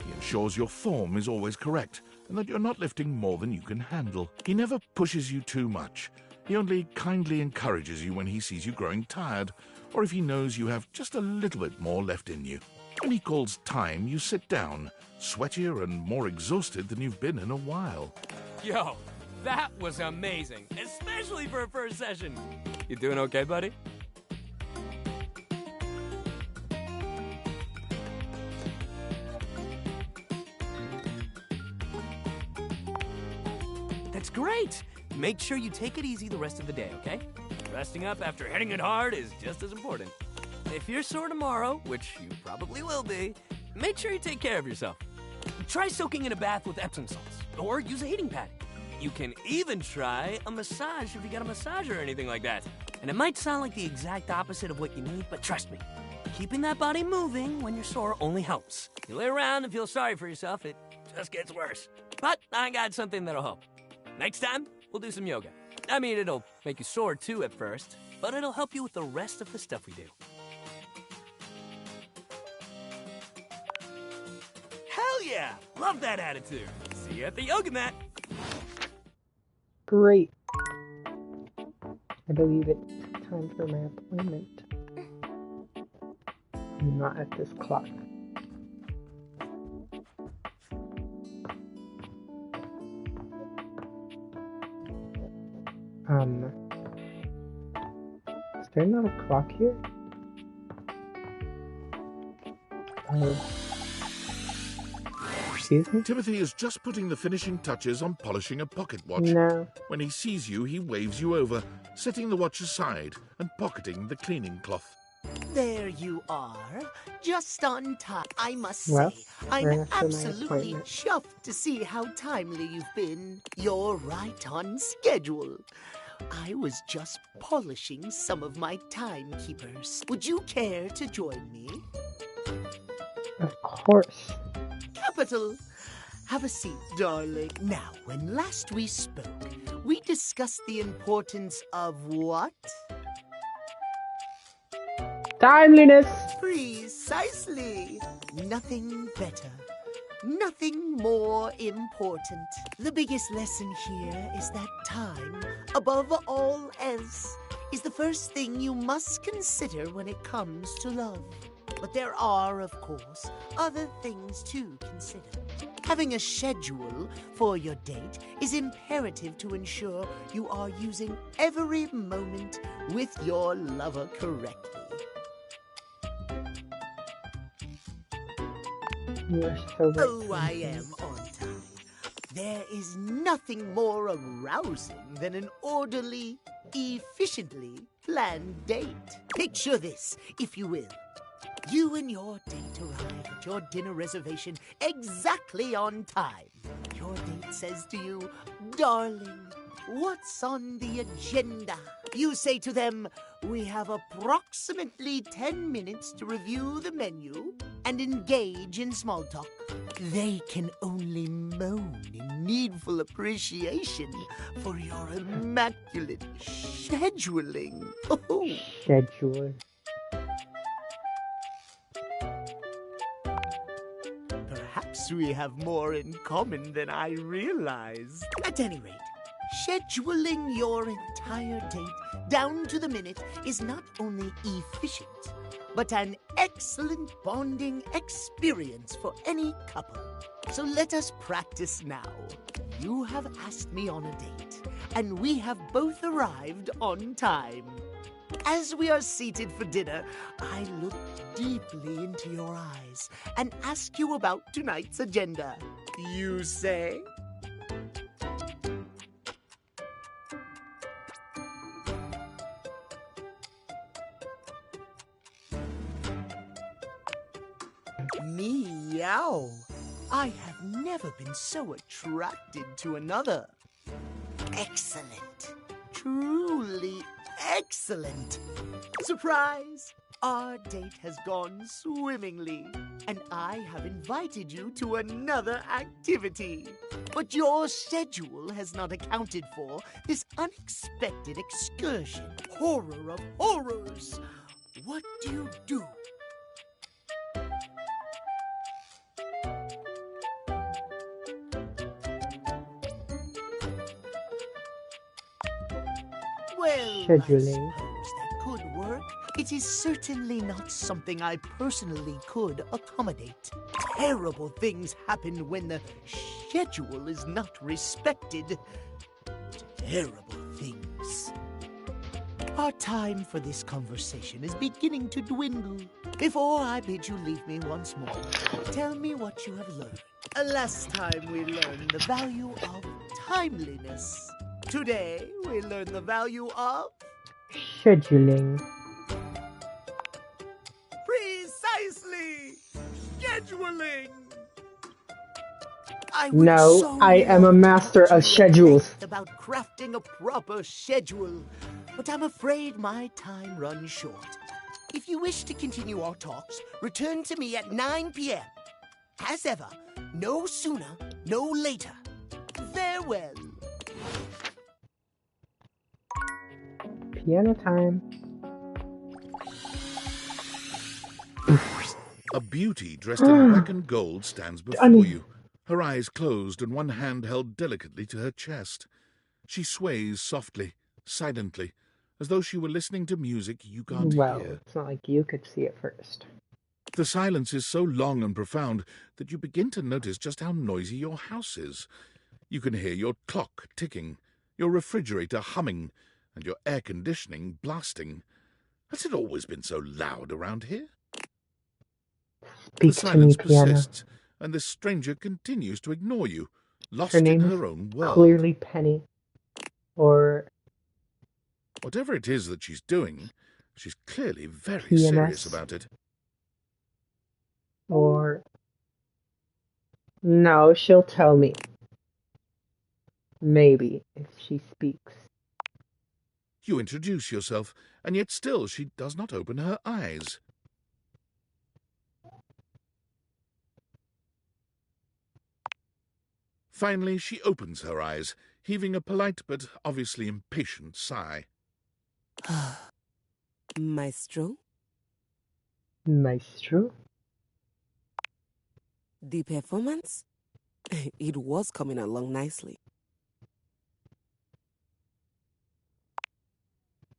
He ensures your form is always correct, and that you're not lifting more than you can handle. He never pushes you too much. He only kindly encourages you when he sees you growing tired, or if he knows you have just a little bit more left in you. When he calls time, you sit down, sweatier and more exhausted than you've been in a while. Yo, that was amazing, especially for a first session. You doing okay, buddy? That's great! Make sure you take it easy the rest of the day, okay? Resting up after hitting it hard is just as important. If you're sore tomorrow, which you probably will be, make sure you take care of yourself. Try soaking in a bath with Epsom salts, or use a heating pad. You can even try a massage if you got a massager or anything like that. And it might sound like the exact opposite of what you need, but trust me, keeping that body moving when you're sore only helps. You lay around and feel sorry for yourself, it just gets worse. But I got something that'll help. Next time, we'll do some yoga. I mean, it'll make you sore too at first, but it'll help you with the rest of the stuff we do. Hell yeah! Love that attitude. See you at the yoga mat. Great. I believe it's time for my appointment. I'm not at this clock. Is there not a clock here? Excuse me? Timothy is just putting the finishing touches on polishing a pocket watch. No. When he sees you, he waves you over, setting the watch aside and pocketing the cleaning cloth. There you are, just on time. I must Well, say, I'm right after my absolutely appointment. chuffed to see how timely you've been. You're right on schedule. I was just polishing some of my timekeepers. Would you care to join me? Of course. Capital. Have a seat, darling. Now, when last we spoke, we discussed the importance of what? Timeliness! Precisely. Nothing better. Nothing more important. The biggest lesson here is that time, above all else, is the first thing you must consider when it comes to love. But there are, of course, other things to consider. Having a schedule for your date is imperative to ensure you are using every moment with your lover correctly. You are so right. Oh, I am on time. There is nothing more arousing than an orderly, efficiently planned date. Picture this, if you will. You and your date arrive at your dinner reservation exactly on time. Your date says to you, "Darling, what's on the agenda?" You say to them, "We have approximately 10 minutes to review the menu and engage in small talk." They can only moan in needful appreciation for your immaculate scheduling. Oh. Schedule. Perhaps we have more in common than I realized. At any rate, scheduling your entire date down to the minute is not only efficient, but an excellent bonding experience for any couple. So let us practice now. You have asked me on a date, and we have both arrived on time. As we are seated for dinner, I look deeply into your eyes and ask you about tonight's agenda. You say? Meow. I have never been so attracted to another. Excellent. Truly excellent. Surprise! Our date has gone swimmingly, and I have invited you to another activity. But your schedule has not accounted for this unexpected excursion. Horror of horrors! What do you do? Well, Scheduling. I suppose that could work. It is certainly not something I personally could accommodate. Terrible things happen when the schedule is not respected. Terrible things. Our time for this conversation is beginning to dwindle. Before I bid you leave me once more, tell me what you have learned. Last time we learned the value of timeliness. Today, we learn the value of Scheduling. precisely scheduling. I No, I am a master of schedules. About crafting a proper schedule, but I'm afraid my time runs short. If you wish to continue our talks, return to me at 9 p.m. As ever, No sooner, no later. Farewell. Piano time. A beauty dressed in black and gold stands before you, her eyes closed and one hand held delicately to her chest. She sways softly, silently, as though she were listening to music you can't hear. It's not like you could see it first. The silence is so long and profound that you begin to notice just how noisy your house is. You can hear your clock ticking, your refrigerator humming, and your air conditioning blasting. Has it always been so loud around here? Speak the to me, silence piano. persists, and this stranger continues to ignore you, lost Her in name her is own world. clearly Penny. Or Whatever it is that she's doing, she's clearly very PMS. serious about it. Or no, she'll tell me. Maybe, if she speaks. You introduce yourself, and yet still she does not open her eyes. Finally, she opens her eyes, heaving a polite but obviously impatient sigh. Maestro? Maestro? The performance? It was coming along nicely.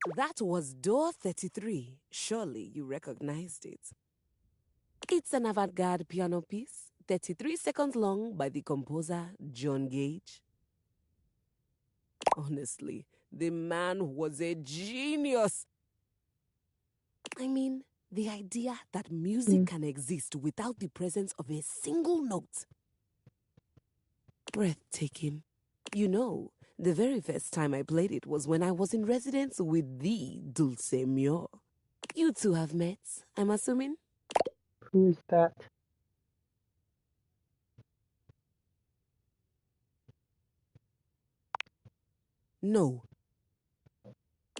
That was Door 33. Surely you recognized it. It's an avant-garde piano piece, 33 seconds long, by the composer John Gage. Honestly, the man was a genius. I mean, the idea that music can exist without the presence of a single note. Breathtaking. You know, the very first time I played it was when I was in residence with the Dulce Mio. You two have met, I'm assuming? Who's that? No.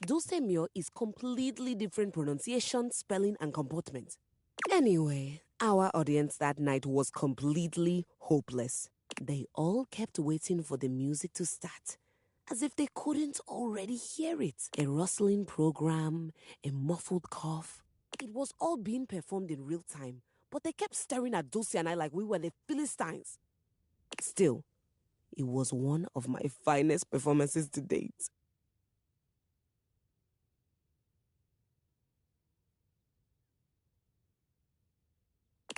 Dulce Mio is completely different pronunciation, spelling, and comportment. Anyway, our audience that night was completely hopeless. They all kept waiting for the music to start, as if they couldn't already hear it. A rustling program, a muffled cough. It was all being performed in real time, but they kept staring at Dulce and I like we were the Philistines. Still, it was one of my finest performances to date.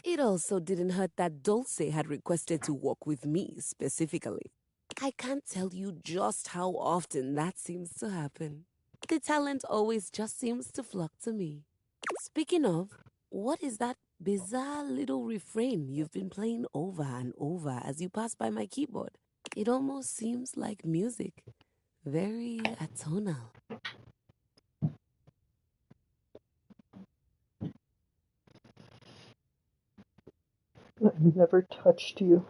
It also didn't hurt that Dulce had requested to work with me specifically. I can't tell you just how often that seems to happen. The talent always just seems to flock to me. Speaking of, what is that bizarre little refrain you've been playing over and over as you pass by my keyboard? It almost seems like music. Very atonal. I've never touched you.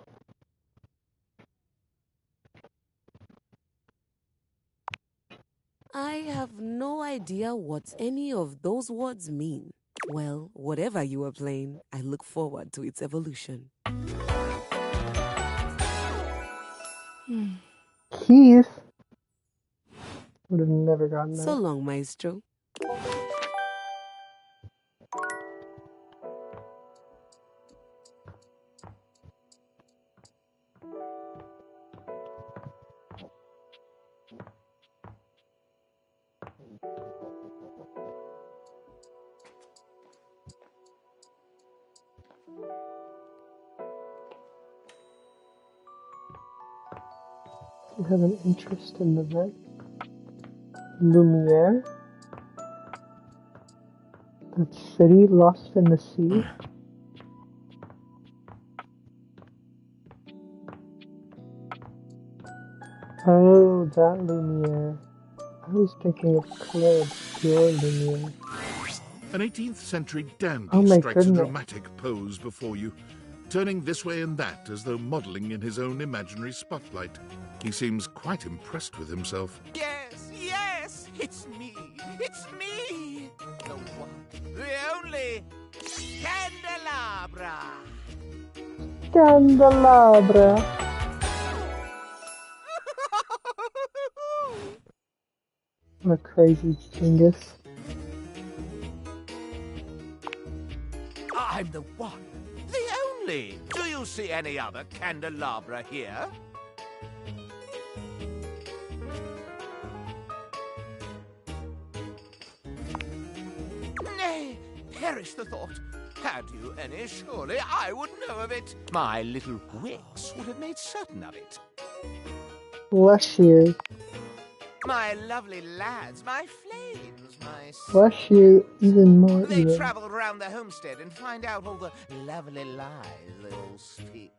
I have no idea what any of those words mean. Well, whatever you are playing, I look forward to its evolution. Keys? Would have never gotten that. So long, Maestro. You have an interest in the vent? Lumiere? That city lost in the sea? Oh, that Lumiere. I was thinking of Claude, pure Lumiere. An 18th century dandy Oh my strikes goodness. a dramatic pose before you, turning this way and that as though modelling in his own imaginary spotlight. He seems quite impressed with himself. Yes, yes, it's me. It's me. The one, the only Candelabra. Candelabra. What a crazy dingus. I'm the one, the only. Do you see any other candelabra here? Nay, perish the thought. Had you any, surely I would know of it. My little wicks would have made certain of it. Bless you. My lovely lads, my flames, my... Bless you even more. They even. travel around the homestead and find out all the lovely lies they all speak.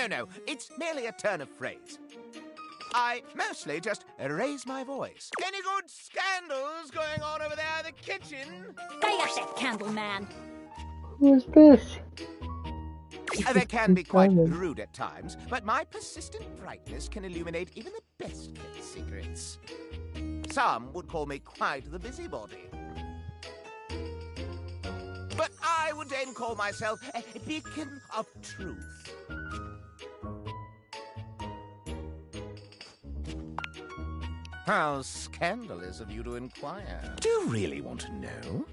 No. It's merely a turn of phrase. I mostly just raise my voice. Any good scandals going on over there in the kitchen? Gayashet, Candleman. Who is this? They can be quite rude at times, but my persistent brightness can illuminate even the best-kept secrets. Some would call me quite the busybody. But I would then call myself a beacon of truth. How scandalous of you to inquire. Do you really want to know?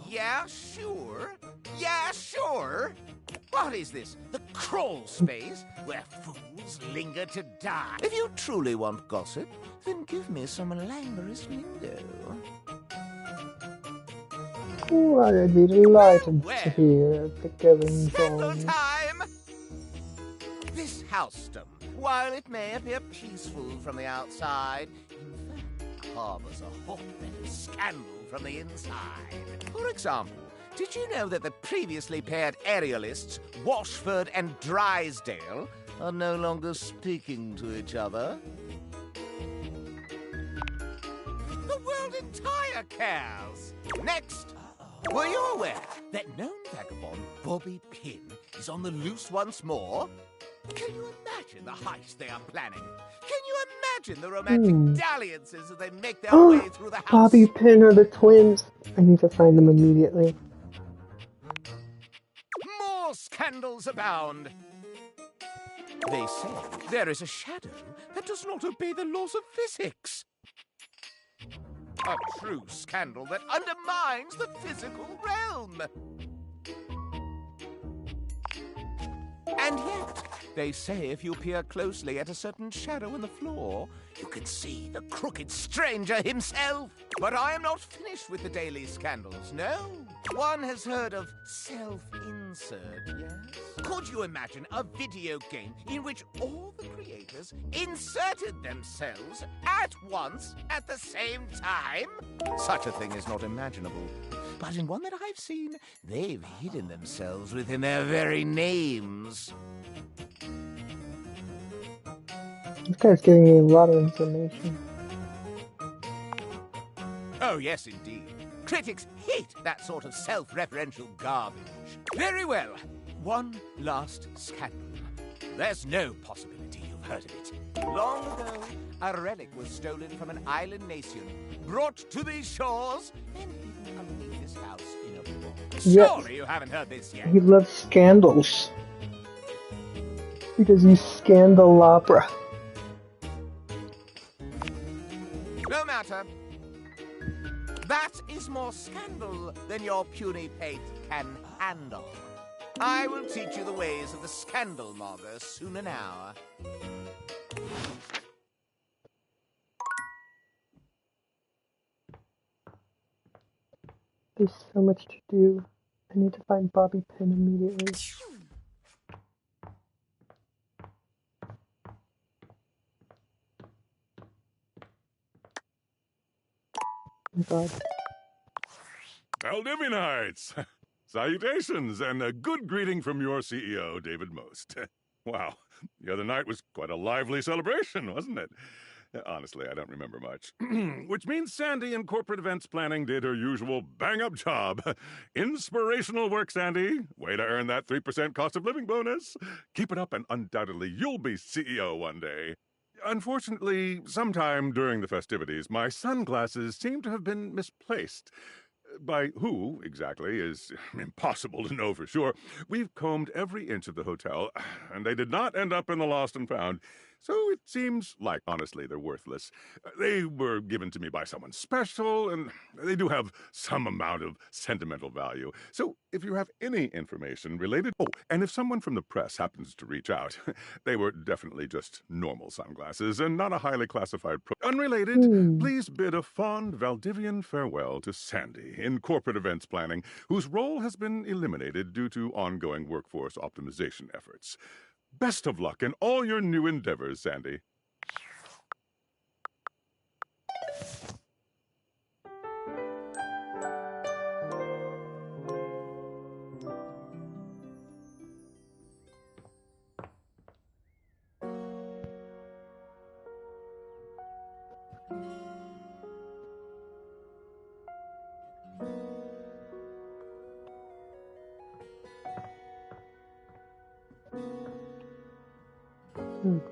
Yeah, sure. What is this? The crawl space where fools linger to die? If you truly want gossip, then give me some languorous lingo. Oh, I'd be delighted to hear the Kevin Scandal song. time! This housedom, while it may appear peaceful from the outside, in fact harbors a hotbed of scandal from the inside. For example, did you know that the previously paired aerialists, Washford and Drysdale, are no longer speaking to each other? The world entire cares! Next! Were you aware that known vagabond Bobby Pin is on the loose once more? Can you imagine the heist they are planning? Can you imagine the romantic dalliances as they make their way through the house? Bobby Pin are the twins. I need to find them immediately. More scandals abound. They say there is a shadow that does not obey the laws of physics. A true scandal that undermines the physical realm. And yet, they say if you peer closely at a certain shadow in the floor, you can see the crooked stranger himself. But I am not finished with the daily scandals, no. One has heard of self-insert, yes? Could you imagine a video game in which all the creators inserted themselves at once at the same time? Such a thing is not imaginable. But in one that I've seen, they've hidden themselves within their very names. This guy's giving me a lot of information. Oh, yes, indeed. Critics hate that sort of self-referential garbage. Very well. One last scandal. There's no possibility you've heard of it. Long ago, a relic was stolen from an island nation, brought to these shores, and hidden underneath this house in a box. Surely you haven't heard this yet. He loves scandals. Because he's Scandalabra. No matter. That is more scandal than your puny pate can handle. I will teach you the ways of the scandal monger soon now. There's so much to do. I need to find Bobby Pin immediately. Oh my god. Valdivianites! Salutations, and a good greeting from your CEO, David Most. Wow, the other night was quite a lively celebration, wasn't it? Honestly, I don't remember much. Which means Sandy in corporate events planning did her usual bang-up job. Inspirational work, Sandy. Way to earn that 3% cost of living bonus. Keep it up and undoubtedly you'll be CEO one day. Unfortunately, sometime during the festivities, my sunglasses seem to have been misplaced. By who, exactly, is impossible to know for sure. We've combed every inch of the hotel, and they did not end up in the lost and found. So it seems like, honestly, they're worthless. They were given to me by someone special, and they do have some amount of sentimental value. So if you have any information related... Oh, and if someone from the press happens to reach out, they were definitely just normal sunglasses and not a highly classified... Unrelated, please bid a fond Valdivian farewell to Sandy in corporate events planning, whose role has been eliminated due to ongoing workforce optimization efforts. Best of luck in all your new endeavors, Sandy.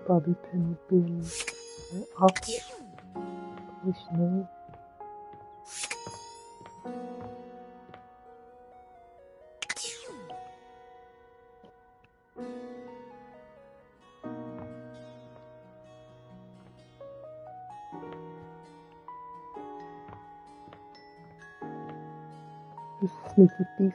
Bobby pin would be an awful policeman. You sneaky thief.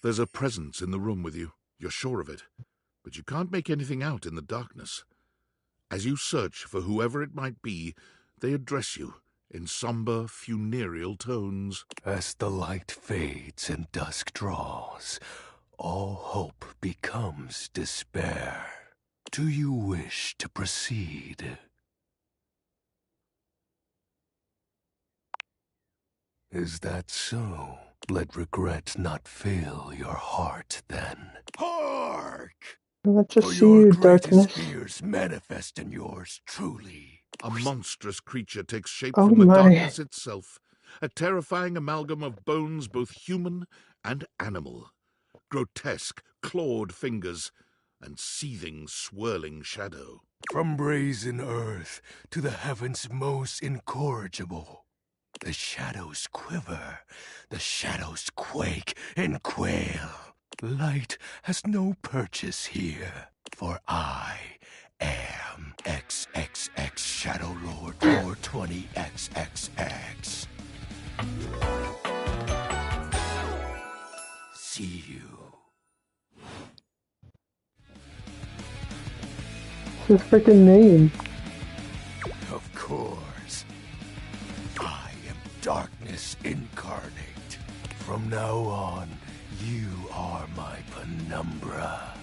There's a presence in the room with you. You're sure of it. But you can't make anything out in the darkness. As you search for whoever it might be, they address you in somber, funereal tones. As the light fades and dusk draws, all hope becomes despair. Do you wish to proceed? Is that so? Let regret not fill your heart then. Hark! Let's just For see your you, greatest darkness. fears manifest in yours truly. A monstrous creature takes shape Oh from the my. darkness itself, a terrifying amalgam of bones both human and animal, grotesque, clawed fingers, and seething, swirling shadow. From brazen earth to the heavens most incorrigible, the shadows quiver, the shadows quake and quail. Light has no purchase here. For I am XXX Shadow Lord 420XXX. See you. His freaking name. Of course. I am darkness incarnate. From now on, you are my penumbra.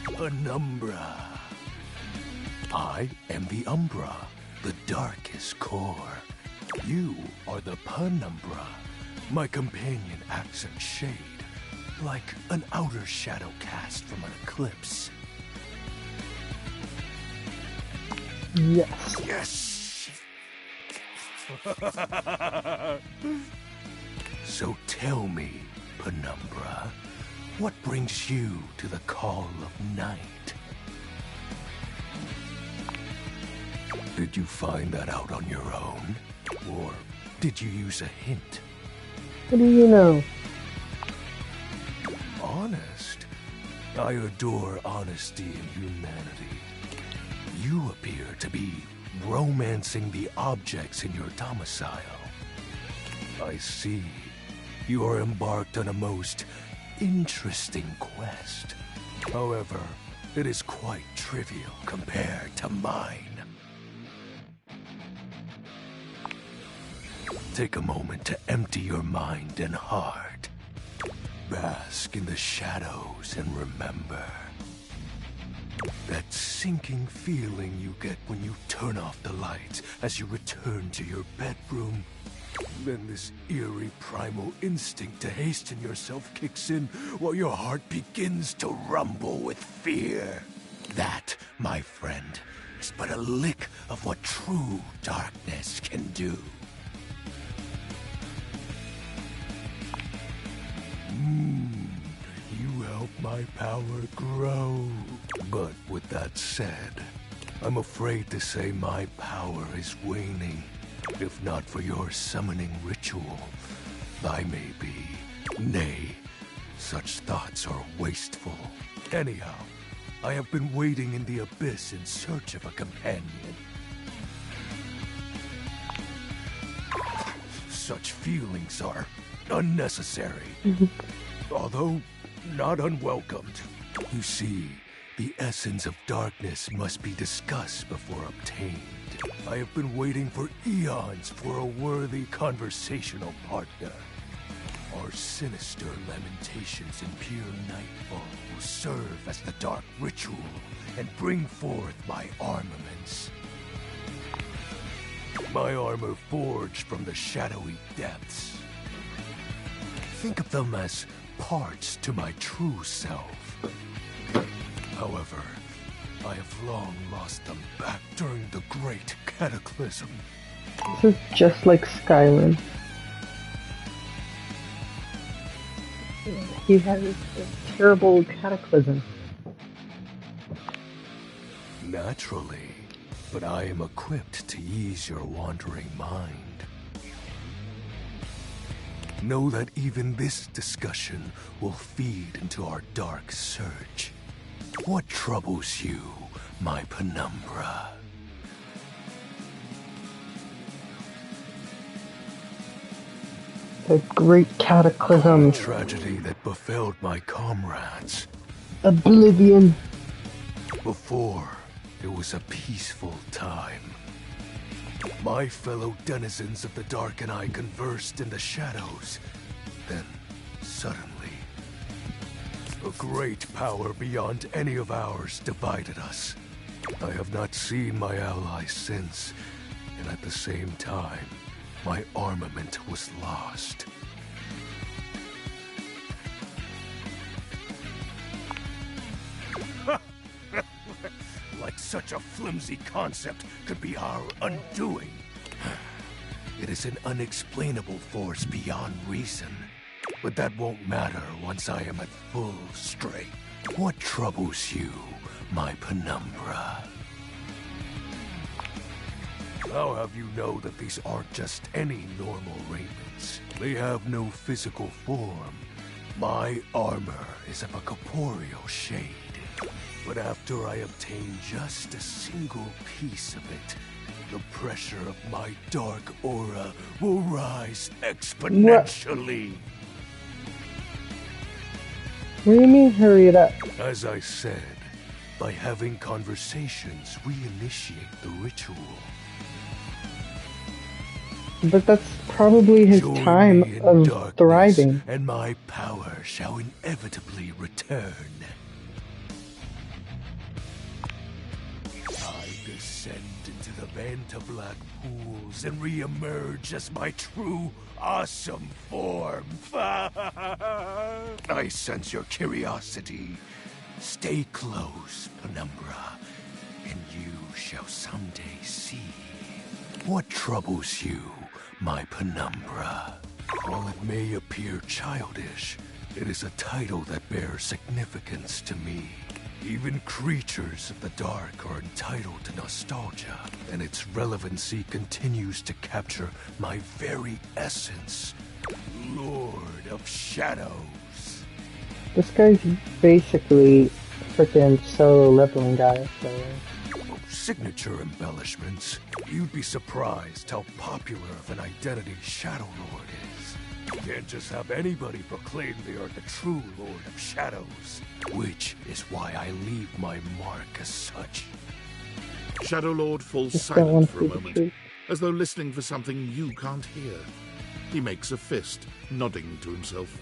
Penumbra. I am the Umbra, the darkest core. You are the penumbra, my companion accent shade. Like an outer shadow cast from an eclipse. Yes. Yes! So tell me, Penumbra, what brings you to the call of night? Did you find that out on your own? Or did you use a hint? What do you know? Honest. I adore honesty and humanity. You appear to be romancing the objects in your domicile. I see. You are embarked on a most interesting quest. However, it is quite trivial compared to mine. Take a moment to empty your mind and heart. Bask in the shadows and remember that sinking feeling you get when you turn off the lights as you return to your bedroom. Then this eerie primal instinct to hasten yourself kicks in while your heart begins to rumble with fear. That, my friend, is but a lick of what true darkness can do. You help my power grow. But with that said, I'm afraid to say my power is waning. If not for your summoning ritual, I may be. Nay, such thoughts are wasteful. Anyhow, I have been waiting in the abyss in search of a companion. Such feelings are unnecessary, although not unwelcomed. You see, the essence of darkness must be discussed before obtained. I have been waiting for eons for a worthy conversational partner. Our sinister lamentations in pure nightfall will serve as the dark ritual and bring forth my armaments. My armor forged from the shadowy depths. Think of them as parts to my true self. However, I have long lost them back during the Great Cataclysm. This is just like Skyrim. He has a terrible cataclysm. Naturally, but I am equipped to ease your wandering mind. Know that even this discussion will feed into our dark search. What troubles you, my penumbra? The Great Cataclysm. The tragedy that befell my comrades. Oblivion. Before, it was a peaceful time. My fellow denizens of the dark and I conversed in the shadows. Then, suddenly, a great power beyond any of ours divided us. I have not seen my allies since, and at the same time, my armament was lost. Like such a flimsy concept could be our undoing. It is an unexplainable force beyond reason. But that won't matter once I am at full strength. What troubles you, my penumbra? I'll have you know that these aren't just any normal raiments. They have no physical form, My armor is of a corporeal shade, but after I obtain just a single piece of it, the pressure of my dark aura will rise exponentially. What do you mean, hurry it up? As I said, by having conversations, we initiate the ritual. But that's probably his Join time me in of darkness, thriving. and my power shall inevitably return. I descend into the Vantablack pools and re-emerge as my true, awesome form. I sense your curiosity. Stay close, Penumbra, and you shall someday see. What troubles you, my Penumbra? While it may appear childish, it is a title that bears significance to me. Even creatures of the dark are entitled to nostalgia, and its relevancy continues to capture my very essence. Lord of Shadows. This guy's basically freaking solo leveling guy, so... Signature embellishments. You'd be surprised how popular of an identity Shadow Lord is. You can't just have anybody proclaim they are the true Lord of Shadows, which is why I leave my mark as such. Shadow Lord falls silent for a moment, as though listening for something you can't hear. He makes a fist, nodding to himself.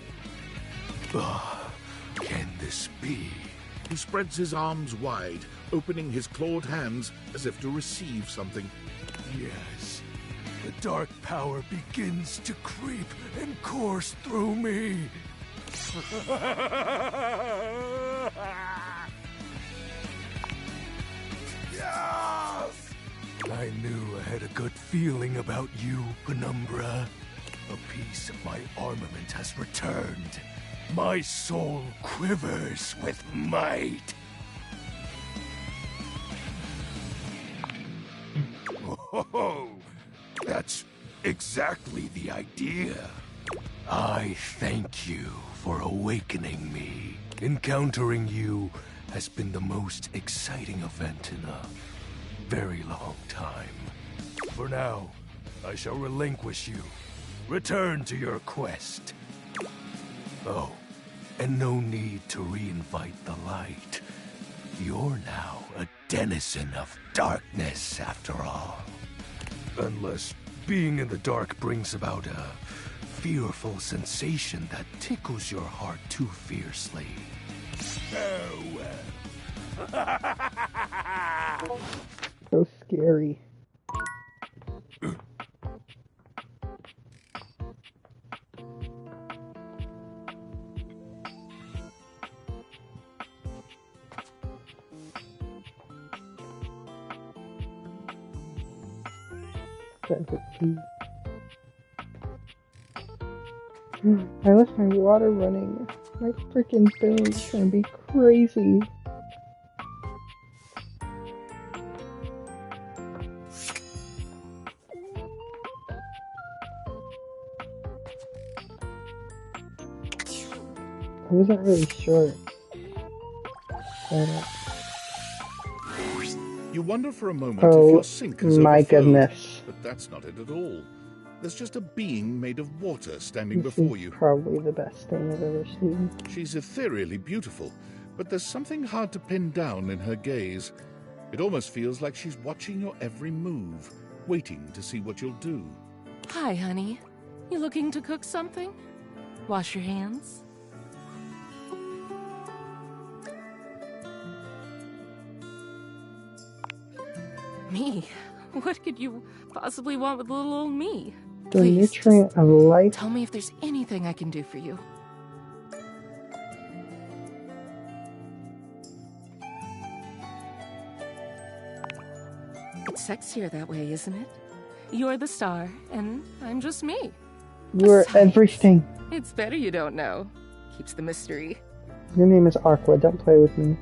Can this be? He spreads his arms wide, opening his clawed hands as if to receive something. Yes. The dark power begins to creep and course through me. Yes! I knew I had a good feeling about you, Penumbra. A piece of my armament has returned. My soul quivers with might. Oh, that's exactly the idea. I thank you for awakening me. Encountering you has been the most exciting event in a very long time. For now, I shall relinquish you. Return to your quest. Oh, and no need to reinvite the light. You're now a denizen of darkness, after all. Unless being in the dark brings about a fearful sensation that tickles your heart too fiercely. Farewell. So scary. I left my water running. My freaking phone's gonna be crazy. I wasn't really sure. You wonder for a moment if your sink has my overflowed, goodness. but that's not it at all. There's just a being made of water standing before you. Probably the best thing I've ever seen. She's ethereally beautiful, but there's something hard to pin down in her gaze. It almost feels like she's watching your every move, waiting to see what you'll do. Hi, honey. You looking to cook something? Wash your hands? Me? What could you possibly want with little old me? The Please, nutrient of life. tell me if there's anything I can do for you. It's sexier that way, isn't it? You're the star, and I'm just me. You're everything. It's better you don't know. Keeps the mystery. Your name is Aqua, don't play with me.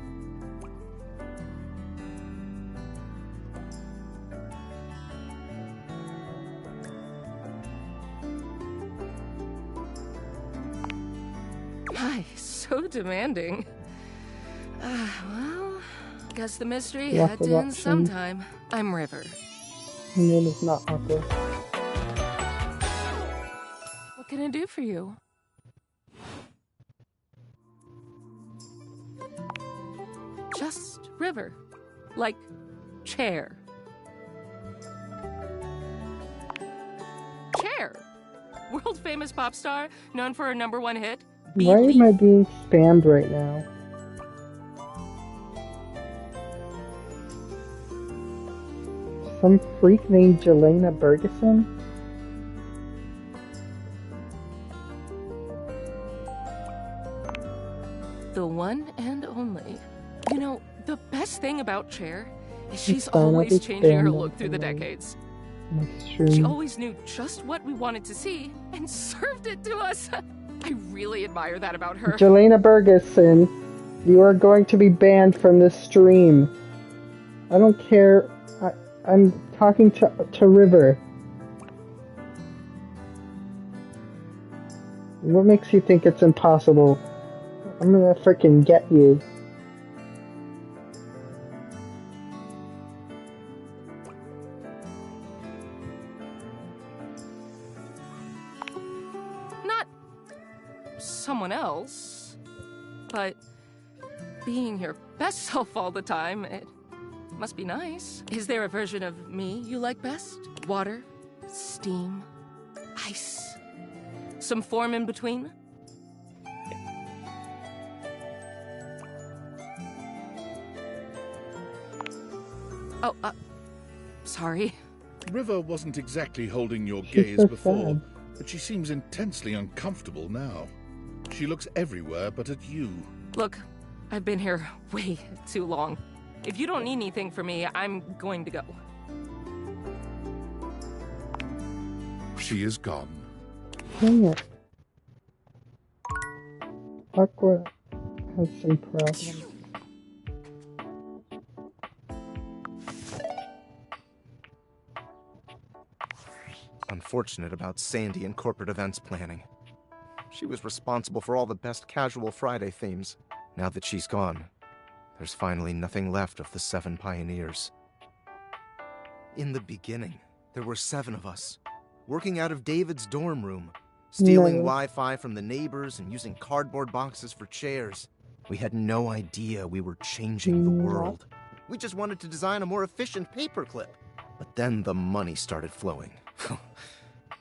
My, so demanding. Well, guess the mystery Lots had of to end options. sometime. I'm River. Her name is not Aqua. What can I do for you? Just River. Like chair. Chair. World famous pop star, known for her #1 hit. Why am I being spammed right now? Some freak named Jelena Bergeson? The one and only. You know, the best thing about Cher is she's fine, I'll always be changing her spammed look through the anyway. decades. That's true. She always knew just what we wanted to see and served it to us. I really admire that about her. Jelena Bergeson, you are going to be banned from this stream. I don't care. I'm talking to River. What makes you think it's impossible? I'm gonna freaking get you. Not someone else, but being your best self all the time, it must be nice. Is there a version of me you like best? Water? Steam? Ice? Some form in between? Oh, sorry. River wasn't exactly holding your gaze before, but she seems intensely uncomfortable now. She looks everywhere but at you. Look, I've been here way too long. If you don't need anything from me, I'm going to go. She is gone. Dang it. Aqua has some problems. Unfortunate about Sandy and corporate events planning. She was responsible for all the best casual Friday themes. Now that she's gone, there's finally nothing left of the 7 pioneers. In the beginning, there were 7 of us, working out of David's dorm room, stealing Wi-Fi from the neighbors and using cardboard boxes for chairs. We had no idea we were changing the world. We just wanted to design a more efficient paperclip. But then the money started flowing.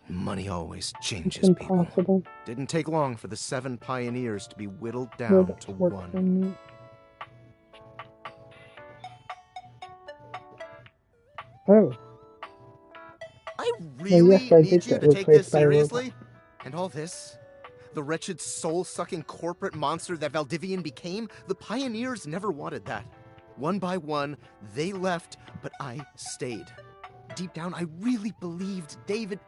Money always changes people. Didn't take long for the 7 pioneers to be whittled down to 1. Oh. I really yes, I need did you get to take this replaced by a robot. seriously? And all this? The wretched soul-sucking corporate monster that Valdivian became? The pioneers never wanted that. One by one, they left, but I stayed. Deep down, I really believed David,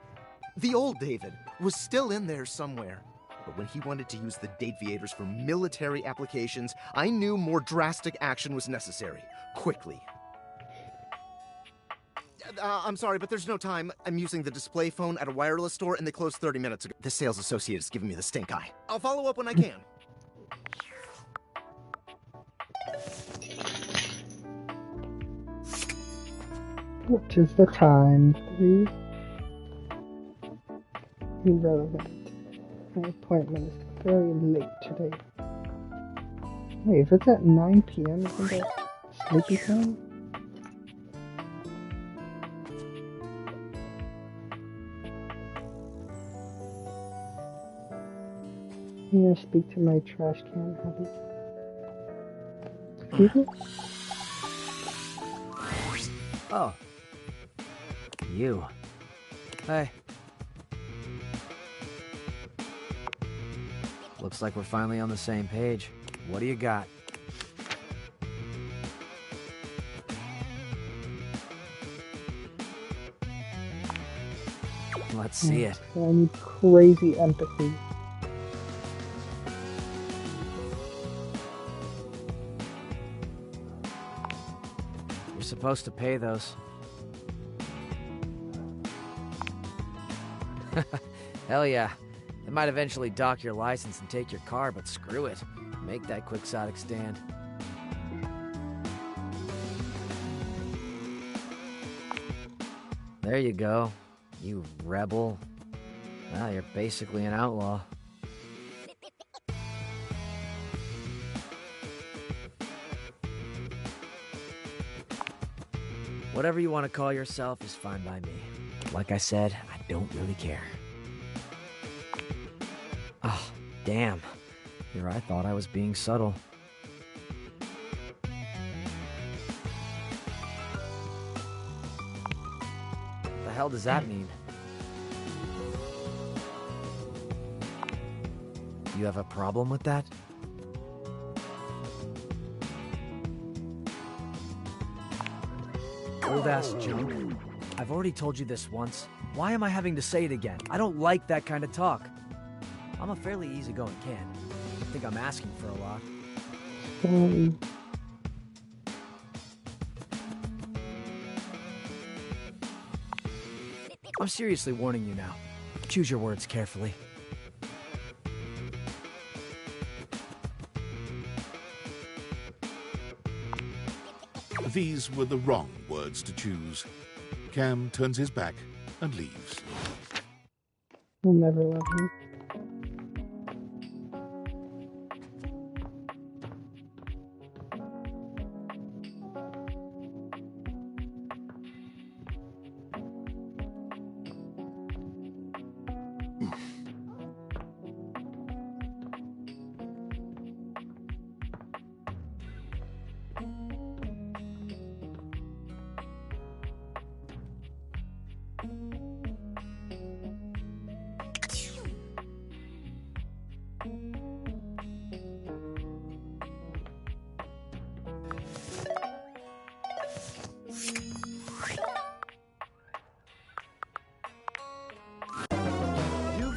the old David, was still in there somewhere. But when he wanted to use the Dateviators for military applications, I knew more drastic action was necessary. Quickly. I'm sorry, but there's no time. I'm using the display phone at a wireless store, and they closed 30 minutes ago. The sales associate is giving me the stink eye. I'll follow up when I can. What is the time? 3? Irrelevant. My appointment is very late today. Wait, if it's at 9 p.m., isn't that sleepy time? I'm gonna speak to my trash can hubby. Excuse me? Oh. You. Hey. Looks like we're finally on the same page. What do you got? Let's see it. I need crazy empathy. You're supposed to pay those. Hell yeah. They might eventually dock your license and take your car, but screw it. Make that quixotic stand. There you go, you rebel. Now you're basically an outlaw. Whatever you want to call yourself is fine by me. Like I said, I don't really care. Oh, damn. Here I thought I was being subtle. What the hell does that mean? You have a problem with that? Old-ass junk. I've already told you this once. Why am I having to say it again? I don't like that kind of talk. I'm a fairly easygoing kid. I think I'm asking for a lot. I'm seriously warning you now. Choose your words carefully. These were the wrong words to choose. Cam turns his back and leaves. We'll never love him.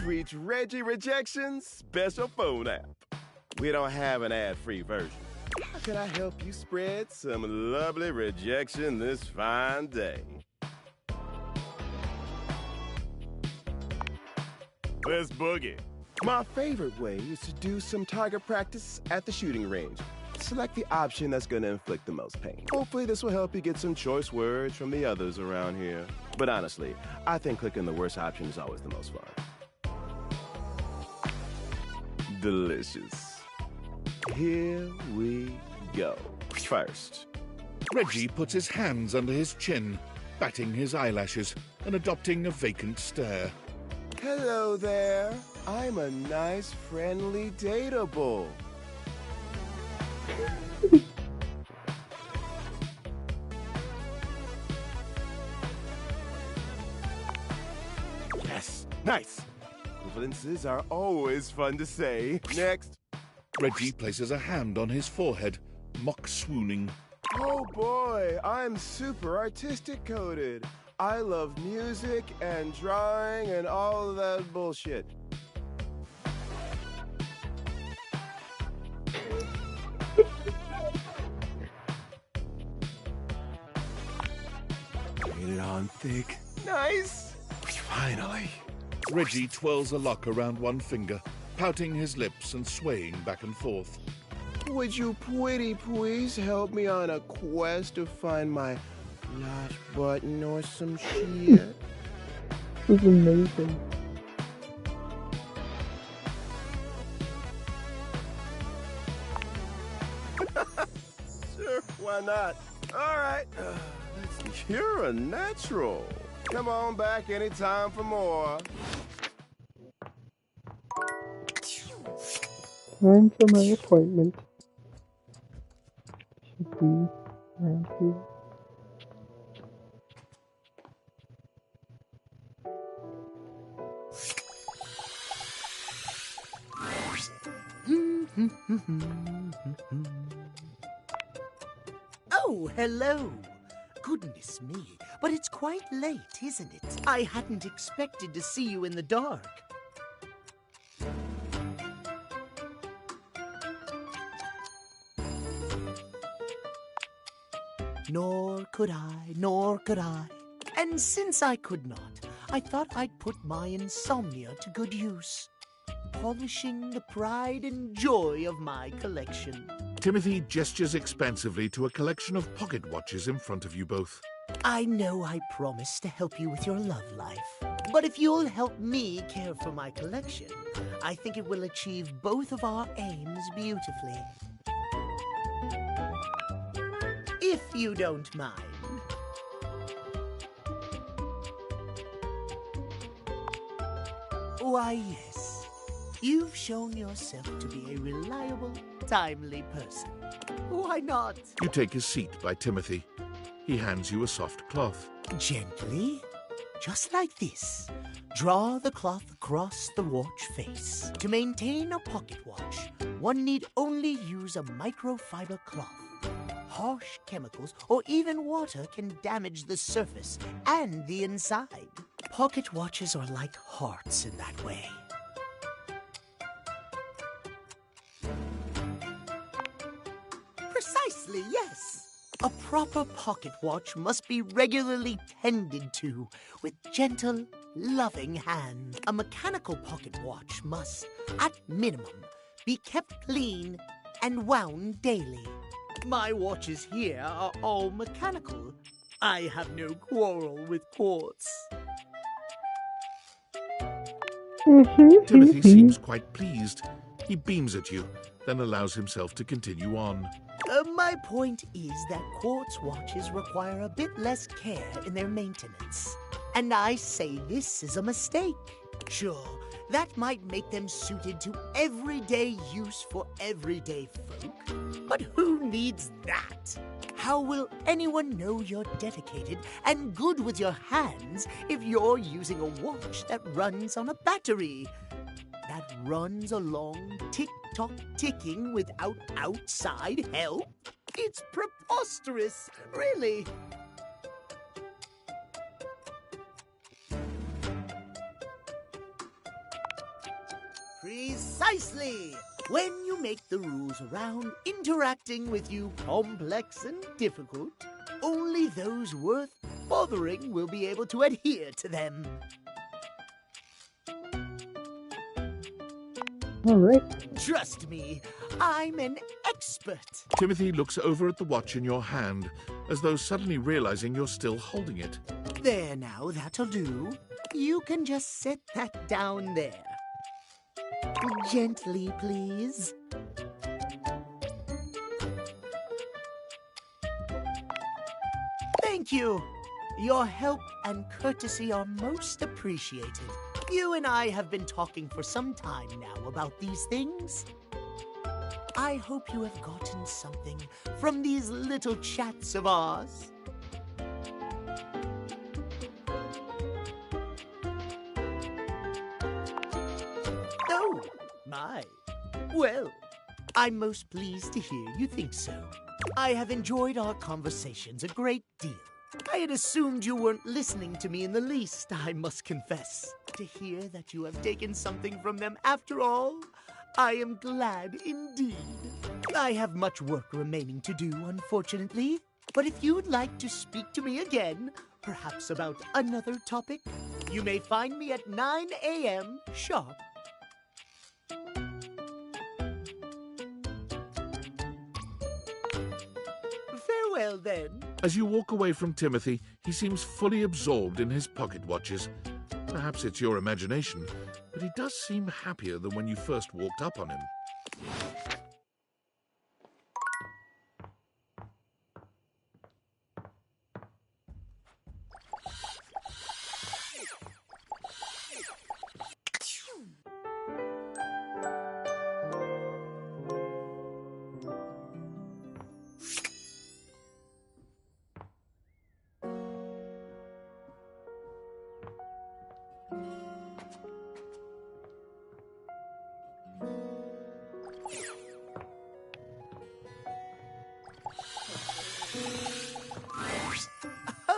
Reach Reggie Rejection's special phone app. We don't have an ad-free version. How can I help you spread some lovely rejection this fine day? Let's boogie. My favorite way is to do some target practice at the shooting range. Select the option that's going to inflict the most pain. Hopefully this will help you get some choice words from the others around here. But honestly, I think clicking the worst option is always the most fun. Delicious. Here we go. First, Reggie puts his hands under his chin, batting his eyelashes and adopting a vacant stare. Hello there. I'm a nice, friendly dateable. Yes, nice. Equivalences are always fun to say. Next. Reggie places a hand on his forehead, mock swooning. Oh boy, I'm super artistic coded. I love music and drawing and all that bullshit. Get it on thick. Nice. Finally. Reggie twirls a lock around one finger, pouting his lips and swaying back and forth. Would you pretty please help me on a quest to find my lost button or some shit? This is amazing. Sure, why not? All right. You're a natural. Come on back anytime for more. Time for my appointment. Should be around here. Oh, hello. Goodness me, but it's quite late, isn't it? I hadn't expected to see you in the dark. Nor could I. And since I could not, I thought I'd put my insomnia to good use. polishing the pride and joy of my collection. Timothy gestures expansively to a collection of pocket watches in front of you both. I know I promised to help you with your love life, but if you'll help me care for my collection, I think it will achieve both of our aims beautifully. If you don't mind. Why, yes. You've shown yourself to be a reliable, timely person. Why not? You take a seat by Timothy. He hands you a soft cloth. Gently, just like this. Draw the cloth across the watch face. To maintain a pocket watch, one need only use a microfiber cloth. Harsh chemicals or even water can damage the surface and the inside. Pocket watches are like hearts in that way. Precisely, yes. A proper pocket watch must be regularly tended to with gentle, loving hands. A mechanical pocket watch must, at minimum, be kept clean and wound daily. My watches here are all mechanical. I have no quarrel with quartz. Timothy seems quite pleased. He beams at you, then allows himself to continue on. My point is that quartz watches require a bit less care in their maintenance. And I say this is a mistake. Sure, that might make them suited to everyday use for everyday folk. But who needs that? How will anyone know you're dedicated and good with your hands if you're using a watch that runs on a battery? That runs along tick-tock ticking without outside help? It's preposterous, really. Precisely! When you make the rules around interacting with you complex and difficult, only those worth bothering will be able to adhere to them. All right. Trust me, I'm an expert. Timothy looks over at the watch in your hand, as though suddenly realizing you're still holding it. There now, that'll do. You can just set that down there. Gently, please. Thank you. Your help and courtesy are most appreciated. You and I have been talking for some time now about these things. I hope you have gotten something from these little chats of ours. Oh, my. Well, I'm most pleased to hear you think so. I have enjoyed our conversations a great deal. I had assumed you weren't listening to me in the least, I must confess. To hear that you have taken something from them after all, I am glad indeed. I have much work remaining to do, unfortunately. But if you'd like to speak to me again, perhaps about another topic, you may find me at 9 a.m. sharp. Farewell, then. As you walk away from Timothy, he seems fully absorbed in his pocket watches. Perhaps it's your imagination, but he does seem happier than when you first walked up on him.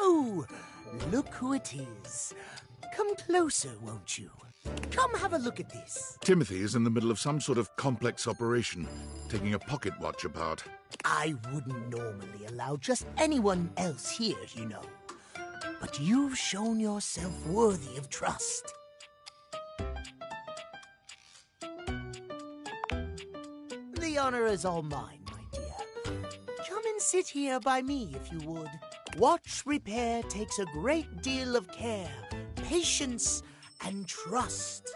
Oh, look who it is. Come closer, won't you? Come have a look at this. Timothy is in the middle of some sort of complex operation, taking a pocket watch apart. I wouldn't normally allow just anyone else here, you know. But you've shown yourself worthy of trust. honor is all mine, my dear. Come and sit here by me, if you would. Watch repair takes a great deal of care, patience, and trust.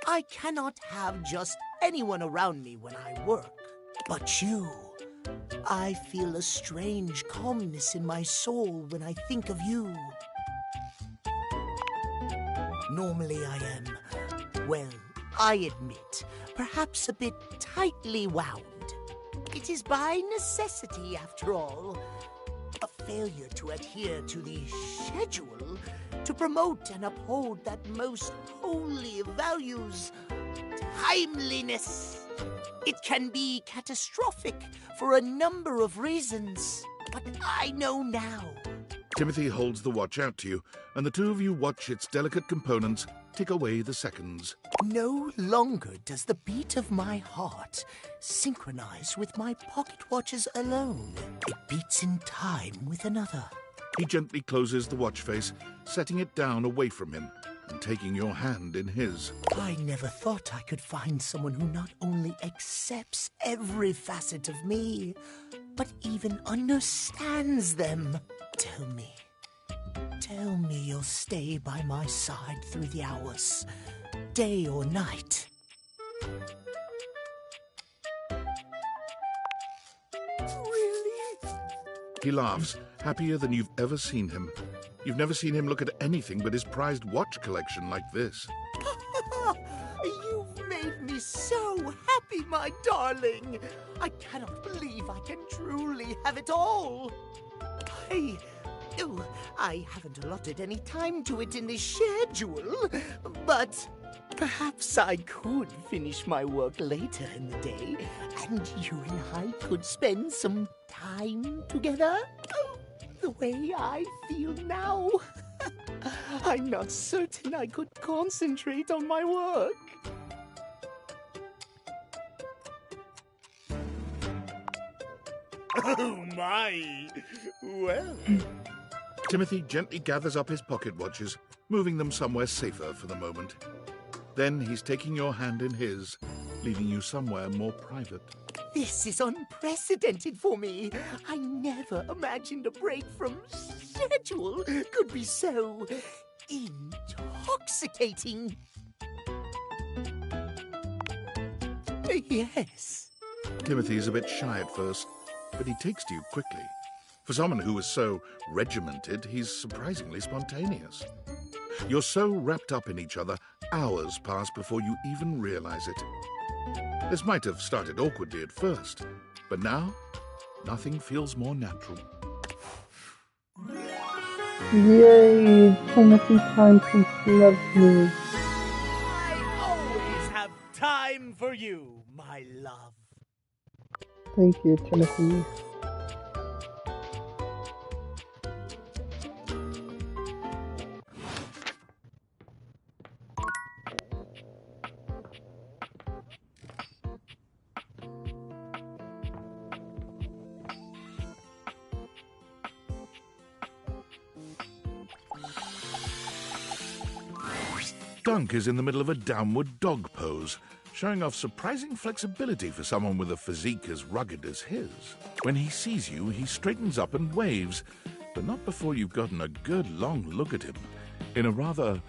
I cannot have just anyone around me when I work. But you, I feel a strange calmness in my soul when I think of you. Normally I am, well, I admit, perhaps a bit tightly wound. It is by necessity, after all. A failure to adhere to the schedule, to promote and uphold that most holy of values, timeliness. It can be catastrophic for a number of reasons, but I know now. Timothy holds the watch out to you, and the two of you watch its delicate components tick away the seconds. No longer does the beat of my heart synchronize with my pocket watches alone. It beats in time with another. He gently closes the watch face, setting it down away from him and taking your hand in his. I never thought I could find someone who not only accepts every facet of me, but even understands them. Tell me you'll stay by my side through the hours, day or night. Really? He laughs, happier than you've ever seen him. You've never seen him look at anything but his prized watch collection like this. You've made me so happy, my darling. I cannot believe I can truly have it all. I haven't allotted any time to it in the schedule, but perhaps I could finish my work later in the day, and you and I could spend some time together. The way I feel now, I'm not certain I could concentrate on my work. Oh my! Well... Timothy gently gathers up his pocket watches, moving them somewhere safer for the moment. Then he's taking your hand in his, leaving you somewhere more private. This is unprecedented for me. I never imagined a break from schedule could be so intoxicating. Yes. Timothy's a bit shy at first, but he takes to you quickly. For someone who is so regimented, he's surprisingly spontaneous. You're so wrapped up in each other, hours pass before you even realize it. This might have started awkwardly at first, but now, nothing feels more natural. Yay! Timothy Thompson loves me. I always have time for you, my love. Thank you, Timothy. Dunk is in the middle of a downward dog pose, showing off surprising flexibility for someone with a physique as rugged as his. When he sees you, he straightens up and waves, but not before you've gotten a good long look at him, in a rather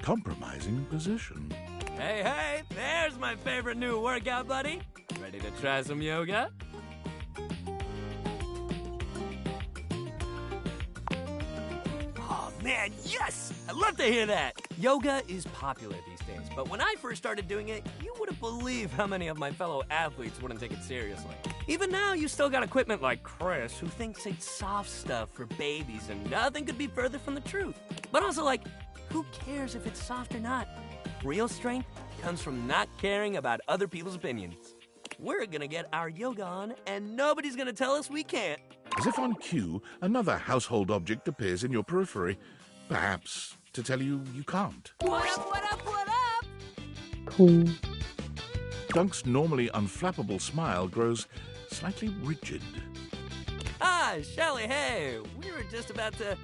compromising position. Hey, there's my favorite new workout buddy. Ready to try some yoga? Oh man, yes! I love to hear that! Yoga is popular these days, but when I first started doing it, you wouldn't believe how many of my fellow athletes wouldn't take it seriously. Even now, you still got equipment like Chris, who thinks it's soft stuff for babies, and nothing could be further from the truth. But also, like, who cares if it's soft or not? Real strength comes from not caring about other people's opinions. We're gonna get our yoga on, and nobody's gonna tell us we can't. As if on cue, another household object appears in your periphery, perhaps to tell you you can't. What up, what up, what up? Cool. Dunk's normally unflappable smile grows slightly rigid. Ah, Shelly, hey, we were just about to...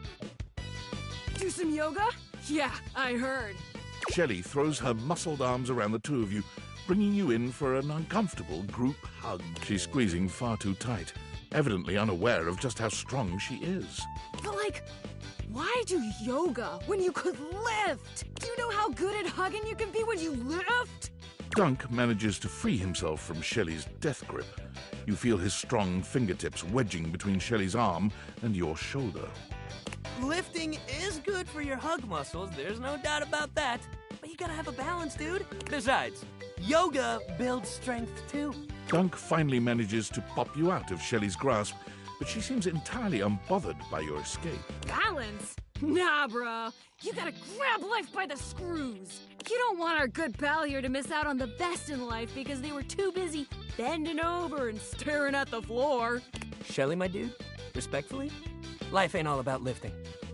Do some yoga? Yeah, I heard. Shelley throws her muscled arms around the two of you, bringing you in for an uncomfortable group hug. She's squeezing far too tight, evidently unaware of just how strong she is. But like, why do yoga when you could lift? Do you know how good at hugging you can be when you lift? Dunk manages to free himself from Shelley's death grip. You feel his strong fingertips wedging between Shelley's arm and your shoulder. Lifting is good for your hug muscles, there's no doubt about that. But you gotta have a balance, dude. Besides, yoga builds strength too. Dunk finally manages to pop you out of Shelley's grasp, but she seems entirely unbothered by your escape. Balance? Nah, bro. You gotta grab life by the screws. You don't want our good pal here to miss out on the best in life because they were too busy bending over and staring at the floor. Shelley, my dude, respectfully, life ain't all about lifting.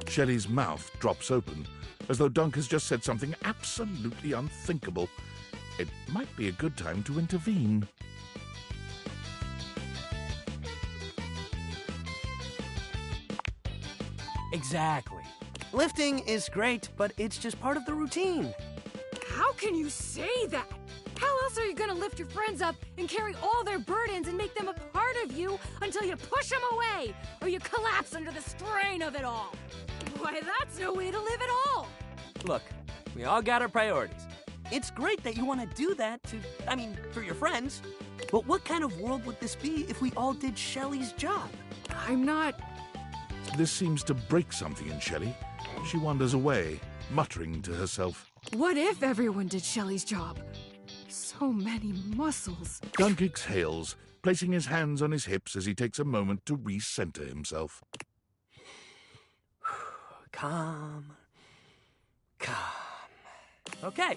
Shelley's mouth drops open, as though Dunk has just said something absolutely unthinkable. It might be a good time to intervene. Exactly. Lifting is great, but it's just part of the routine. How can you say that? How else are you gonna lift your friends up and carry all their burdens and make them a part of you until you push them away or you collapse under the strain of it all? Why, that's no way to live at all. Look, we all got our priorities. It's great that you want to do that for your friends. But what kind of world would this be if we all did Shelley's job? I'm not... This seems to break something in Shelley. She wanders away, muttering to herself. What if everyone did Shelley's job? So many muscles. Dunk exhales, placing his hands on his hips as he takes a moment to recenter himself. Calm. Okay,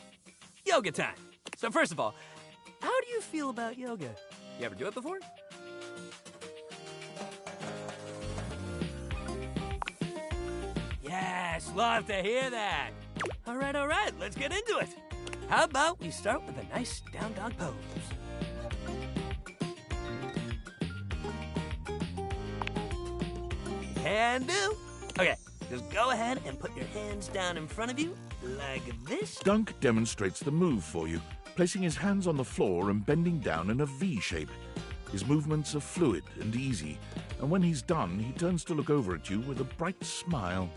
yoga time. So first of all, how do you feel about yoga? You ever do it before? Yes, love to hear that. All right, let's get into it. How about we start with a nice down dog pose? Can do. Okay, just go ahead and put your hands down in front of you, like this. Dunk demonstrates the move for you, placing his hands on the floor and bending down in a V shape. His movements are fluid and easy, and when he's done, he turns to look over at you with a bright smile.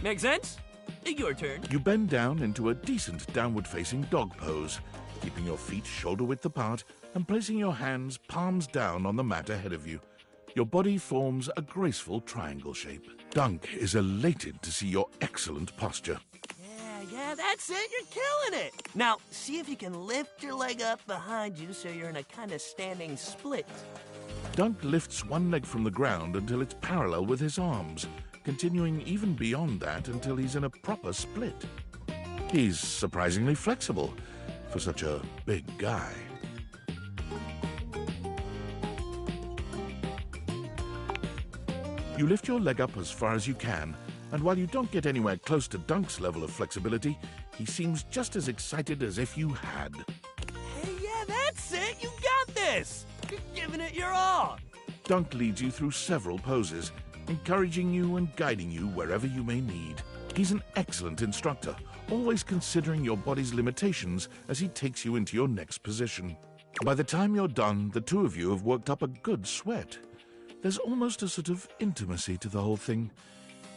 Make sense? Your turn. You bend down into a decent downward-facing dog pose, keeping your feet shoulder-width apart and placing your hands palms down on the mat ahead of you. Your body forms a graceful triangle shape. Dunk is elated to see your excellent posture. Yeah, that's it. You're killing it. Now, see if you can lift your leg up behind you so you're in a kind of standing split. Dunk lifts one leg from the ground until it's parallel with his arms, continuing even beyond that until he's in a proper split. He's surprisingly flexible for such a big guy. You lift your leg up as far as you can, and while you don't get anywhere close to Dunk's level of flexibility, he seems just as excited as if you had. Hey, yeah, that's it. You got this. You're giving it your all. Dunk leads you through several poses, encouraging you and guiding you wherever you may need. He's an excellent instructor, always considering your body's limitations as he takes you into your next position. By the time you're done, the two of you have worked up a good sweat. There's almost a sort of intimacy to the whole thing.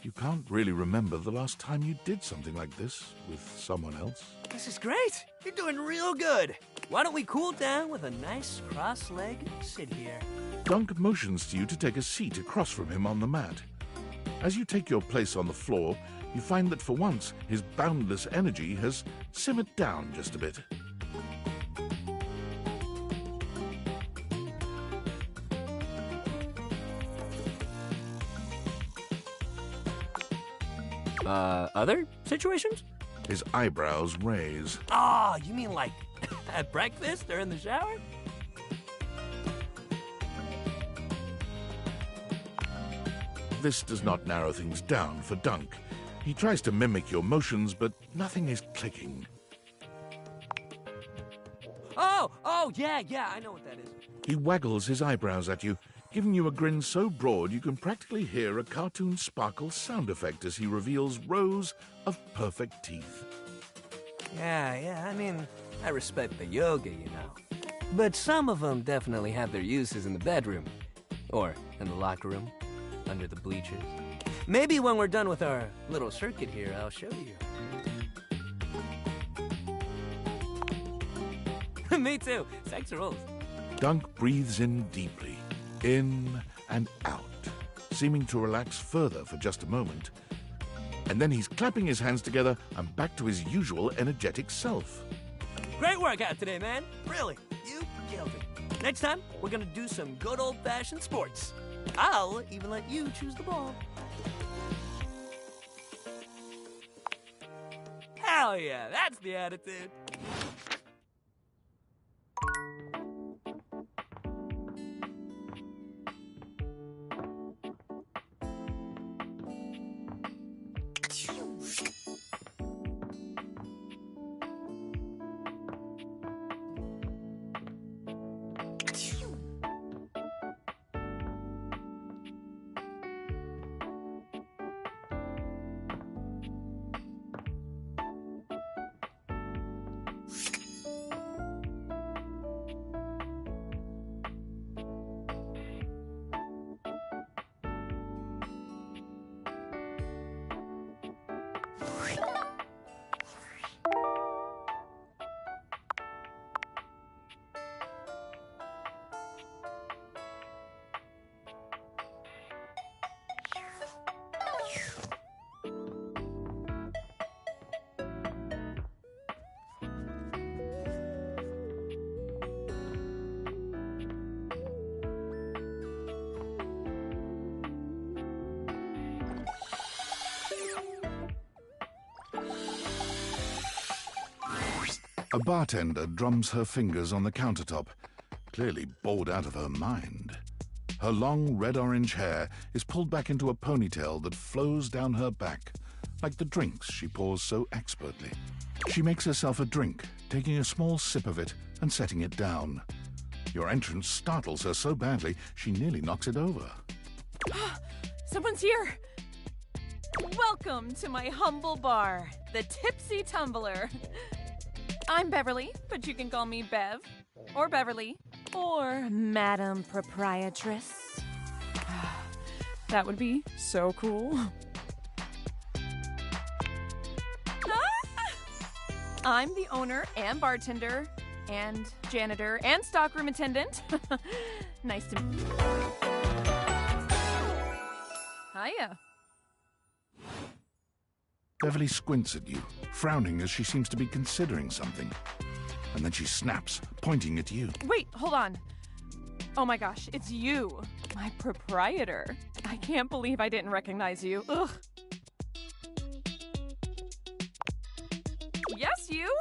You can't really remember the last time you did something like this with someone else. This is great. You're doing real good. Why don't we cool down with a nice cross-legged sit here? Dunk motions to you to take a seat across from him on the mat. As you take your place on the floor, you find that for once, his boundless energy has simmered down just a bit. Other situations? His eyebrows raise. Ah, you mean like at breakfast or in the shower? This does not narrow things down for Dunk. He tries to mimic your motions, but nothing is clicking. Oh, yeah, I know what that is. He waggles his eyebrows at you, giving you a grin so broad you can practically hear a cartoon sparkle sound effect as he reveals rows of perfect teeth. Yeah, I mean, I respect the yoga, you know. But some of them definitely have their uses in the bedroom. Or in the locker room, under the bleachers. Maybe when we're done with our little circuit here, I'll show you. Me too. Sex rules. Dunk breathes in deeply, in and out, seeming to relax further for just a moment. And then he's clapping his hands together and back to his usual energetic self. Great workout today, man. Really, you killed it. Next time, we're gonna do some good old-fashioned sports. I'll even let you choose the ball. Hell yeah, that's the attitude. A bartender drums her fingers on the countertop, clearly bored out of her mind. Her long red-orange hair is pulled back into a ponytail that flows down her back, like the drinks she pours so expertly. She makes herself a drink, taking a small sip of it and setting it down. Your entrance startles her so badly, she nearly knocks it over. Someone's here! Welcome to my humble bar, the Tipsy Tumbler. I'm Beverly, but you can call me Bev, or Beverly, or Madam Proprietress. That would be so cool. I'm the owner and bartender and janitor and stockroom attendant. Nice to meet you. Hiya. Beverly squints at you, frowning as she seems to be considering something. And then she snaps, pointing at you. Wait, hold on. Oh my gosh, it's you, my proprietor. I can't believe I didn't recognize you. Ugh. Yes, you?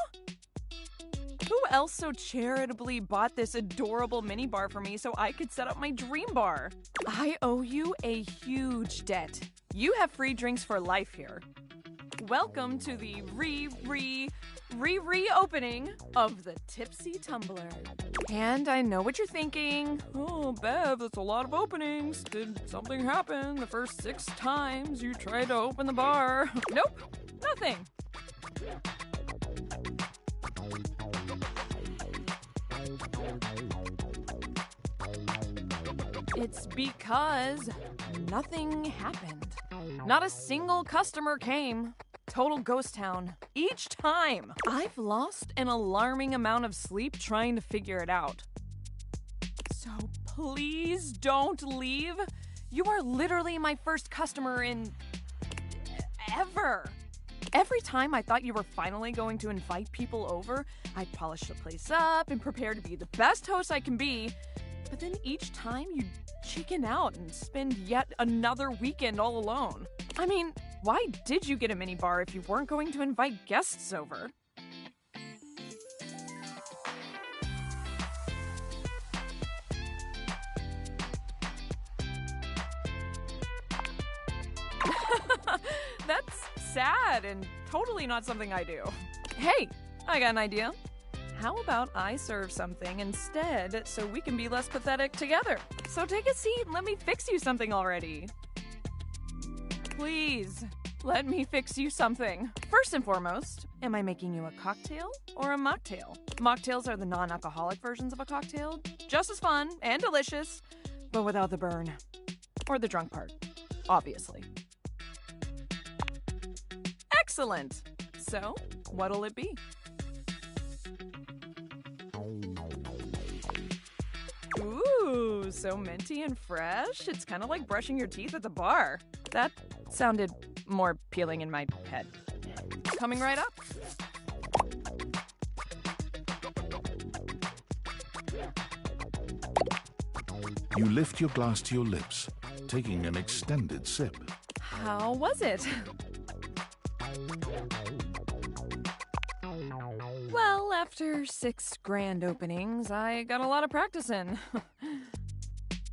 Who else so charitably bought this adorable mini bar for me so I could set up my dream bar? I owe you a huge debt. You have free drinks for life here. Welcome to the reopening of the Tipsy Tumbler. And I know what you're thinking. Oh, Bev, that's a lot of openings. Did something happen the first 6 times you tried to open the bar? Nope, nothing. It's because nothing happened. Not a single customer came. Total ghost town. Each time. I've lost an alarming amount of sleep trying to figure it out. So please don't leave. You are literally my first customer in... ever. Every time I thought you were finally going to invite people over, I'd polish the place up and prepare to be the best host I can be. But then each time you chicken out and spend yet another weekend all alone. I mean, why did you get a mini bar if you weren't going to invite guests over? That's sad and totally not something I do. Hey, I got an idea. How about I serve something instead so we can be less pathetic together? So take a seat and let me fix you something already. Please. Let me fix you something. First and foremost, am I making you a cocktail or a mocktail? Mocktails are the non-alcoholic versions of a cocktail. Just as fun and delicious, but without the burn. Or the drunk part, obviously. Excellent! So, what'll it be? Ooh, so minty and fresh. It's kind of like brushing your teeth at the bar. That sounded more appealing in my head. Coming right up. You lift your glass to your lips, taking an extended sip. How was it? Well, after 6 grand openings, I got a lot of practice in.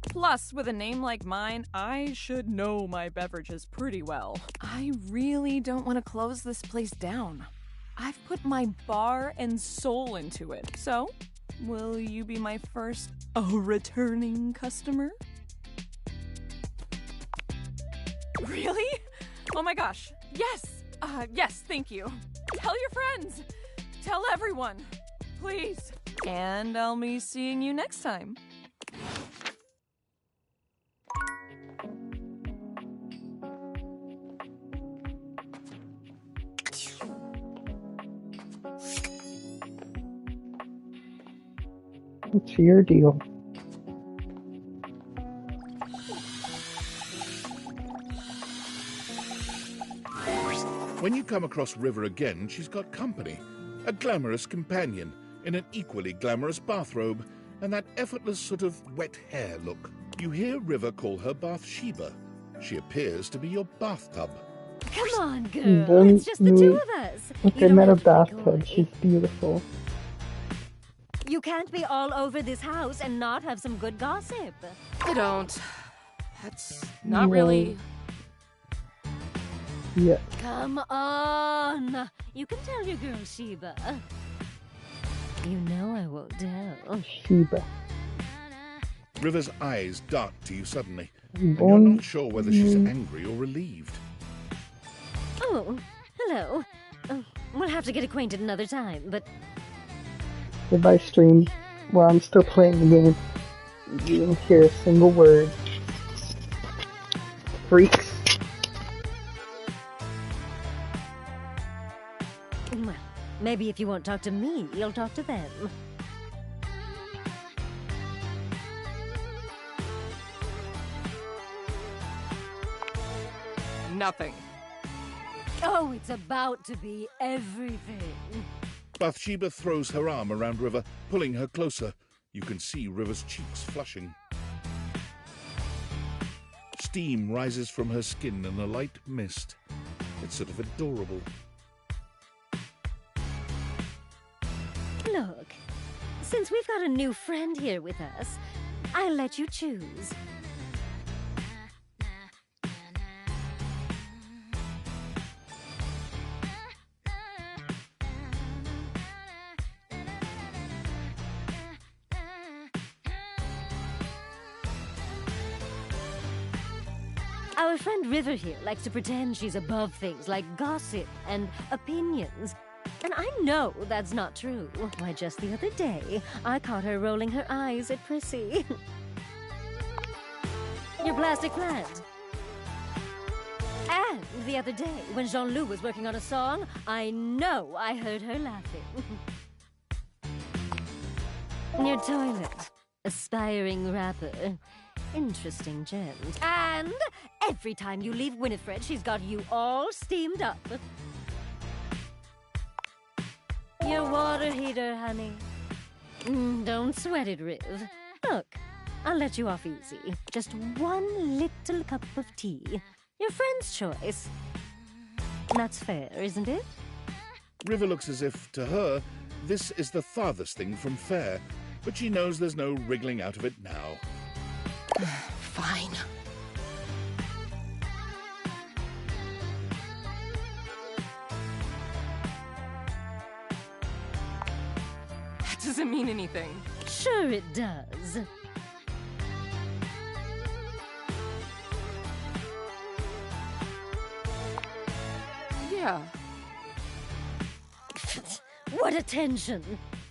Plus, with a name like mine, I should know my beverages pretty well. I really don't want to close this place down. I've put my bar and soul into it. So, will you be my first returning customer? Really? Oh my gosh. Yes. Yes, thank you. Tell your friends. Tell everyone. Please. And I'll be seeing you next time. What's your deal? When you come across River again, she's got company. A glamorous companion in an equally glamorous bathrobe and that effortless sort of wet hair look. You hear River call her Bathsheba. She appears to be your bathtub. Come on, girl. It's just the two of us. Look, I met a bathtub. She's beautiful. You can't be all over this house and not have some good gossip. I don't. That's not really... Yeah. Come on. You can tell your girl Sheba. You know I won't tell. Sheba. River's eyes dart to you suddenly, and you're not sure whether she's angry or relieved. Oh, hello. We'll have to get acquainted another time, but... Goodbye, stream. Well, I'm still playing the game. You don't hear a single word. Freaks. Well, maybe if you won't talk to me, you'll talk to them. Nothing. Oh, it's about to be everything. Bathsheba throws her arm around River, pulling her closer. You can see River's cheeks flushing. Steam rises from her skin in a light mist. It's sort of adorable. Look, since we've got a new friend here with us, I'll let you choose. Our friend River here likes to pretend she's above things like gossip and opinions. And I know that's not true. Why, just the other day, I caught her rolling her eyes at Prissy. Your plastic plant. And the other day, when Jean-Loup was working on a song, I know I heard her laughing. Your toilet. Aspiring rapper. Interesting gent. And every time you leave Winifred, she's got you all steamed up. Your water heater, honey. Don't sweat it, Riv. Look, I'll let you off easy. Just one little cup of tea. Your friend's choice. That's fair, isn't it? River looks as if, to her, this is the farthest thing from fair, but she knows there's no wriggling out of it now. Fine. That doesn't mean anything. Sure it does. Yeah. What attention!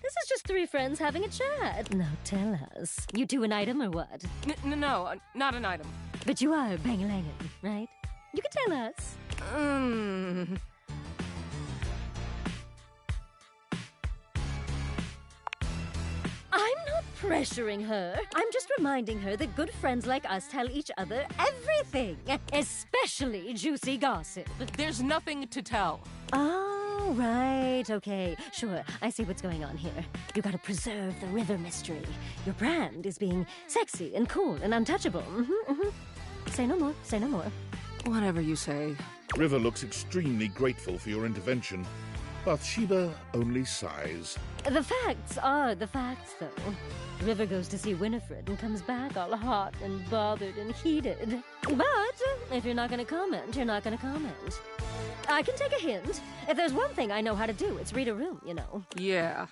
This is just three friends having a chat. Now tell us, you two an item or what? No, not an item. But you are bang-a-langin', right? You can tell us. I'm not pressuring her. I'm just reminding her that good friends like us tell each other everything, especially juicy gossip. There's nothing to tell. Oh, right, okay. Sure, I see what's going on here. You gotta preserve the river mystery. Your brand is being sexy and cool and untouchable. Say no more, say no more. Whatever you say. River looks extremely grateful for your intervention. Bathsheba only sighs. The facts are the facts, though. River goes to see Winifred and comes back all hot and bothered and heated. But if you're not gonna comment, you're not gonna comment. I can take a hint. If there's one thing I know how to do, it's read a room, you know. Yeah.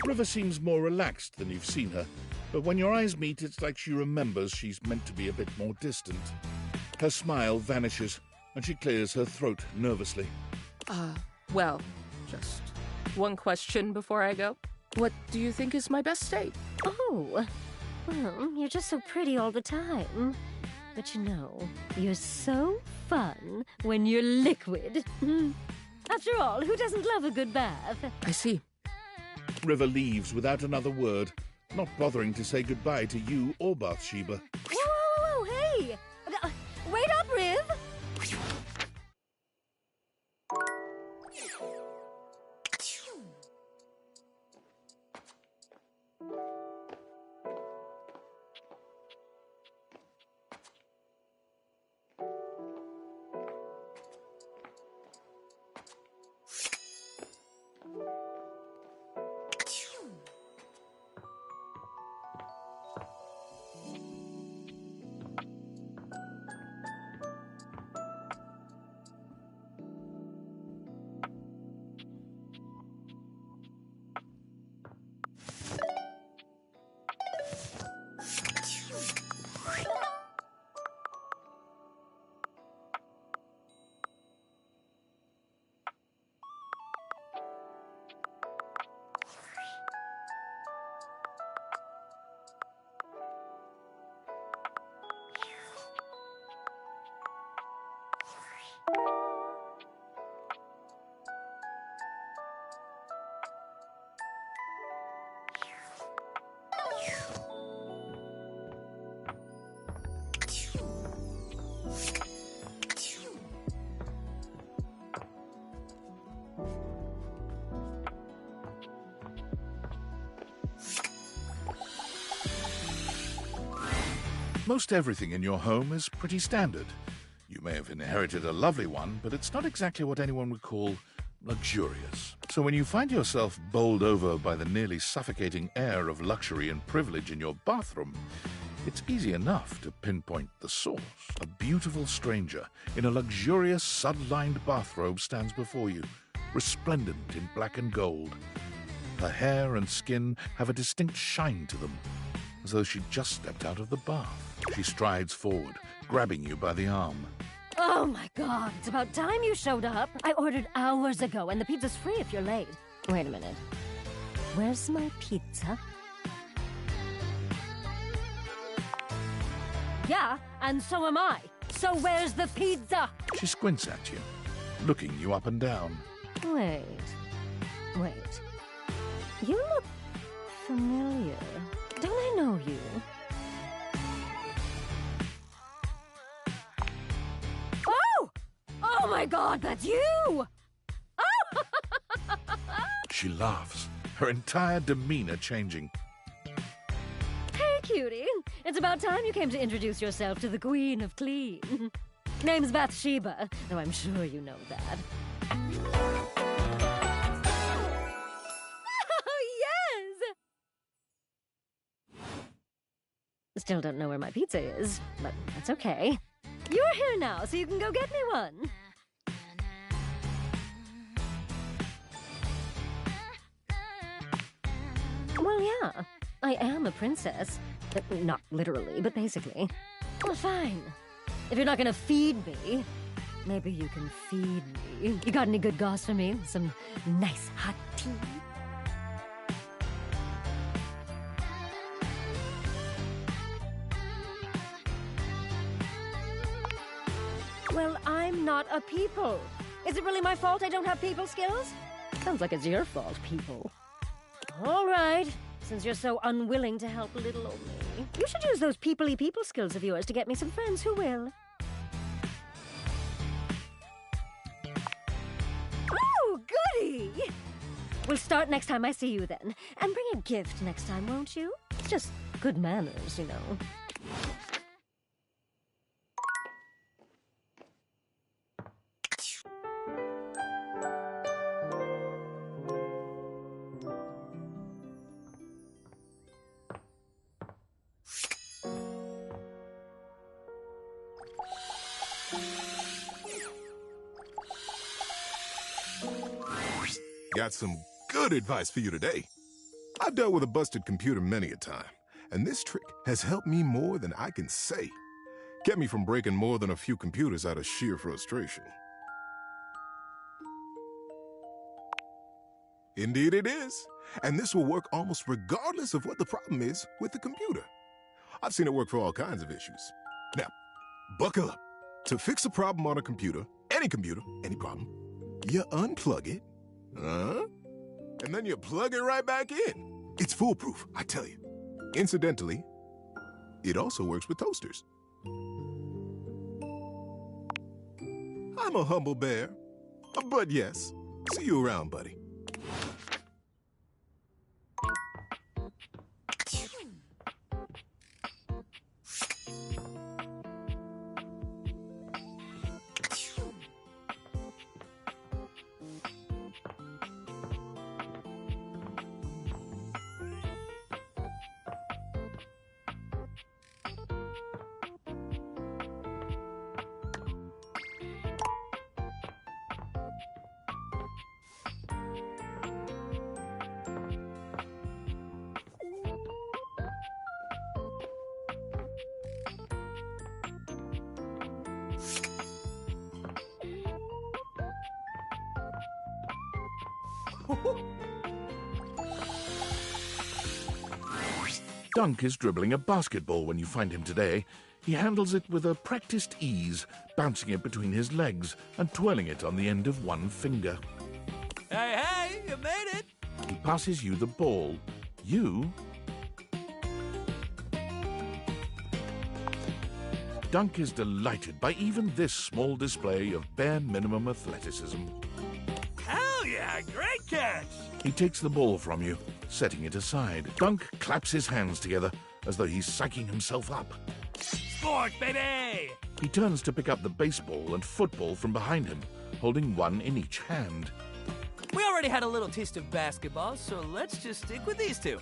River seems more relaxed than you've seen her, but when your eyes meet, it's like she remembers she's meant to be a bit more distant. Her smile vanishes, and she clears her throat nervously. Well, just one question before I go. What do you think is my best state? Oh, well, you're just so pretty all the time. But you know, you're so fun when you're liquid. After all, who doesn't love a good bath? I see. River leaves without another word, not bothering to say goodbye to you or Bathsheba. Whoa, hey! Wait up, Riv! Most everything in your home is pretty standard. You may have inherited a lovely one, but it's not exactly what anyone would call luxurious. So when you find yourself bowled over by the nearly suffocating air of luxury and privilege in your bathroom, it's easy enough to pinpoint the source. A beautiful stranger in a luxurious sud-lined bathrobe stands before you, resplendent in black and gold. Her hair and skin have a distinct shine to them, as though she'd just stepped out of the bath. She strides forward, grabbing you by the arm. Oh my god, it's about time you showed up. I ordered hours ago, and the pizza's free if you're late. Wait a minute. Where's my pizza? Yeah, and so am I. So where's the pizza? She squints at you, looking you up and down. Wait. You look familiar. Don't I know you? Oh my god, that's you! Oh! She laughs, her entire demeanor changing. Hey, cutie. It's about time you came to introduce yourself to the Queen of Clean. Name's Bathsheba, though I'm sure you know that. Oh, yes! Still don't know where my pizza is, but that's okay. You're here now, so you can go get me one. Well, yeah, I am a princess. Not literally, but basically. Well, fine. If you're not gonna feed me, Maybe you can feed me. You got any good goss for me? Some nice hot tea? Well, I'm not a people. Is it really my fault I don't have people skills? Sounds like it's your fault, people. All right, since you're so unwilling to help little old me, you should use those people-y people skills of yours to get me some friends who will. Oh, goody! We'll start next time I see you then. And bring a gift next time, won't you? It's just good manners, you know. Got some good advice for you today. I've dealt with a busted computer many a time, and this trick has helped me more than I can say. Kept me from breaking more than a few computers out of sheer frustration. Indeed it is. And this will work almost regardless of what the problem is with the computer. I've seen it work for all kinds of issues. Now, buckle up. To fix a problem on a computer, any problem, you unplug it, and then you plug it right back in. It's foolproof, I tell you. Incidentally, it also works with toasters. I'm a humble bear, but yes, see you around, buddy. Dunk is dribbling a basketball when you find him today. He handles it with a practiced ease, bouncing it between his legs and twirling it on the end of one finger. Hey, you made it! He passes you the ball. You... Dunk is delighted by even this small display of bare minimum athleticism. Hell yeah, great catch! He takes the ball from you, setting it aside. Dunk claps his hands together as though he's psyching himself up. Sport, baby! He turns to pick up the baseball and football from behind him, holding one in each hand. We already had a little taste of basketball, so let's just stick with these two.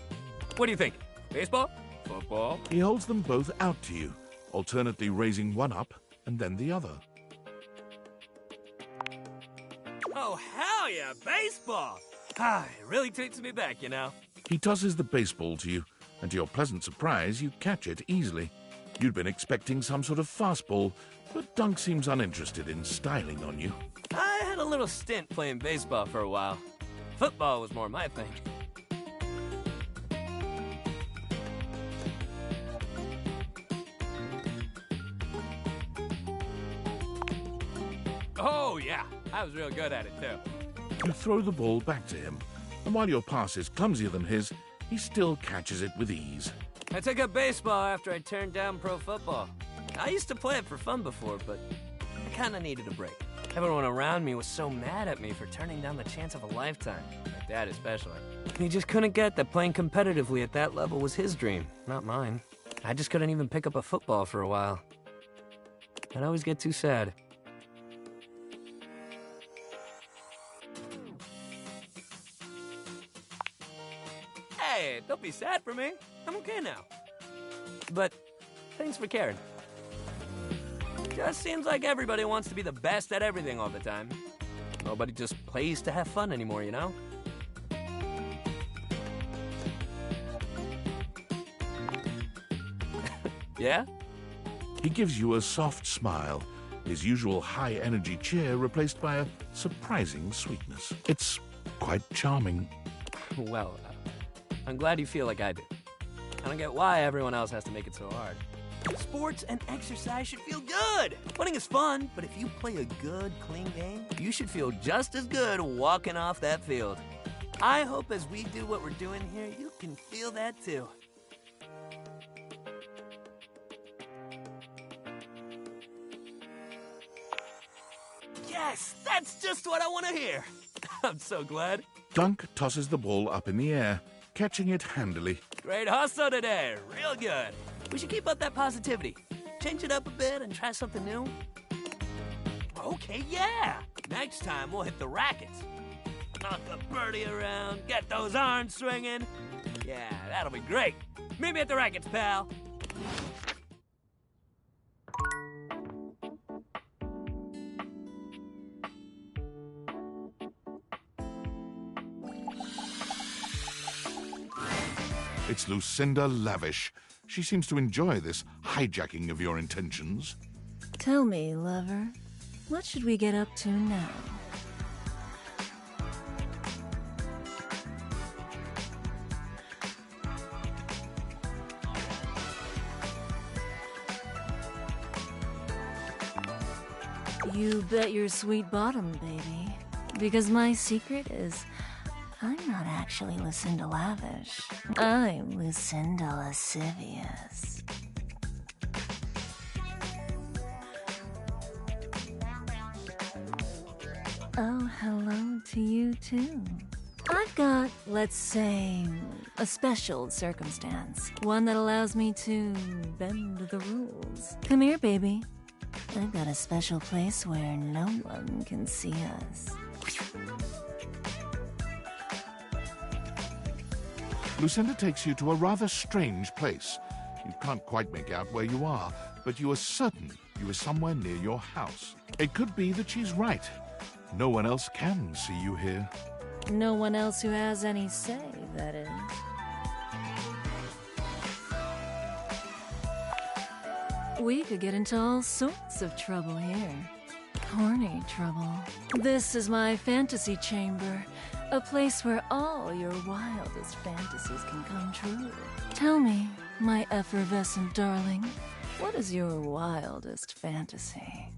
What do you think? Baseball? Football? He holds them both out to you, alternately raising one up and then the other. Oh, hell yeah, baseball! Ah, it really takes me back, you know. He tosses the baseball to you, and to your pleasant surprise, you catch it easily. You'd been expecting some sort of fastball, but Dunk seems uninterested in styling on you. I had a little stint playing baseball for a while. Football was more my thing. Oh, yeah, I was real good at it, too. You throw the ball back to him, and while your pass is clumsier than his, he still catches it with ease. I took up baseball after I turned down pro football. I used to play it for fun before, but I kinda needed a break. Everyone around me was so mad at me for turning down the chance of a lifetime. My dad especially. He just couldn't get that playing competitively at that level was his dream, not mine. I just couldn't even pick up a football for a while. I'd always get too sad. Hey, don't be sad for me. I'm okay now. But thanks for caring. Just seems like everybody wants to be the best at everything all the time. Nobody just plays to have fun anymore, you know? Yeah? He gives you a soft smile, his usual high-energy cheer replaced by a surprising sweetness. It's quite charming. Well, I'm glad you feel like I do. I don't get why everyone else has to make it so hard. Sports and exercise should feel good. Winning is fun, but if you play a good, clean game, you should feel just as good walking off that field. I hope as we do what we're doing here, you can feel that too. Yes, that's just what I want to hear. I'm so glad. Dunk tosses the ball up in the air, catching it handily. Great hustle today, real good. We should keep up that positivity. Change it up a bit and try something new. Okay, yeah. Next time we'll hit the rackets. Knock the birdie around, get those arms swinging. Yeah, that'll be great. Meet me at the rackets, pal. It's Lucinda Lavish. She seems to enjoy this hijacking of your intentions. Tell me, lover, what should we get up to now? You bet your sweet bottom, baby. Because my secret is, I'm not actually Lucinda Lavish. I'm Lucinda Lascivious. Oh, hello to you too. I've got, let's say, a special circumstance. One that allows me to bend the rules. Come here, baby. I've got a special place where no one can see us. Lucinda takes you to a rather strange place. You can't quite make out where you are, but you are certain you are somewhere near your house. It could be that she's right. No one else can see you here. No one else who has any say, that is. We could get into all sorts of trouble here. Horny trouble. This is my fantasy chamber. A place where all your wildest fantasies can come true. Tell me, my effervescent darling, what is your wildest fantasy?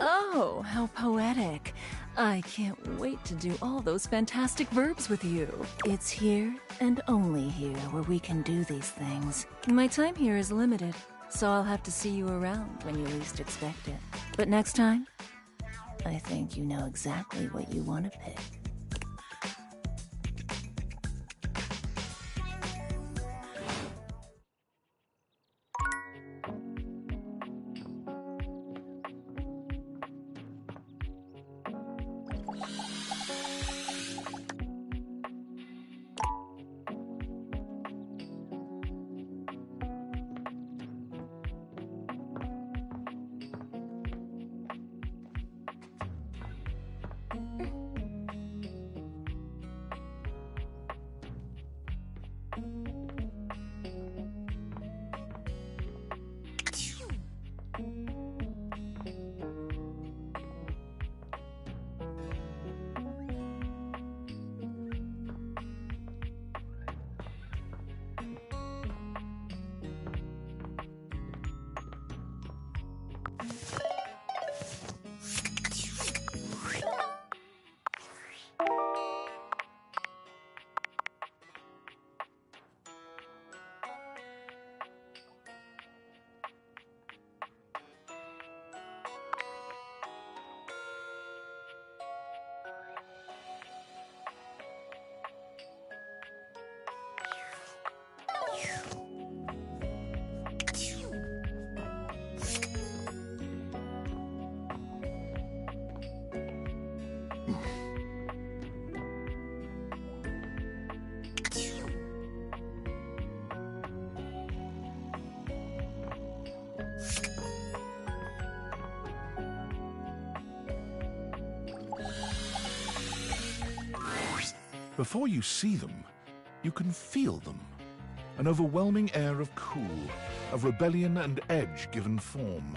Oh, how poetic. I can't wait to do all those fantastic verbs with you. It's here and only here where we can do these things. My time here is limited, so I'll have to see you around when you least expect it. But next time, I think you know exactly what you want to pick. Before you see them, you can feel them. An overwhelming air of cool, of rebellion and edge given form.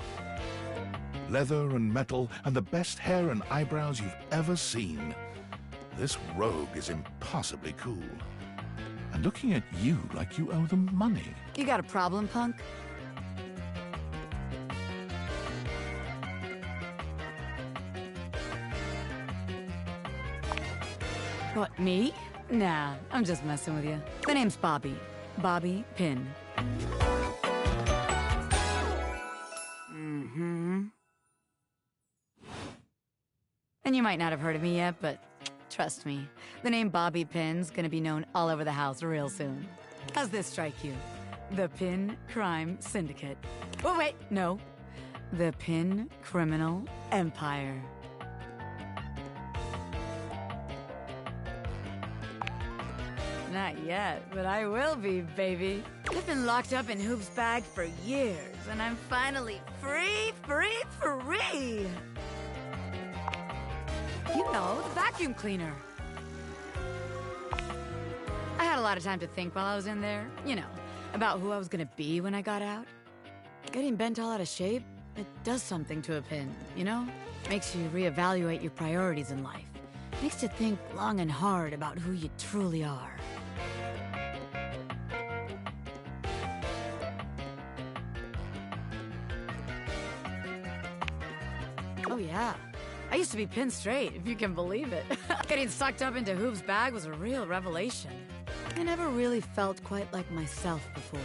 Leather and metal and the best hair and eyebrows you've ever seen. This rogue is impossibly cool. And looking at you like you owe them money. You got a problem, punk? What, me? Nah, I'm just messing with you. My name's Bobby. Bobby Pin. And you might not have heard of me yet, but trust me, the name Bobby Pin's gonna be known all over the house real soon. How's this strike you? The Pin Crime Syndicate. Oh, wait, no. The Pin Criminal Empire. Not yet, but I will be, baby. I've been locked up in Hoop's bag for years, and I'm finally free! You know, the vacuum cleaner. I had a lot of time to think while I was in there, you know, about who I was gonna be when I got out. Getting bent all out of shape, it does something to a pin, you know? Makes you reevaluate your priorities in life. Makes you think long and hard about who you truly are. Oh yeah, I used to be pinned straight, if you can believe it. Getting sucked up into Hoop's bag was a real revelation. I never really felt quite like myself before.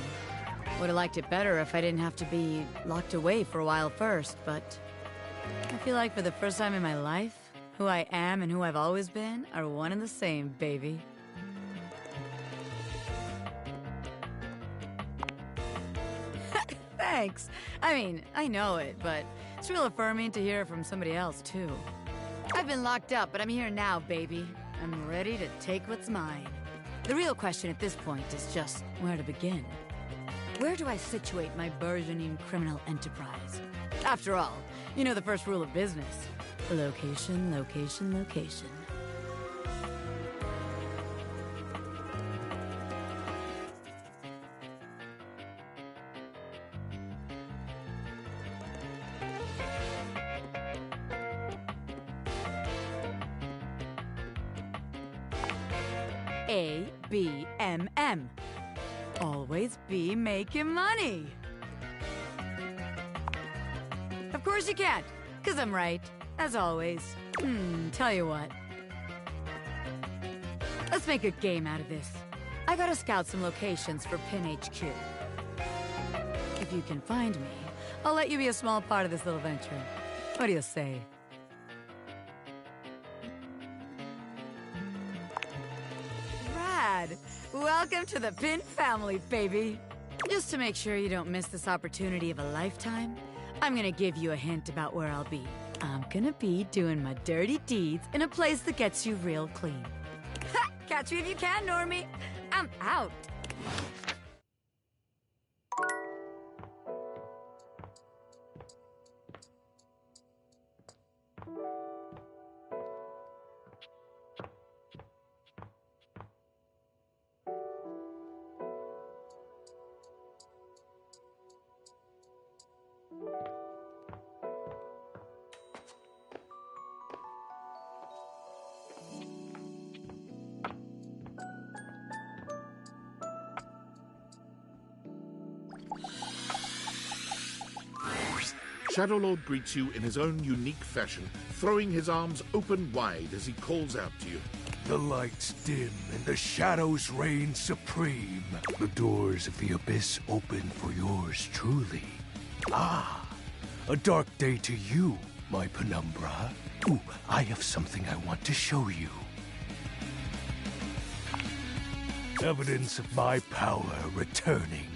Would've liked it better if I didn't have to be locked away for a while first, but I feel like for the first time in my life, who I am and who I've always been are one and the same, baby. Thanks. I mean, I know it, but it's real affirming to hear it from somebody else, too. I've been locked up, but I'm here now, baby. I'm ready to take what's mine. The real question at this point is just where to begin. Where do I situate my burgeoning criminal enterprise? After all, you know the first rule of business. Location, location, location. A-B-M-M. Always be making money. Of course you can't, 'cause I'm right, as always. Tell you what. Let's make a game out of this. I gotta scout some locations for Pin HQ. If you can find me, I'll let you be a small part of this little venture. What do you say? Rad! Welcome to the Pin family, baby! Just to make sure you don't miss this opportunity of a lifetime, I'm gonna give you a hint about where I'll be. I'm gonna be doing my dirty deeds in a place that gets you real clean. Ha! Catch me if you can, Normie! I'm out! Shadowlord greets you in his own unique fashion, throwing his arms open wide as he calls out to you. The lights dim and the shadows reign supreme. The doors of the abyss open for yours truly. Ah, a dark day to you, my penumbra. Ooh, I have something I want to show you. Evidence of my power returning.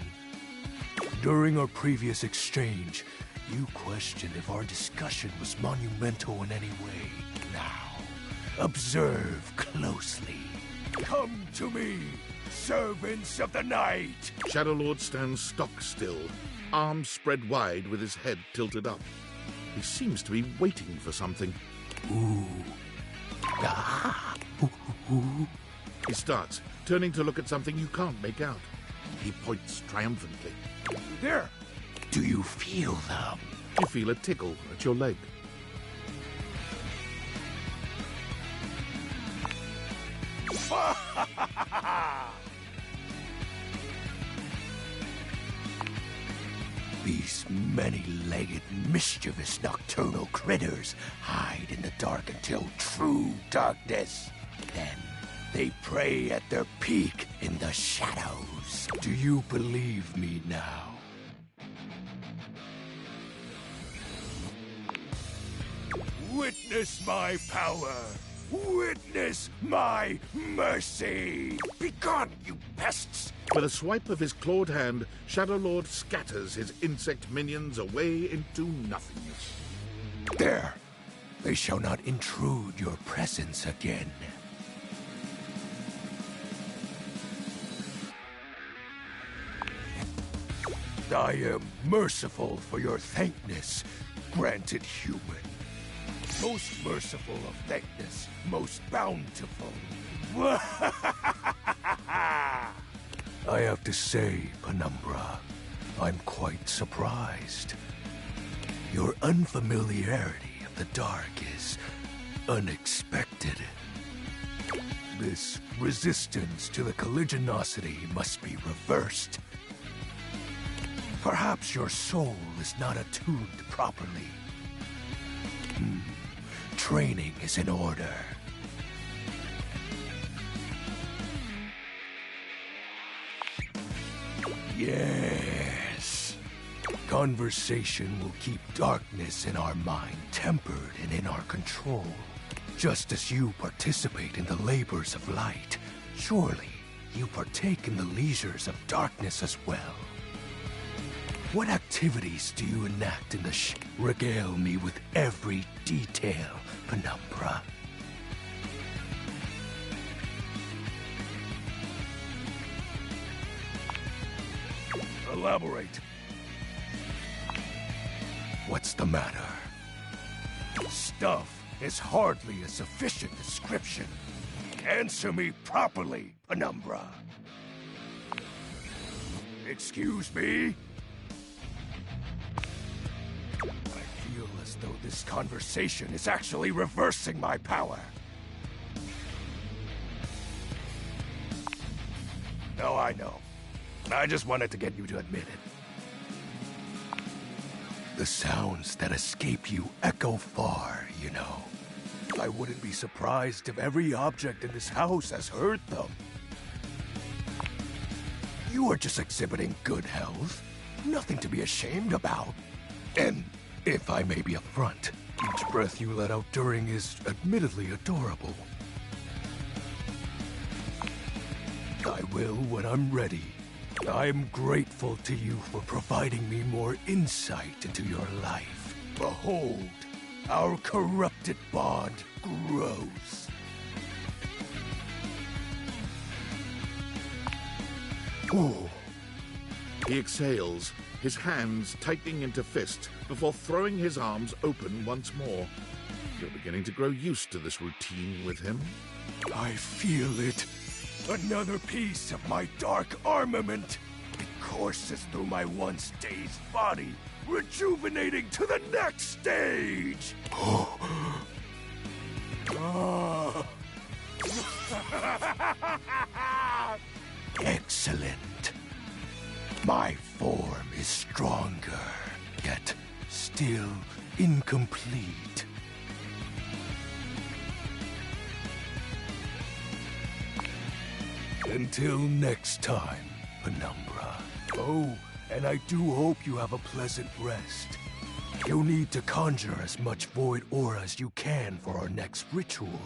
During our previous exchange, you questioned if our discussion was monumental in any way. Now, observe closely. Come to me, servants of the night! Shadowlord stands stock still, arms spread wide with his head tilted up. He seems to be waiting for something. Ooh. Ah. Ooh. He starts, turning to look at something you can't make out. He points triumphantly. There! Do you feel them? You feel a tickle at your leg. These many-legged, mischievous nocturnal critters hide in the dark until true darkness. Then they prey at their peak in the shadows. Do you believe me now? Witness my power! Witness my mercy! Begone, you pests! With a swipe of his clawed hand, Shadow Lord scatters his insect minions away into nothingness. There! They shall not intrude your presence again. I am merciful for your thankness, granted human. Most merciful of thankness, most bountiful. I have to say, Penumbra, I'm quite surprised. Your unfamiliarity of the dark is unexpected. This resistance to the colligiosity must be reversed. Perhaps your soul is not attuned properly. Training is in order. Yes. Conversation will keep darkness in our mind tempered and in our control. Just as you participate in the labors of light, surely you partake in the leisures of darkness as well. What activities do you enact in the Regale me with every detail, Penumbra. Elaborate. What's the matter? Stuff is hardly a sufficient description. Answer me properly, Penumbra. Excuse me? I feel as though this conversation is actually reversing my power. No, I know. I just wanted to get you to admit it. The sounds that escape you echo far, you know. I wouldn't be surprised if every object in this house has heard them. You are just exhibiting good health. Nothing to be ashamed about. And if I may be upfront, each breath you let out during is admittedly adorable. I will when I'm ready. I'm grateful to you for providing me more insight into your life. Behold, our corrupted bond grows. Ooh. He exhales, his hands tightening into fist before throwing his arms open once more. You're beginning to grow used to this routine with him. I feel it. Another piece of my dark armament. It courses through my once dazed body, rejuvenating to the next stage. Excellent. My form is stronger, yet still incomplete. Until next time, Penumbra. Oh, and I do hope you have a pleasant rest. You'll need to conjure as much void aura as you can for our next ritual.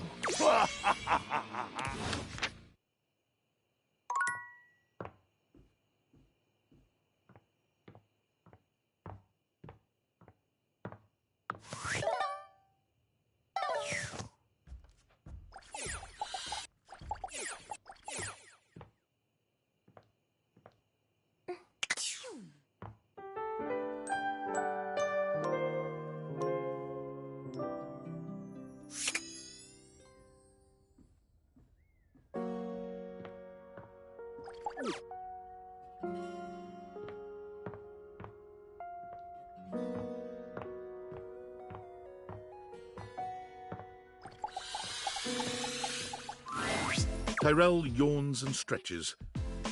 Tyrell yawns and stretches.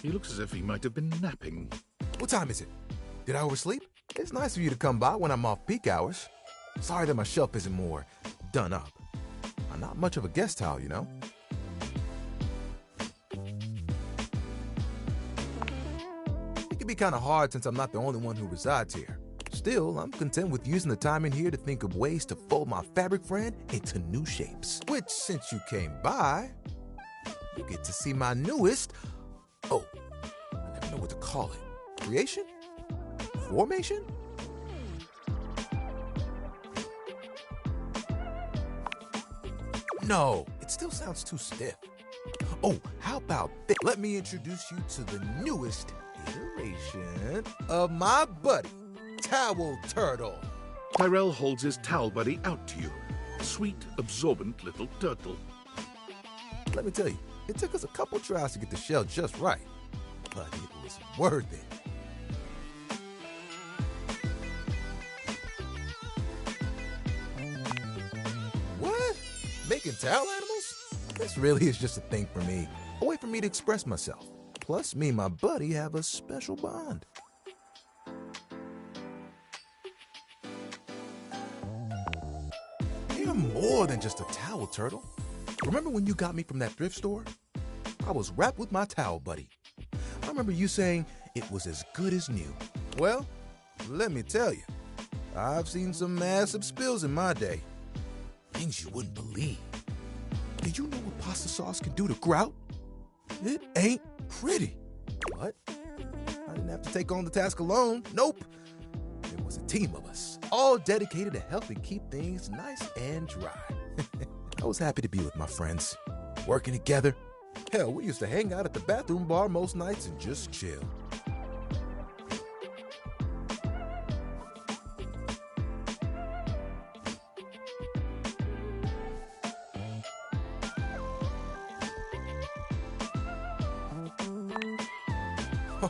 He looks as if he might have been napping. What time is it? Did I oversleep? It's nice of you to come by when I'm off peak hours. Sorry that my shelf isn't more done up. I'm not much of a guest towel, you know? It can be kind of hard since I'm not the only one who resides here. Still, I'm content with using the time in here to think of ways to fold my fabric friend into new shapes. Which, since you came by, you get to see my newest... Oh, I never know what to call it. Creation? Formation? No, it still sounds too stiff. Oh, how about this? Let me introduce you to the newest iteration of my buddy, Towel Turtle. Tyrell holds his towel buddy out to you. Sweet, absorbent little turtle. Let me tell you, it took us a couple tries to get the shell just right, but it was worth it. What? Making towel animals? This really is just a thing for me. A way for me to express myself. Plus, me and my buddy have a special bond. You're more than just a towel turtle. Remember when you got me from that thrift store? I was wrapped with my towel buddy. I remember you saying it was as good as new. Well, let me tell you, I've seen some massive spills in my day. Things you wouldn't believe. Do you know what pasta sauce can do to grout? It ain't pretty. But I didn't have to take on the task alone. Nope. There was a team of us, all dedicated to helping keep things nice and dry. I was happy to be with my friends, working together. Hell, we used to hang out at the bathroom bar most nights and just chill.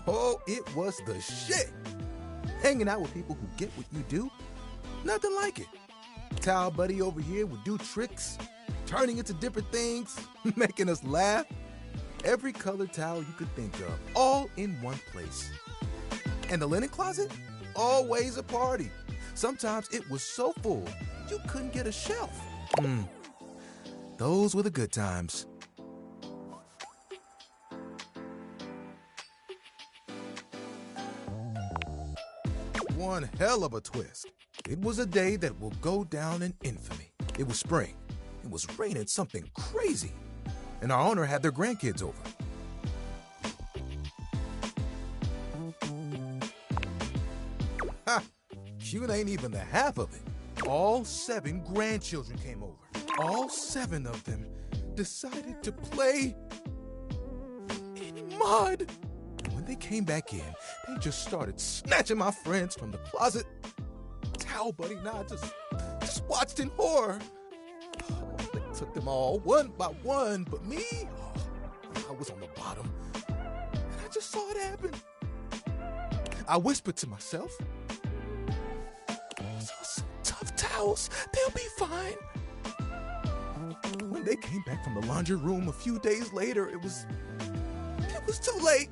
Oh, it was the shit. Hanging out with people who get what you do, nothing like it. Towel buddy over here would do tricks, turning into different things, making us laugh. Every colored towel you could think of, all in one place. And the linen closet? Always a party. Sometimes it was so full, you couldn't get a shelf. Those were the good times. One hell of a twist. It was a day that will go down in infamy. It was spring. It was raining something crazy. And our owner had their grandkids over. Ha! Cute ain't even the half of it. All 7 grandchildren came over. All 7 of them decided to play in mud. And when they came back in, they just started snatching my friends from the closet. Towel buddy and I just watched in horror. They took them all one by one, but me, I was on the bottom. And I just saw it happen. I whispered to myself, "Those tough towels, they'll be fine." When they came back from the laundry room a few days later, it was too late.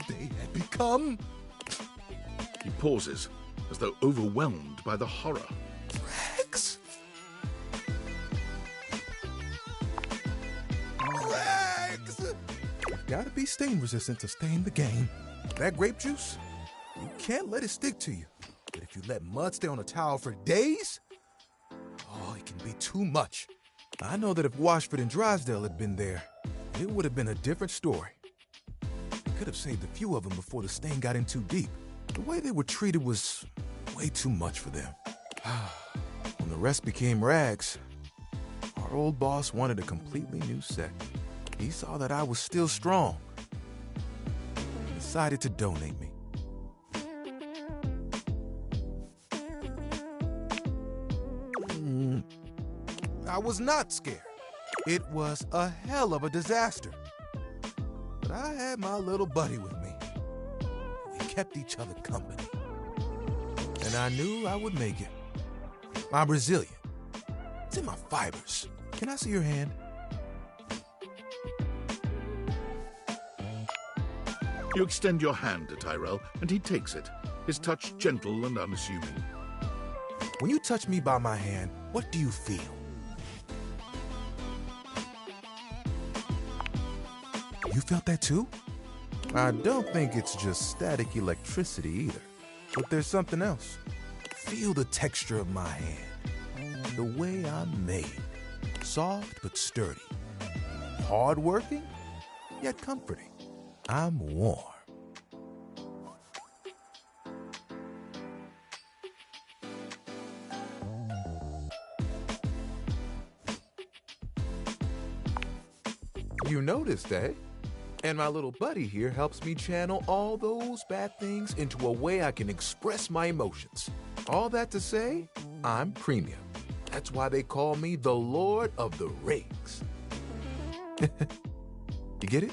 They had become... He pauses, as though overwhelmed by the horror. Rags? Rags! You've got to be stain resistant to stay in the game. That grape juice, you can't let it stick to you. But if you let mud stay on a towel for days, oh, it can be too much. I know that if Washford and Drysdale had been there, it would have been a different story. Could have saved a few of them before the stain got in too deep. The way they were treated was way too much for them. When the rest became rags, our old boss wanted a completely new set. He saw that I was still strong and decided to donate me. I was not scared. It was a hell of a disaster. But I had my little buddy with me. We kept each other company. And I knew I would make it. I'm resilient. It's in my fibers. Can I see your hand? You extend your hand to Tyrell, and he takes it, his touch gentle and unassuming. When you touch me by my hand, what do you feel? You felt that too? I don't think it's just static electricity either, but there's something else. Feel the texture of my hand, the way I'm made. Soft but sturdy. Hard-working, yet comforting. I'm warm. You noticed, eh? And my little buddy here helps me channel all those bad things into a way I can express my emotions. All that to say, I'm premium. That's why they call me the Lord of the Rings. You get it?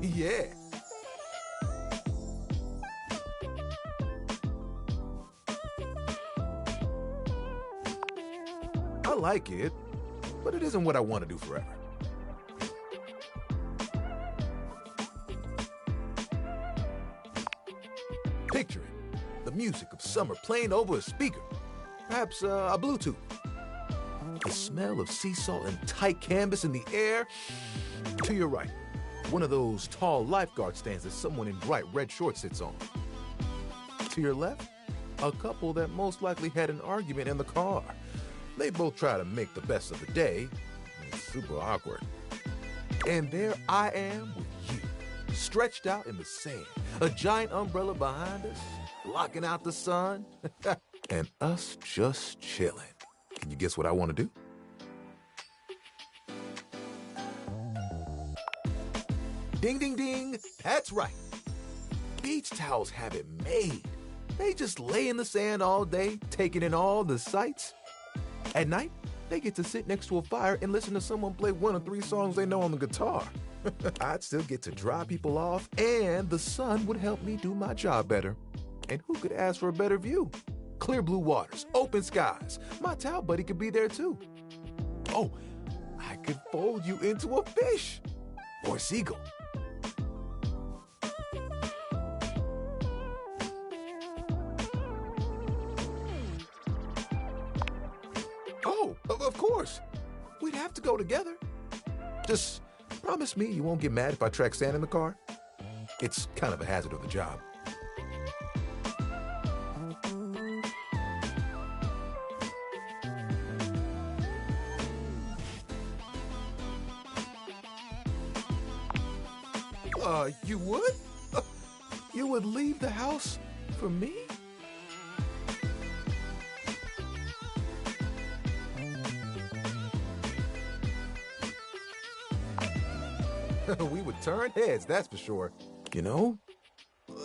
Yeah. I like it, but it isn't what I want to do forever. Picture it, the music of summer playing over a speaker, perhaps a Bluetooth. The smell of sea salt and tight canvas in the air. To your right, one of those tall lifeguard stands that someone in bright red shorts sits on. To your left, a couple that most likely had an argument in the car. They both try to make the best of the day. It's super awkward. And there I am with you, stretched out in the sand, a giant umbrella behind us, blocking out the sun, and us just chilling. Can you guess what I want to do? Ding, ding, ding. That's right. Beach towels have it made. They just lay in the sand all day, taking in all the sights. At night, they get to sit next to a fire and listen to someone play one of 3 songs they know on the guitar. I'd still get to dry people off, and the sun would help me do my job better. And who could ask for a better view? Clear blue waters, open skies. My towel buddy could be there too. Oh, I could fold you into a fish or a seagull. Oh, of course. We'd have to go together. Just promise me you won't get mad if I track sand in the car. It's kind of a hazard of the job. You would? You would leave the house for me? We would turn heads, that's for sure. You know,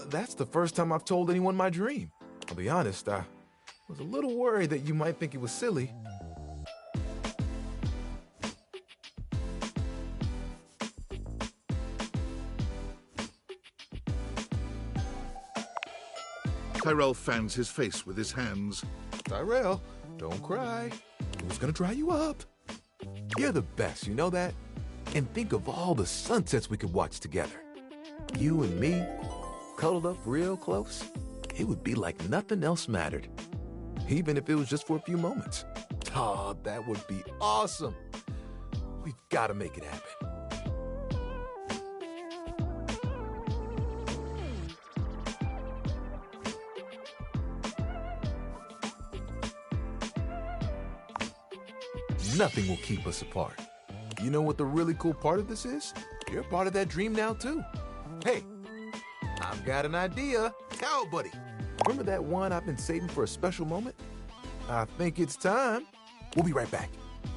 that's the first time I've told anyone my dream. I'll be honest, I was a little worried that you might think it was silly. Tyrell fans his face with his hands. Tyrell, don't cry. Who's gonna dry you up? You're the best, you know that? And think of all the sunsets we could watch together. You and me, cuddled up real close. It would be like nothing else mattered. Even if it was just for a few moments. Oh, that would be awesome. We've got to make it happen. Nothing will keep us apart. You know what the really cool part of this is? You're part of that dream now, too. Hey, I've got an idea. Towel buddy. Remember that one I've been saving for a special moment? I think it's time. We'll be right back.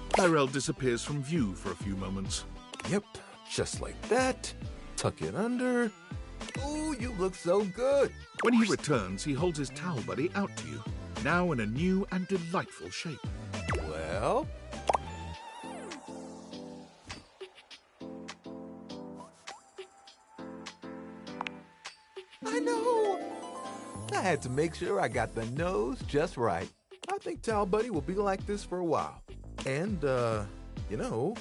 Tyrell disappears from view for a few moments. Yep, just like that. Tuck it under. Ooh, you look so good. When he returns, he holds his towel buddy out to you, now in a new and delightful shape. Well... I know! I had to make sure I got the nose just right. I think Towel Buddy will be like this for a while. And, You know,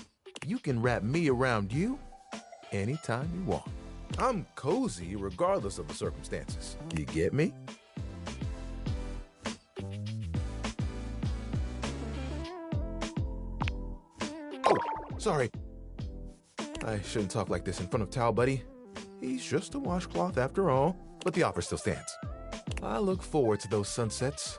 you can wrap me around you anytime you want. I'm cozy regardless of the circumstances. You get me? Oh, sorry. I shouldn't talk like this in front of Towel Buddy. He's just a washcloth after all, but the offer still stands. I look forward to those sunsets.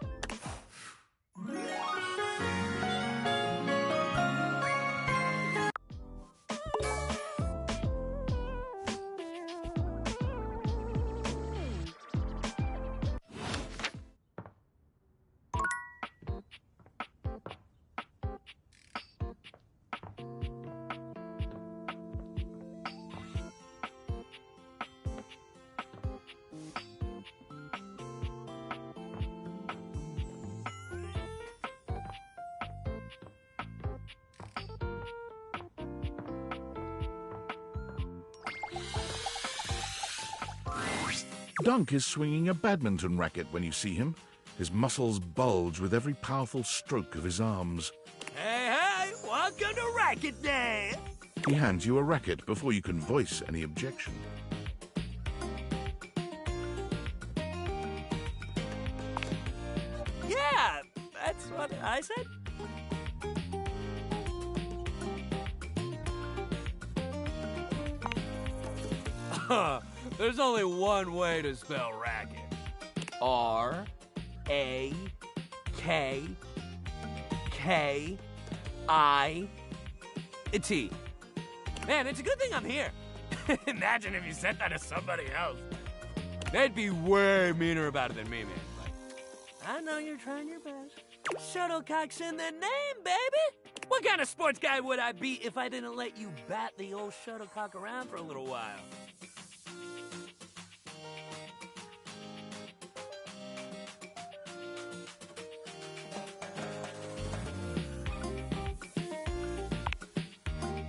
Dunk is swinging a badminton racket when you see him. His muscles bulge with every powerful stroke of his arms. Hey, hey! Welcome to Racket Day! He hands you a racket before you can voice any objection. Yeah, that's what I said. There's only one way to spell racket. R-A-K-K-I-T. Man, it's a good thing I'm here. Imagine if you said that to somebody else. They'd be way meaner about it than me, man. But I know you're trying your best. Shuttlecock's in the name, baby! What kind of sports guy would I be if I didn't let you bat the old shuttlecock around for a little while?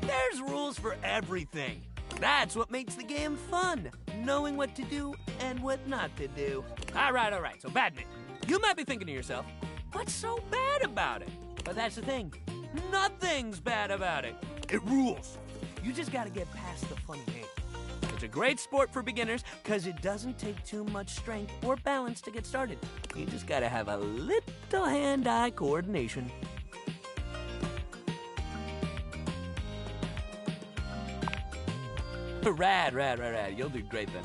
There's rules for everything. That's what makes the game fun. Knowing what to do and what not to do. All right. So badminton. You might be thinking to yourself, what's so bad about it? But that's the thing. Nothing's bad about it. It rules. You just gotta get past the fun game. It's a great sport for beginners because it doesn't take too much strength or balance to get started. You just gotta have a little hand-eye coordination. Rad. You'll do great then.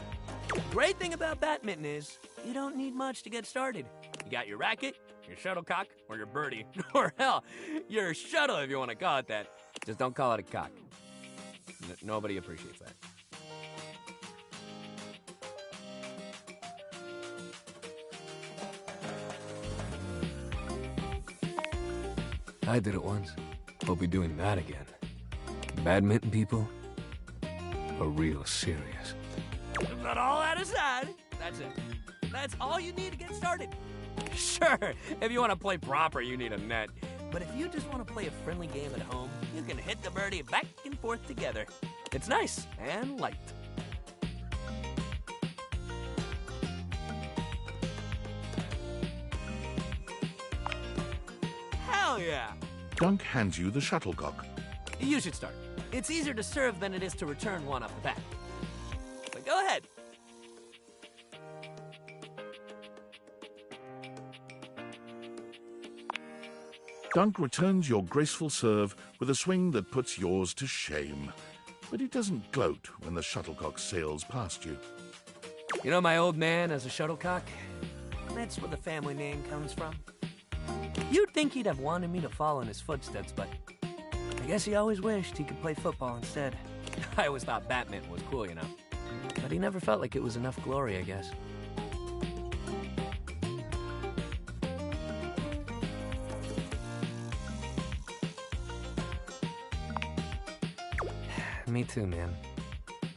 Great thing about badminton is you don't need much to get started. You got your racket, your shuttlecock, or your birdie, or hell, your shuttle if you want to call it that. Just don't call it a cock. Nobody appreciates that. I did it once. Hope you're doing that again. Badminton people are real serious. But all that aside, that's it. That's all you need to get started. Sure, if you want to play proper, you need a net. But if you just want to play a friendly game at home, you can hit the birdie back and forth together. It's nice and light. Hell yeah! Dunk hands you the shuttlecock. You should start. It's easier to serve than it is to return one off the bat. So go ahead. Dunk returns your graceful serve with a swing that puts yours to shame. But he doesn't gloat when the shuttlecock sails past you. You know my old man as a shuttlecock? That's where the family name comes from. You'd think he'd have wanted me to follow in his footsteps, but I guess he always wished he could play football instead. I always thought badminton was cool, you know. But he never felt like it was enough glory, I guess. Me too, man.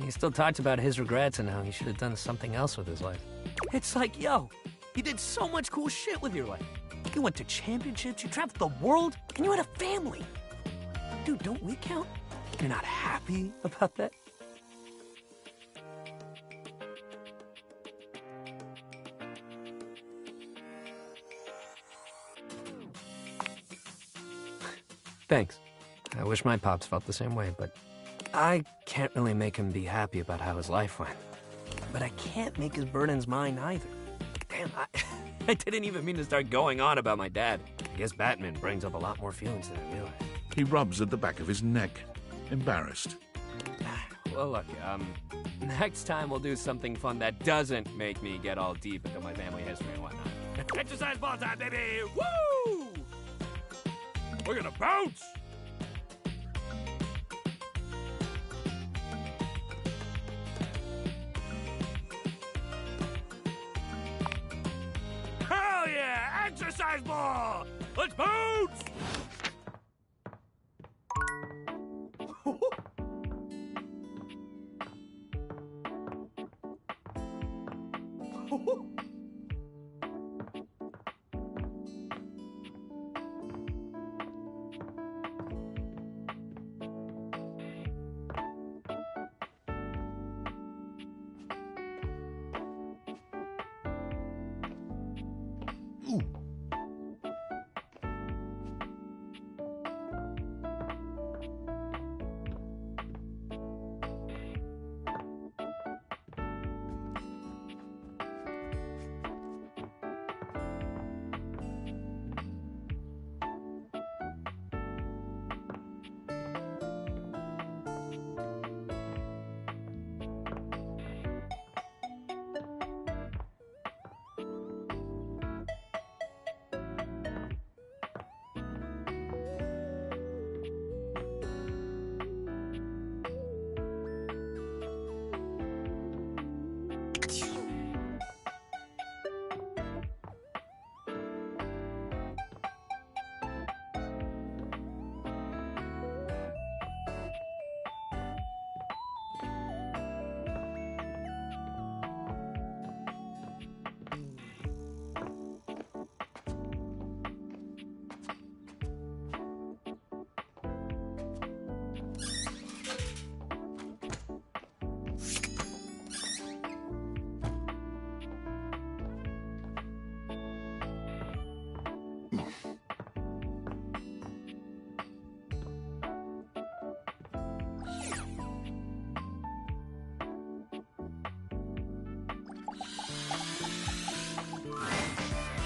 He still talks about his regrets and how he should have done something else with his life. It's like, yo, you did so much cool shit with your life. You went to championships, you traveled the world, and you had a family. Dude, don't we count? You're not happy about that? Thanks. I wish my pops felt the same way, but I can't really make him be happy about how his life went. But I can't make his burdens mine either. Damn, I didn't even mean to start going on about my dad. I guess Batman brings up a lot more feelings than I realized. He rubs at the back of his neck, embarrassed. Well, look, next time we'll do something fun that doesn't make me get all deep into my family history and whatnot. Exercise ball time, baby! Woo! We're gonna bounce! Hell yeah! Exercise ball! Let's bounce!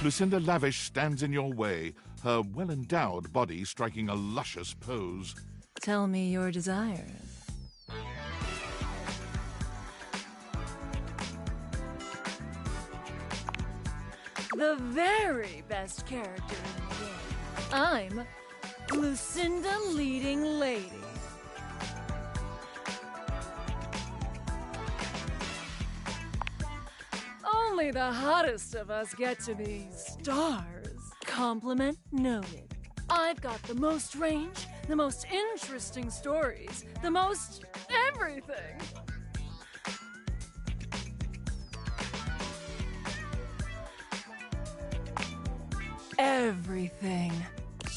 Lucinda Lavish stands in your way, her well-endowed body striking a luscious pose. Tell me your desires. The very best character in the game. I'm Lucinda Leading Lady. Only the hottest of us get to be stars. Compliment noted. I've got the most range, the most interesting stories, the most everything. Everything.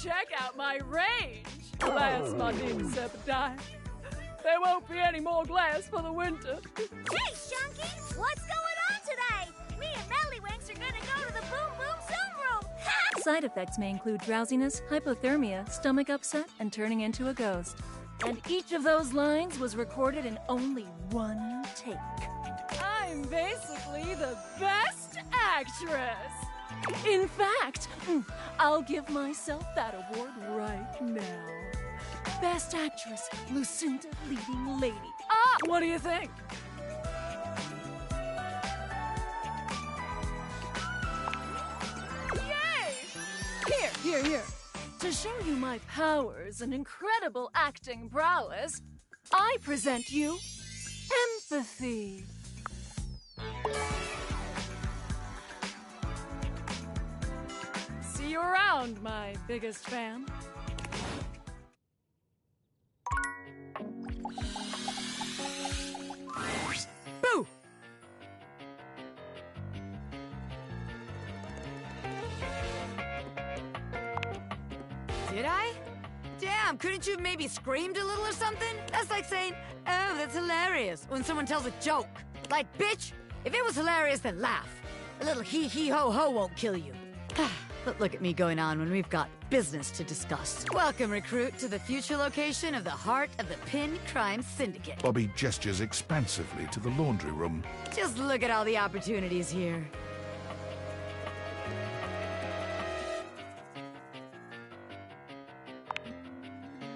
Check out my range. Glass, my Decepticon. There won't be any more glass for the winter. Hey, Shunky! What's going on today? Me and Mellywinks are gonna go to the Boom Boom Zoom Room! Side effects may include drowsiness, hypothermia, stomach upset, and turning into a ghost. And each of those lines was recorded in only one take. I'm basically the best actress! In fact, I'll give myself that award right now. Best Actress, Lucinda Leading Lady. Ah, what do you think? Yay! Here. To show you my powers and incredible acting prowess, I present you empathy. See you around, my biggest fan. Boo! Did I? Damn, couldn't you have maybe screamed a little or something? That's like saying, oh, that's hilarious, when someone tells a joke. Like, bitch, if it was hilarious, then laugh. A little hee-hee-ho-ho won't kill you. But look at me going on when we've got business to discuss. Welcome, recruit, to the future location of the heart of the Pin Crime Syndicate. Bobby gestures expansively to the laundry room. Just look at all the opportunities here.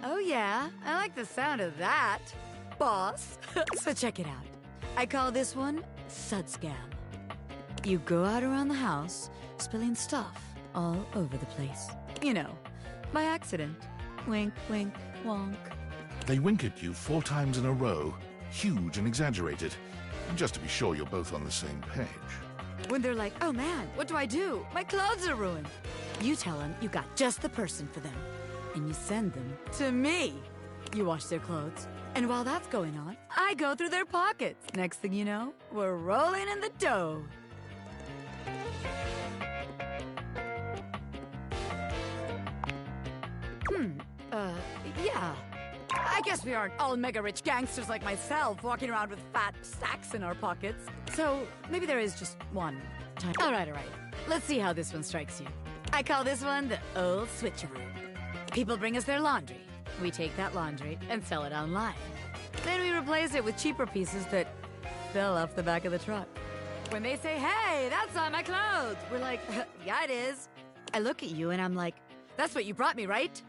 Oh yeah, I like the sound of that, boss. So check it out. I call this one Sudscam. You go out around the house, spilling stuff all over the place. You know, by accident. Wink, wink, wonk. They wink at you 4 times in a row, huge and exaggerated, just to be sure you're both on the same page. When they're like, oh man, what do I do? My clothes are ruined. You tell them you got just the person for them, and you send them to me. You wash their clothes, and while that's going on, I go through their pockets. Next thing you know, we're rolling in the dough. Yeah. I guess we aren't all mega-rich gangsters like myself walking around with fat sacks in our pockets. So maybe there is just one time. All right. Let's see how this one strikes you. I call this one the old switcheroo. People bring us their laundry. We take that laundry and sell it online. Then we replace it with cheaper pieces that fell off the back of the truck. When they say, hey, that's on my clothes, we're like, yeah, it is. I look at you and I'm like, that's what you brought me, right?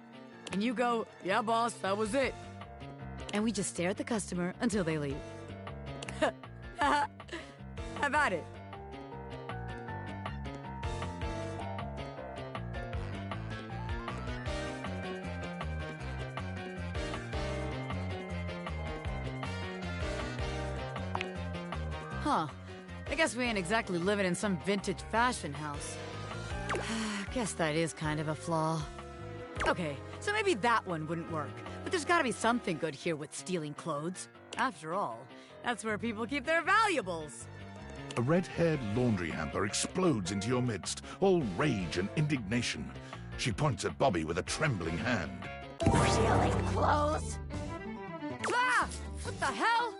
And you go, yeah, boss, that was it. And we just stare at the customer until they leave. How about it? Huh. I guess we ain't exactly living in some vintage fashion house. Guess that is kind of a flaw. Okay, so maybe that one wouldn't work. But there's gotta be something good here with stealing clothes. After all, that's where people keep their valuables. A red-haired laundry hamper explodes into your midst, all rage and indignation. She points at Bobby with a trembling hand. Stealing clothes? Ah! What the hell?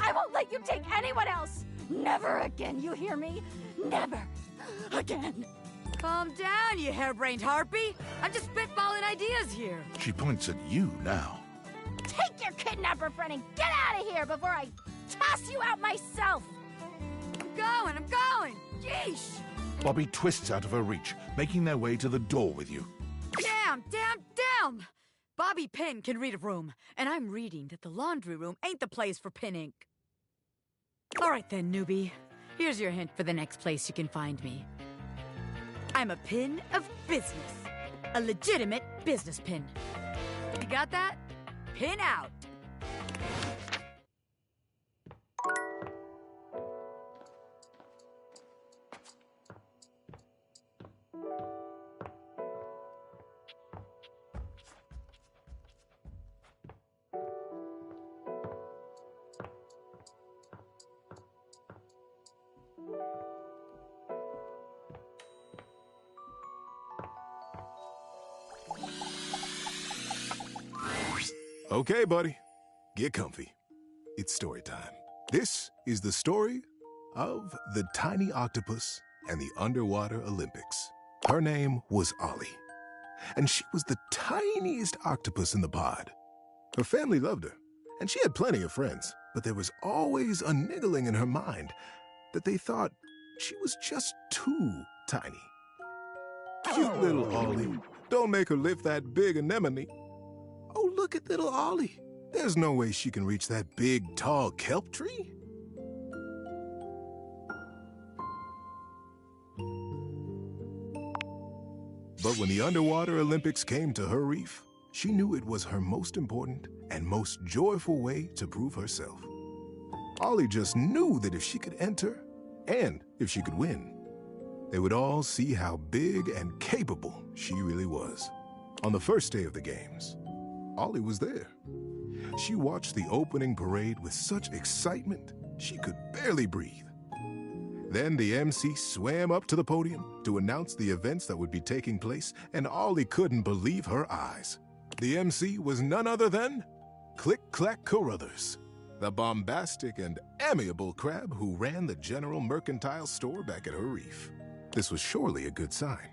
I won't let you take anyone else! Never again, you hear me? Never again. Calm down, you harebrained harpy. I'm just spitballing ideas here. She points at you now. Take your kidnapper friend and get out of here before I toss you out myself! I'm going! Yeesh! Bobby twists out of her reach, making their way to the door with you. Damn! Bobby Pin can read a room, and I'm reading that the laundry room ain't the place for pin ink. All right then, newbie. Here's your hint for the next place you can find me. I'm a pin of business. A legitimate business pin. You got that? Pin out. Okay, buddy. Get comfy. It's story time. This is the story of the tiny octopus and the underwater Olympics. Her name was Ollie, and she was the tiniest octopus in the pod. Her family loved her, and she had plenty of friends, but there was always a niggling in her mind that they thought she was just too tiny. Cute little Ollie. Don't make her lift that big anemone. Oh, look at little Ollie. There's no way she can reach that big, tall kelp tree. But when the underwater Olympics came to her reef, she knew it was her most important and most joyful way to prove herself. Ollie just knew that if she could enter, and if she could win, they would all see how big and capable she really was. On the first day of the games, Ollie was there. She watched the opening parade with such excitement, she could barely breathe. Then the MC swam up to the podium to announce the events that would be taking place, and Ollie couldn't believe her eyes. The MC was none other than Click-Clack Carruthers, the bombastic and amiable crab who ran the General Mercantile store back at her reef. This was surely a good sign.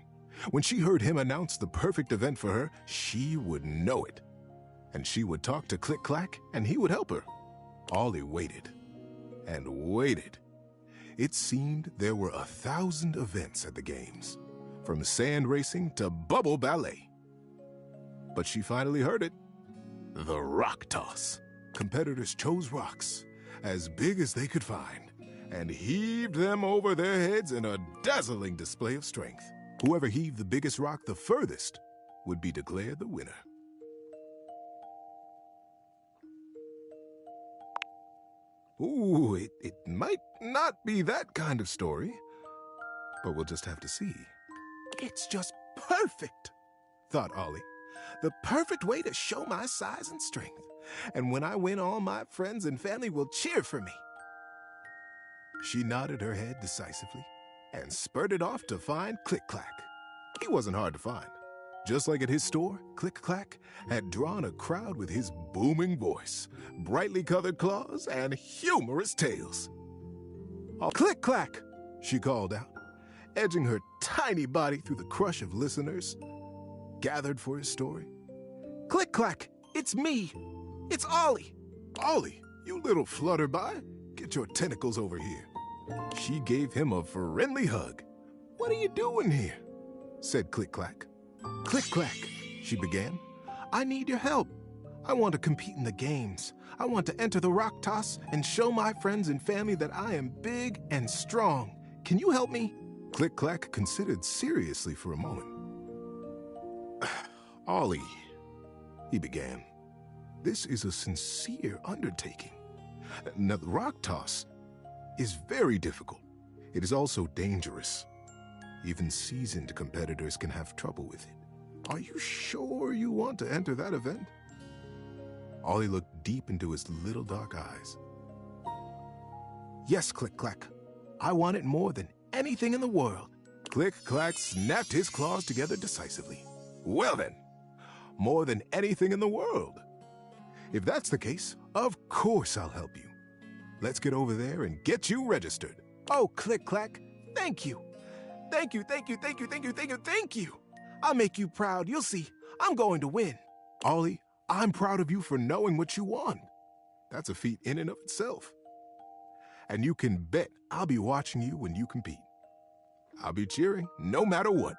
When she heard him announce the perfect event for her, she would know it. And she would talk to Click Clack, and he would help her. Ollie waited and waited. It seemed there were 1,000 events at the games, from sand racing to bubble ballet. But she finally heard it. The rock toss. Competitors chose rocks, as big as they could find, and heaved them over their heads in a dazzling display of strength. Whoever heaved the biggest rock the furthest would be declared the winner. Ooh, it might not be that kind of story, but we'll just have to see. It's just perfect, thought Ollie. The perfect way to show my size and strength. And when I win, all my friends and family will cheer for me. She nodded her head decisively and spurted off to find Click Clack. He wasn't hard to find. Just like at his store, Click Clack had drawn a crowd with his booming voice, brightly colored claws, and humorous tales. "Oh, Click Clack," she called out, edging her tiny body through the crush of listeners gathered for his story. "Click Clack, it's me. It's Ollie." "Ollie, you little flutterby, get your tentacles over here." She gave him a friendly hug. "What are you doing here?" said Click Clack. "Click Clack," she began, "I need your help. I want to compete in the games. I want to enter the rock toss and show my friends and family that I am big and strong. Can you help me?" Click Clack considered seriously for a moment. "Ollie," he began, "this is a sincere undertaking. Now, the rock toss is very difficult. It is also dangerous. Even seasoned competitors can have trouble with it. Are you sure you want to enter that event?" Ollie looked deep into his little dark eyes. "Yes, Click Clack. I want it more than anything in the world." Click Clack snapped his claws together decisively. "Well then, more than anything in the world. If that's the case, of course I'll help you. Let's get over there and get you registered." "Oh, Click Clack, thank you. Thank you, thank you, thank you, thank you, thank you, thank you. I'll make you proud. You'll see. I'm going to win." "Ollie, I'm proud of you for knowing what you want. That's a feat in and of itself. And you can bet I'll be watching you when you compete. I'll be cheering no matter what.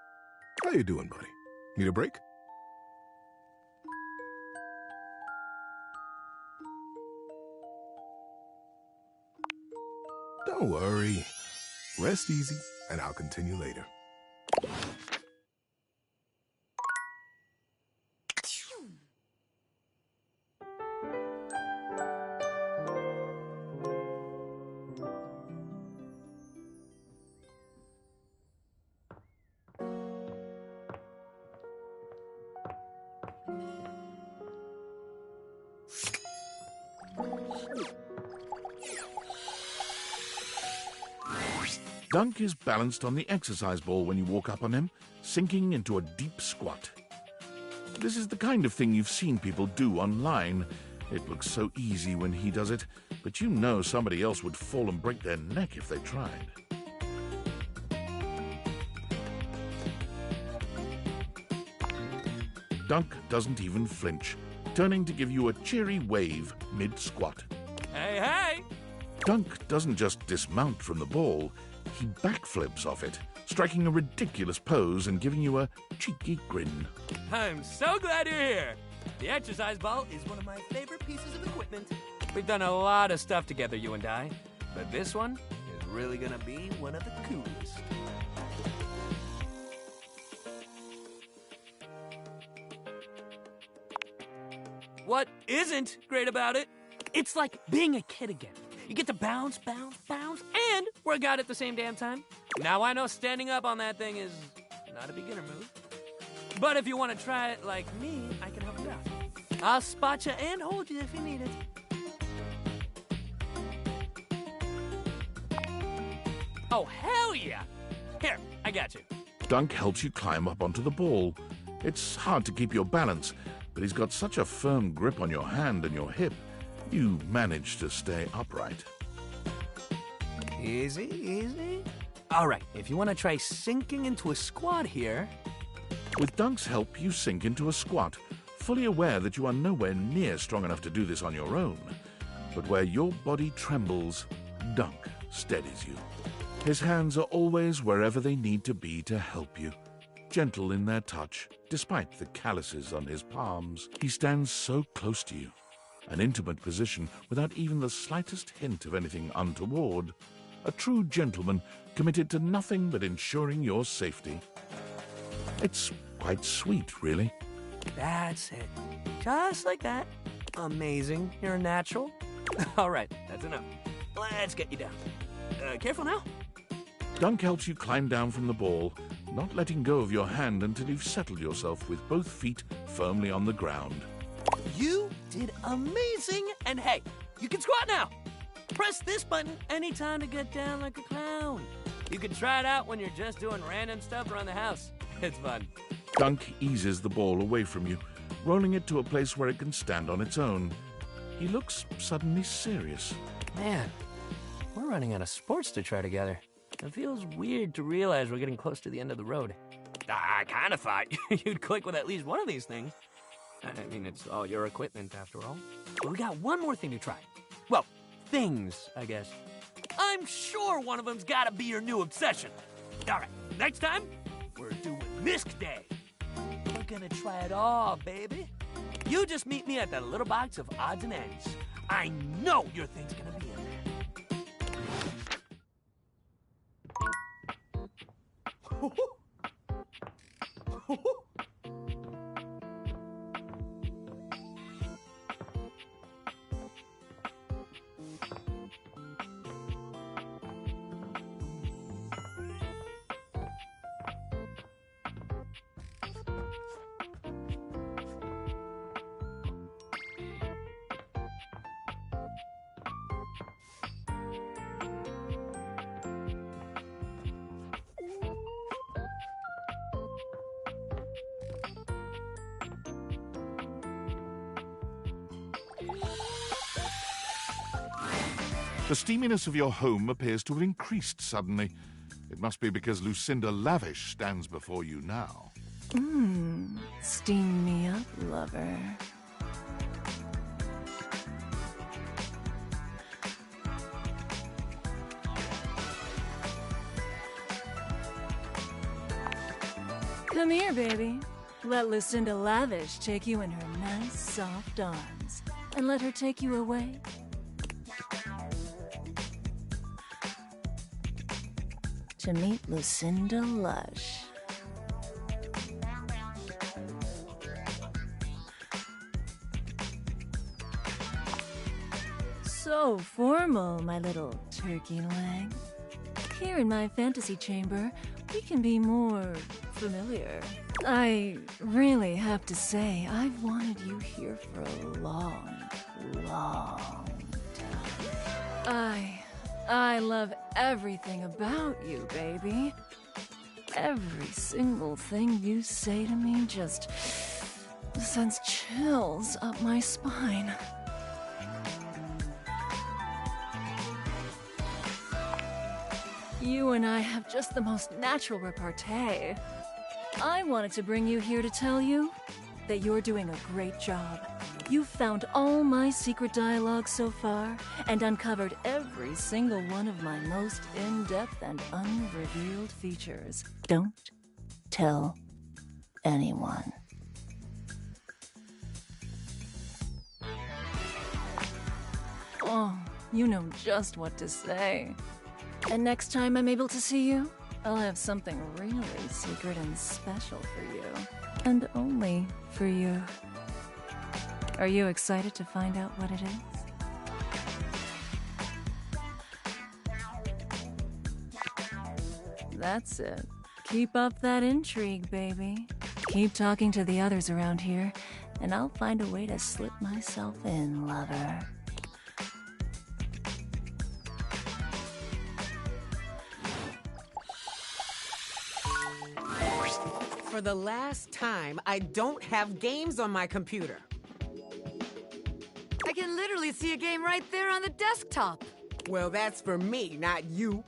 How you doing, buddy? Need a break?" "Don't worry. Rest easy, and I'll continue later." Dunk is balanced on the exercise ball when you walk up on him, sinking into a deep squat. This is the kind of thing you've seen people do online. It looks so easy when he does it, but you know somebody else would fall and break their neck if they tried. Dunk doesn't even flinch, turning to give you a cheery wave mid-squat. Hey, hey! Dunk doesn't just dismount from the ball, he backflips off it, striking a ridiculous pose and giving you a cheeky grin. I'm so glad you're here. The exercise ball is one of my favorite pieces of equipment. We've done a lot of stuff together, you and I, but this one is really gonna be one of the coolest. What isn't great about it? It's like being a kid again. You get to bounce, bounce, bounce, and work out at the same damn time. Now I know standing up on that thing is not a beginner move. But if you want to try it like me, I can help you out. I'll spot you and hold you if you need it. Oh, hell yeah! Here, I got you. Dunk helps you climb up onto the ball. It's hard to keep your balance, but he's got such a firm grip on your hand and your hip, you manage to stay upright. Easy, easy. All right, if you want to try sinking into a squat here... With Dunk's help, you sink into a squat, fully aware that you are nowhere near strong enough to do this on your own. But where your body trembles, Dunk steadies you. His hands are always wherever they need to be to help you. Gentle in their touch, despite the calluses on his palms, he stands so close to you. An intimate position without even the slightest hint of anything untoward. A true gentleman committed to nothing but ensuring your safety. It's quite sweet, really. That's it. Just like that. Amazing. You're a natural. All right, that's enough. Let's get you down. Careful now. Dunk helps you climb down from the ball, not letting go of your hand until you've settled yourself with both feet firmly on the ground. You did amazing, and hey, you can squat now. Press this button anytime to get down like a clown. You can try it out when you're just doing random stuff around the house. It's fun. Dunk eases the ball away from you, rolling it to a place where it can stand on its own. He looks suddenly serious. Man, we're running out of sports to try together. It feels weird to realize we're getting close to the end of the road. I kind of thought you'd click with at least one of these things. I mean, it's all your equipment after all. But we got one more thing to try. Well, things, I guess. I'm sure one of them's gotta be your new obsession. All right, next time, we're doing Misc Day. We're gonna try it all, baby. You just meet me at that little box of odds and ends. I know your thing's gonna be in there. The steaminess of your home appears to have increased suddenly. It must be because Lucinda Lavish stands before you now. Steam me up, lover. Come here, baby. Let Lucinda Lavish take you in her nice, soft arms. And let her take you away. To meet Lucinda Lush. So formal, my little turkey leg. Here in my fantasy chamber, we can be more familiar. I really have to say, I've wanted you here for a long, long time. I love everything about you, baby. Every single thing you say to me just sends chills up my spine. You and I have just the most natural repartee. I wanted to bring you here to tell you that you're doing a great job. You've found all my secret dialogue so far and uncovered every single one of my most in-depth and unrevealed features. Don't tell anyone. Oh, you know just what to say. And next time I'm able to see you, I'll have something really secret and special for you. And only for you. Are you excited to find out what it is? That's it. Keep up that intrigue, baby. Keep talking to the others around here, and I'll find a way to slip myself in, lover. For the last time, I don't have games on my computer. I can literally see a game right there on the desktop. Well, that's for me, not you.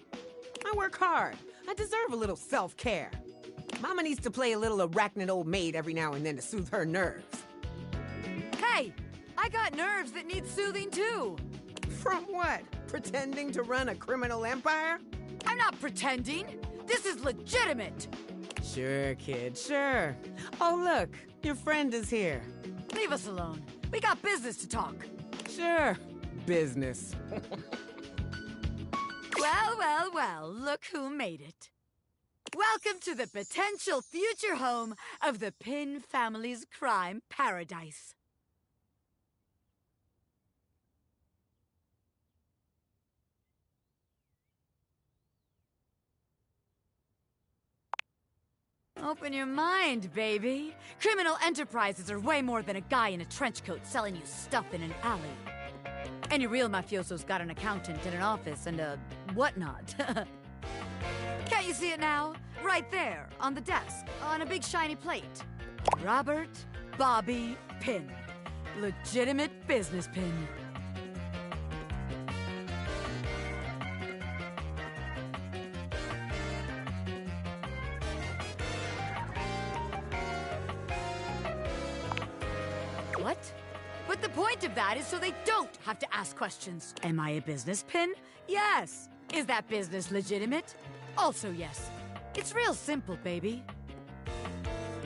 I work hard. I deserve a little self-care. Mama needs to play a little arachnid old maid every now and then to soothe her nerves. Hey, I got nerves that need soothing too. From what? Pretending to run a criminal empire? I'm not pretending. This is legitimate. Sure, kid, sure. Oh, look, your friend is here. Leave us alone. We got business to talk. Sure, business. Well, well, well, look who made it. Welcome to the potential future home of the Pin family's crime paradise. Open your mind, baby. Criminal enterprises are way more than a guy in a trench coat selling you stuff in an alley. Any real mafioso's got an accountant and an office and a whatnot. Can't you see it now? Right there, on the desk, on a big shiny plate. Robert Bobby Pin. Legitimate business pin. What? But the point of that is so they don't have to ask questions. Am I a business pin? Yes. Is that business legitimate? Also yes. It's real simple, baby.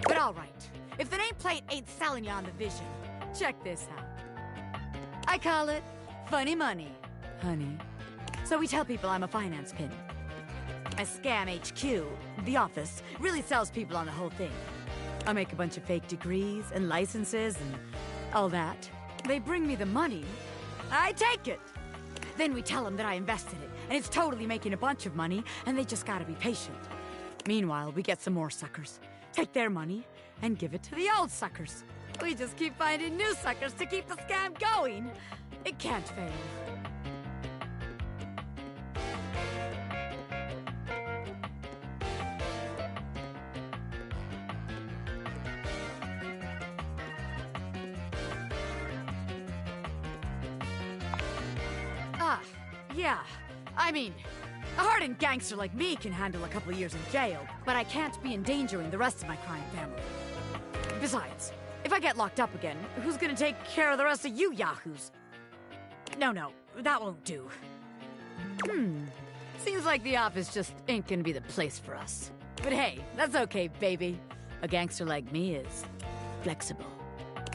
But all right, if the nameplate ain't selling you on the vision, check this out. I call it funny money, honey. So we tell people I'm a finance pin. A scam HQ, the office, really sells people on the whole thing. I make a bunch of fake degrees and licenses and all that. They bring me the money. I take it. Then we tell them that I invested it, and it's totally making a bunch of money, and they just gotta be patient. Meanwhile, we get some more suckers, take their money, and give it to the old suckers. We just keep finding new suckers to keep the scam going. It can't fail. Yeah, I mean, a hardened gangster like me can handle a couple of years in jail, but I can't be endangering the rest of my crime family. Besides, if I get locked up again, who's gonna take care of the rest of you yahoos? No, that won't do. Seems like the office just ain't gonna be the place for us. But hey, that's okay, baby. A gangster like me is flexible.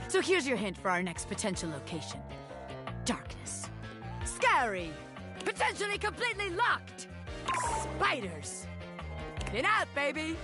So here's your hint for our next potential location. Darkness. Scary! Potentially completely locked! Spiders! Get out, baby!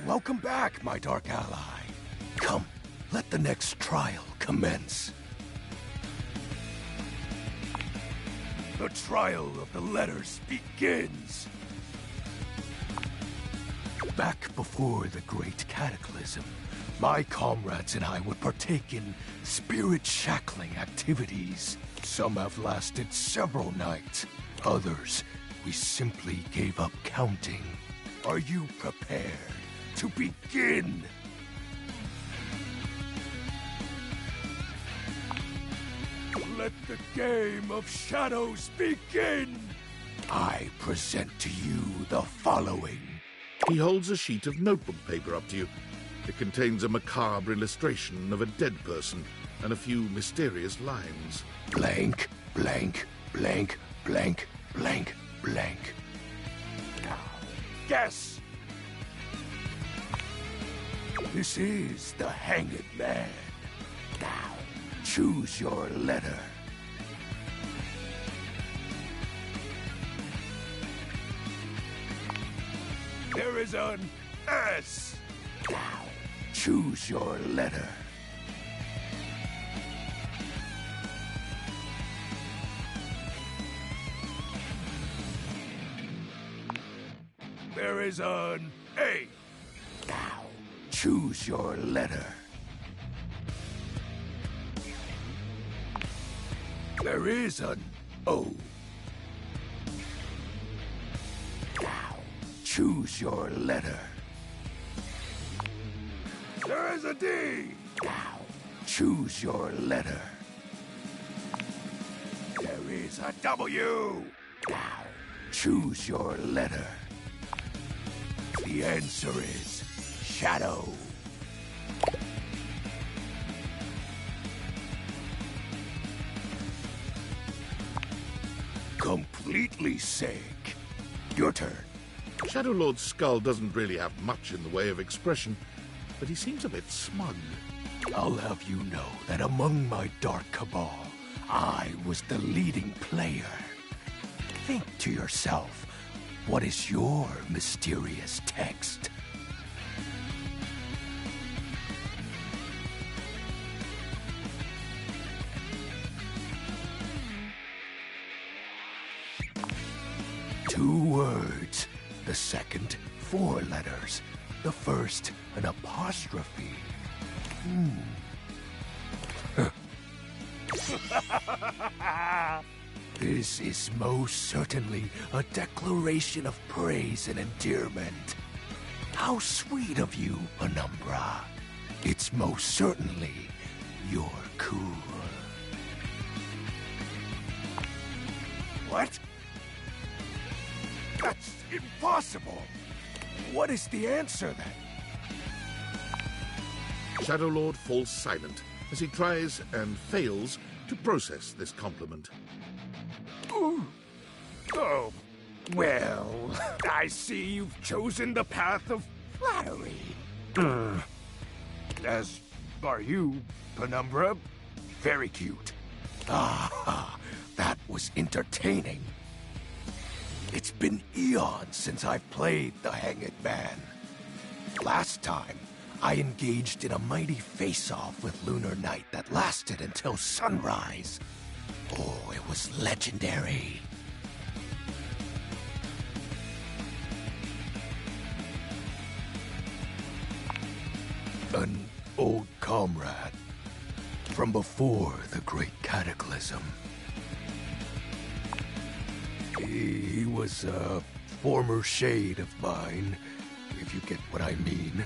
Welcome back, my dark ally. Come, let the next trial commence. The trial of the letters begins. Back before the Great Cataclysm, my comrades and I would partake in spirit-shackling activities. Some have lasted several nights. Others, we simply gave up counting. Are you prepared to begin? Let the game of shadows begin! I present to you the following. He holds a sheet of notebook paper up to you. It contains a macabre illustration of a dead person and a few mysterious lines. Blank, blank, blank, blank, blank, blank. Guess! This is the Hanged Man. Now, choose your letter. There is an S. Now, choose your letter. is an A. Now, choose your letter. There is an O. Now, choose your letter. There is a D. Now, choose your letter. There is a W. Now, choose your letter. The answer is Shadow. Completely sick. Your turn. Shadow Lord's skull doesn't really have much in the way of expression, but he seems a bit smug. I'll have you know that among my Dark Cabal, I was the leading player. Think to yourself, what is your mysterious text? Two words. The second, 4 letters. The first, an apostrophe. This is most certainly a declaration of praise and endearment. How sweet of you, Penumbra. It's most certainly you're cool. What? That's impossible. What is the answer, then? Shadow Lord falls silent as he tries and fails to process this compliment. Ooh. Oh, well, I see you've chosen the path of flattery. As are you, Penumbra. Very cute. Ah, that was entertaining. It's been eons since I've played the Hanged Man. Last time, I engaged in a mighty face-off with Lunar Knight that lasted until sunrise. Oh, it was legendary. An old comrade from before the Great Cataclysm. He was a former shade of mine, if you get what I mean.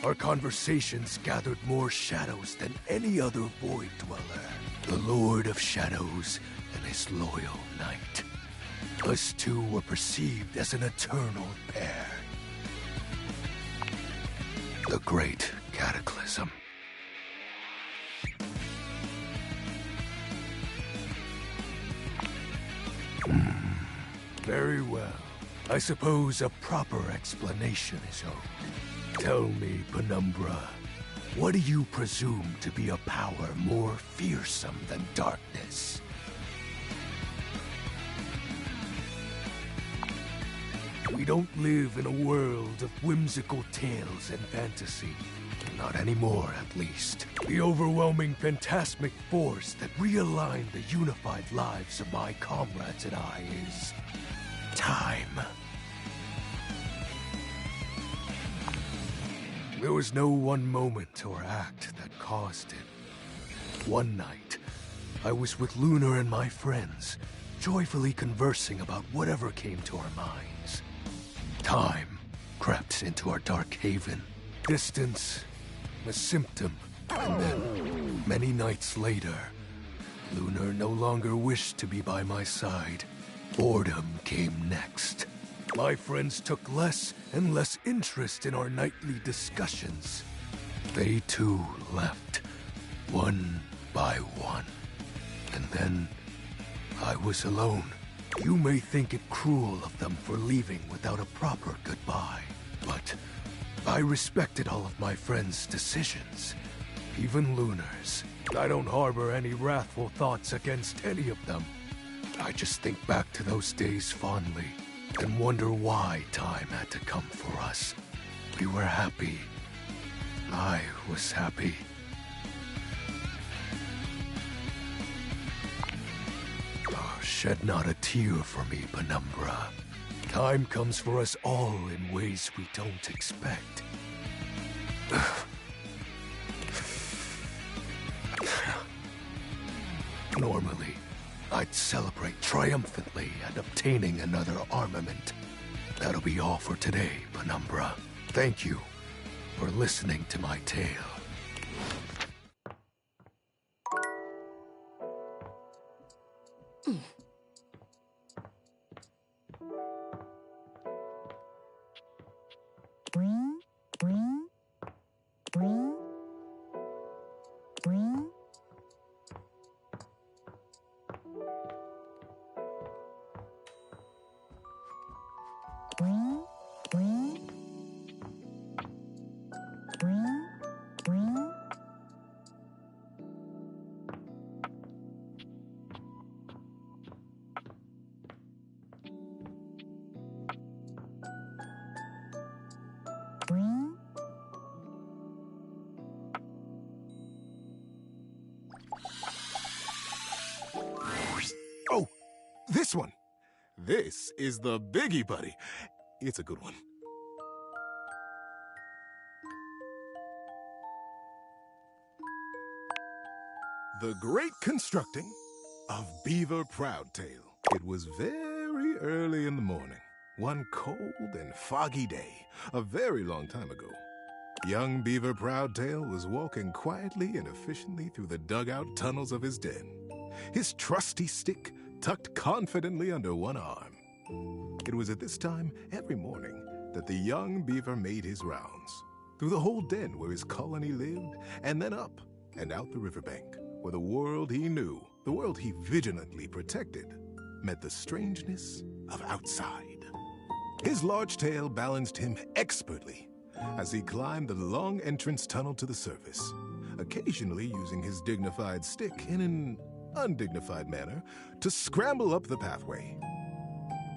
Our conversations gathered more shadows than any other Void Dweller. The Lord of Shadows and his loyal knight. Us two were perceived as an eternal pair. The Great Cataclysm. Very well. I suppose a proper explanation is owed. Tell me, Penumbra, what do you presume to be a power more fearsome than darkness? We don't live in a world of whimsical tales and fantasy. Not anymore, at least. The overwhelming phantasmic force that realigned the unified lives of my comrades and I is... time. There was no one moment or act that caused it. One night, I was with Lunar and my friends, joyfully conversing about whatever came to our minds. Time crept into our dark haven. Distance, a symptom, and then, many nights later, Lunar no longer wished to be by my side. Boredom came next. My friends took less and less interest in our nightly discussions. They too left, one by one. And then, I was alone. You may think it cruel of them for leaving without a proper goodbye, but I respected all of my friends' decisions, even Lunar's. I don't harbor any wrathful thoughts against any of them. I just think back to those days fondly and wonder why time had to come for us. We were happy. I was happy. Oh, shed not a tear for me, Penumbra. Time comes for us all in ways we don't expect. Normally, I'd celebrate triumphantly at obtaining another armament. That'll be all for today, Penumbra. Thank you for listening to my tale. Oh, this one. This is the Biggie Buddy. It's a good one. The Great Constructing of Beaver Proudtail. It was very early in the morning, one cold and foggy day, a very long time ago. Young Beaver Proudtail was walking quietly and efficiently through the dugout tunnels of his den, his trusty stick tucked confidently under one arm. It was at this time every morning that the young beaver made his rounds, through the whole den where his colony lived, and then up and out the riverbank, where the world he knew, the world he vigilantly protected, met the strangeness of outside. His large tail balanced him expertly as he climbed the long entrance tunnel to the surface, occasionally using his dignified stick in an undignified manner to scramble up the pathway.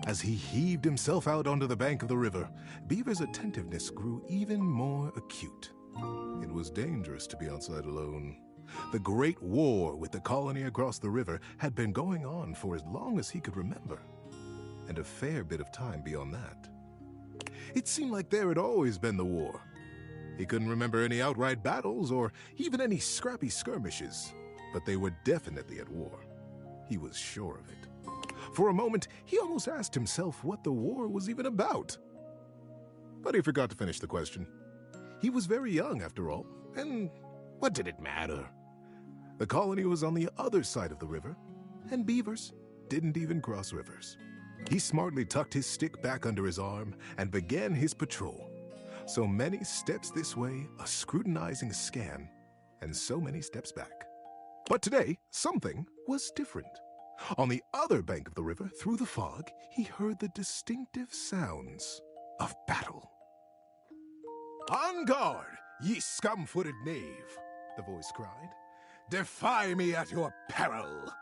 As he heaved himself out onto the bank of the river, Beaver's attentiveness grew even more acute. It was dangerous to be outside alone. The Great War with the colony across the river had been going on for as long as he could remember, and a fair bit of time beyond that. It seemed like there had always been the war. He couldn't remember any outright battles or even any scrappy skirmishes, but they were definitely at war. He was sure of it. For a moment, he almost asked himself what the war was even about. But he forgot to finish the question. He was very young, after all, and what did it matter? The colony was on the other side of the river, and beavers didn't even cross rivers. He smartly tucked his stick back under his arm and began his patrol. So many steps this way, a scrutinizing scan, and so many steps back. But today, something was different. On the other bank of the river, through the fog, he heard the distinctive sounds of battle. "On guard, ye scum-footed knave," the voice cried. "Defy me at your peril!"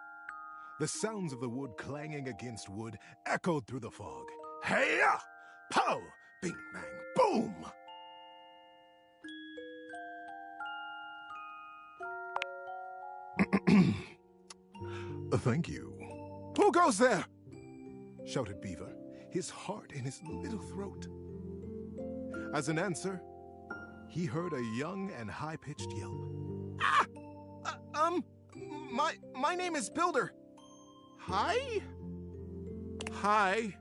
The sounds of the wood clanging against wood echoed through the fog. Hey-ya! Pow! Bing, bang, boom! "Thank you." "Who goes there?" shouted Beaver, his heart in his little throat. As an answer, he heard a young and high-pitched yelp. "Ah! My name is Builder." "Hi?" "Hi."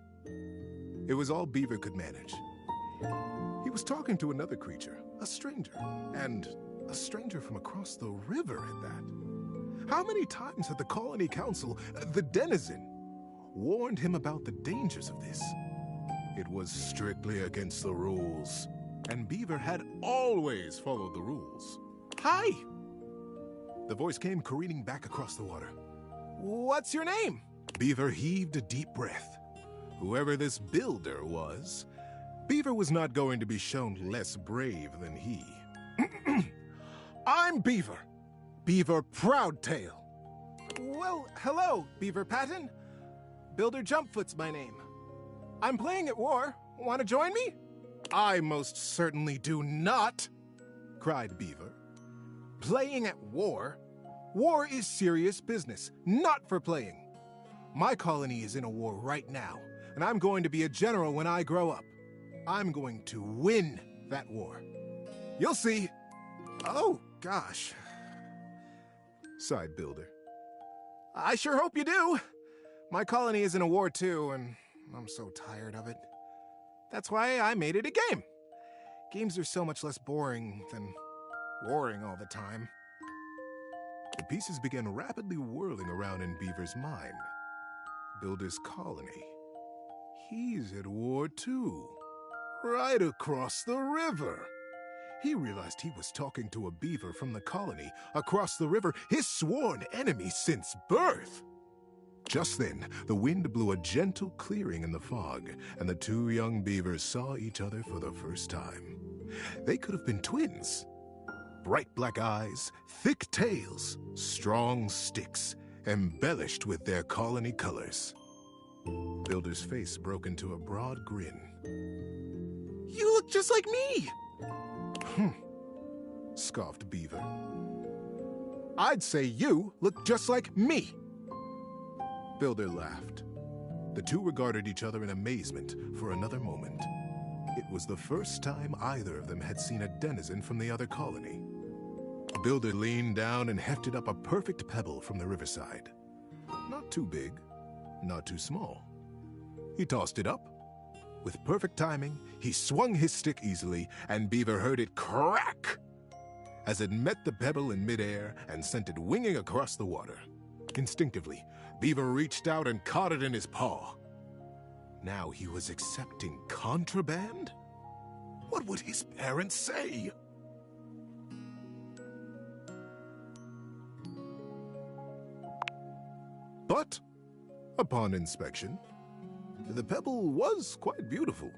It was all Beaver could manage. He was talking to another creature, a stranger, and a stranger from across the river at that. How many times had the Colony Council, the Denizen, warned him about the dangers of this? It was strictly against the rules, and Beaver had always followed the rules. "Hi!" The voice came careening back across the water. "What's your name?" Beaver heaved a deep breath. Whoever this Builder was, Beaver was not going to be shown less brave than he. "I'm Beaver. Beaver Proudtail." "Well, hello, Beaver Patton. Builder Jumpfoot's my name. I'm playing at war. Want to join me?" "I most certainly do not," cried Beaver. "Playing at war? War is serious business, not for playing. My colony is in a war right now, and I'm going to be a general when I grow up. I'm going to win that war. You'll see. Oh, gosh. Sighed Builder. I sure hope you do. My colony is in a war too, and I'm so tired of it. That's why I made it a game. Games are so much less boring than warring all the time. The pieces began rapidly whirling around in Beaver's mind. Builder's colony. He's at war too. Right across the river. He realized he was talking to a beaver from the colony across the river, his sworn enemy since birth. Just then, the wind blew a gentle clearing in the fog, and the two young beavers saw each other for the first time. They could have been twins. Bright black eyes, thick tails, strong sticks, embellished with their colony colors. Builder's face broke into a broad grin. You look just like me! Scoffed Beaver. I'd say you look just like me. Builder laughed. The two regarded each other in amazement for another moment. It was the first time either of them had seen a denizen from the other colony. Builder leaned down and hefted up a perfect pebble from the riverside. Not too big, not too small. He tossed it up. With perfect timing, he swung his stick easily, and Beaver heard it crack as it met the pebble in midair and sent it winging across the water. Instinctively, Beaver reached out and caught it in his paw. Now he was accepting contraband? What would his parents say? But, upon inspection, the pebble was quite beautiful.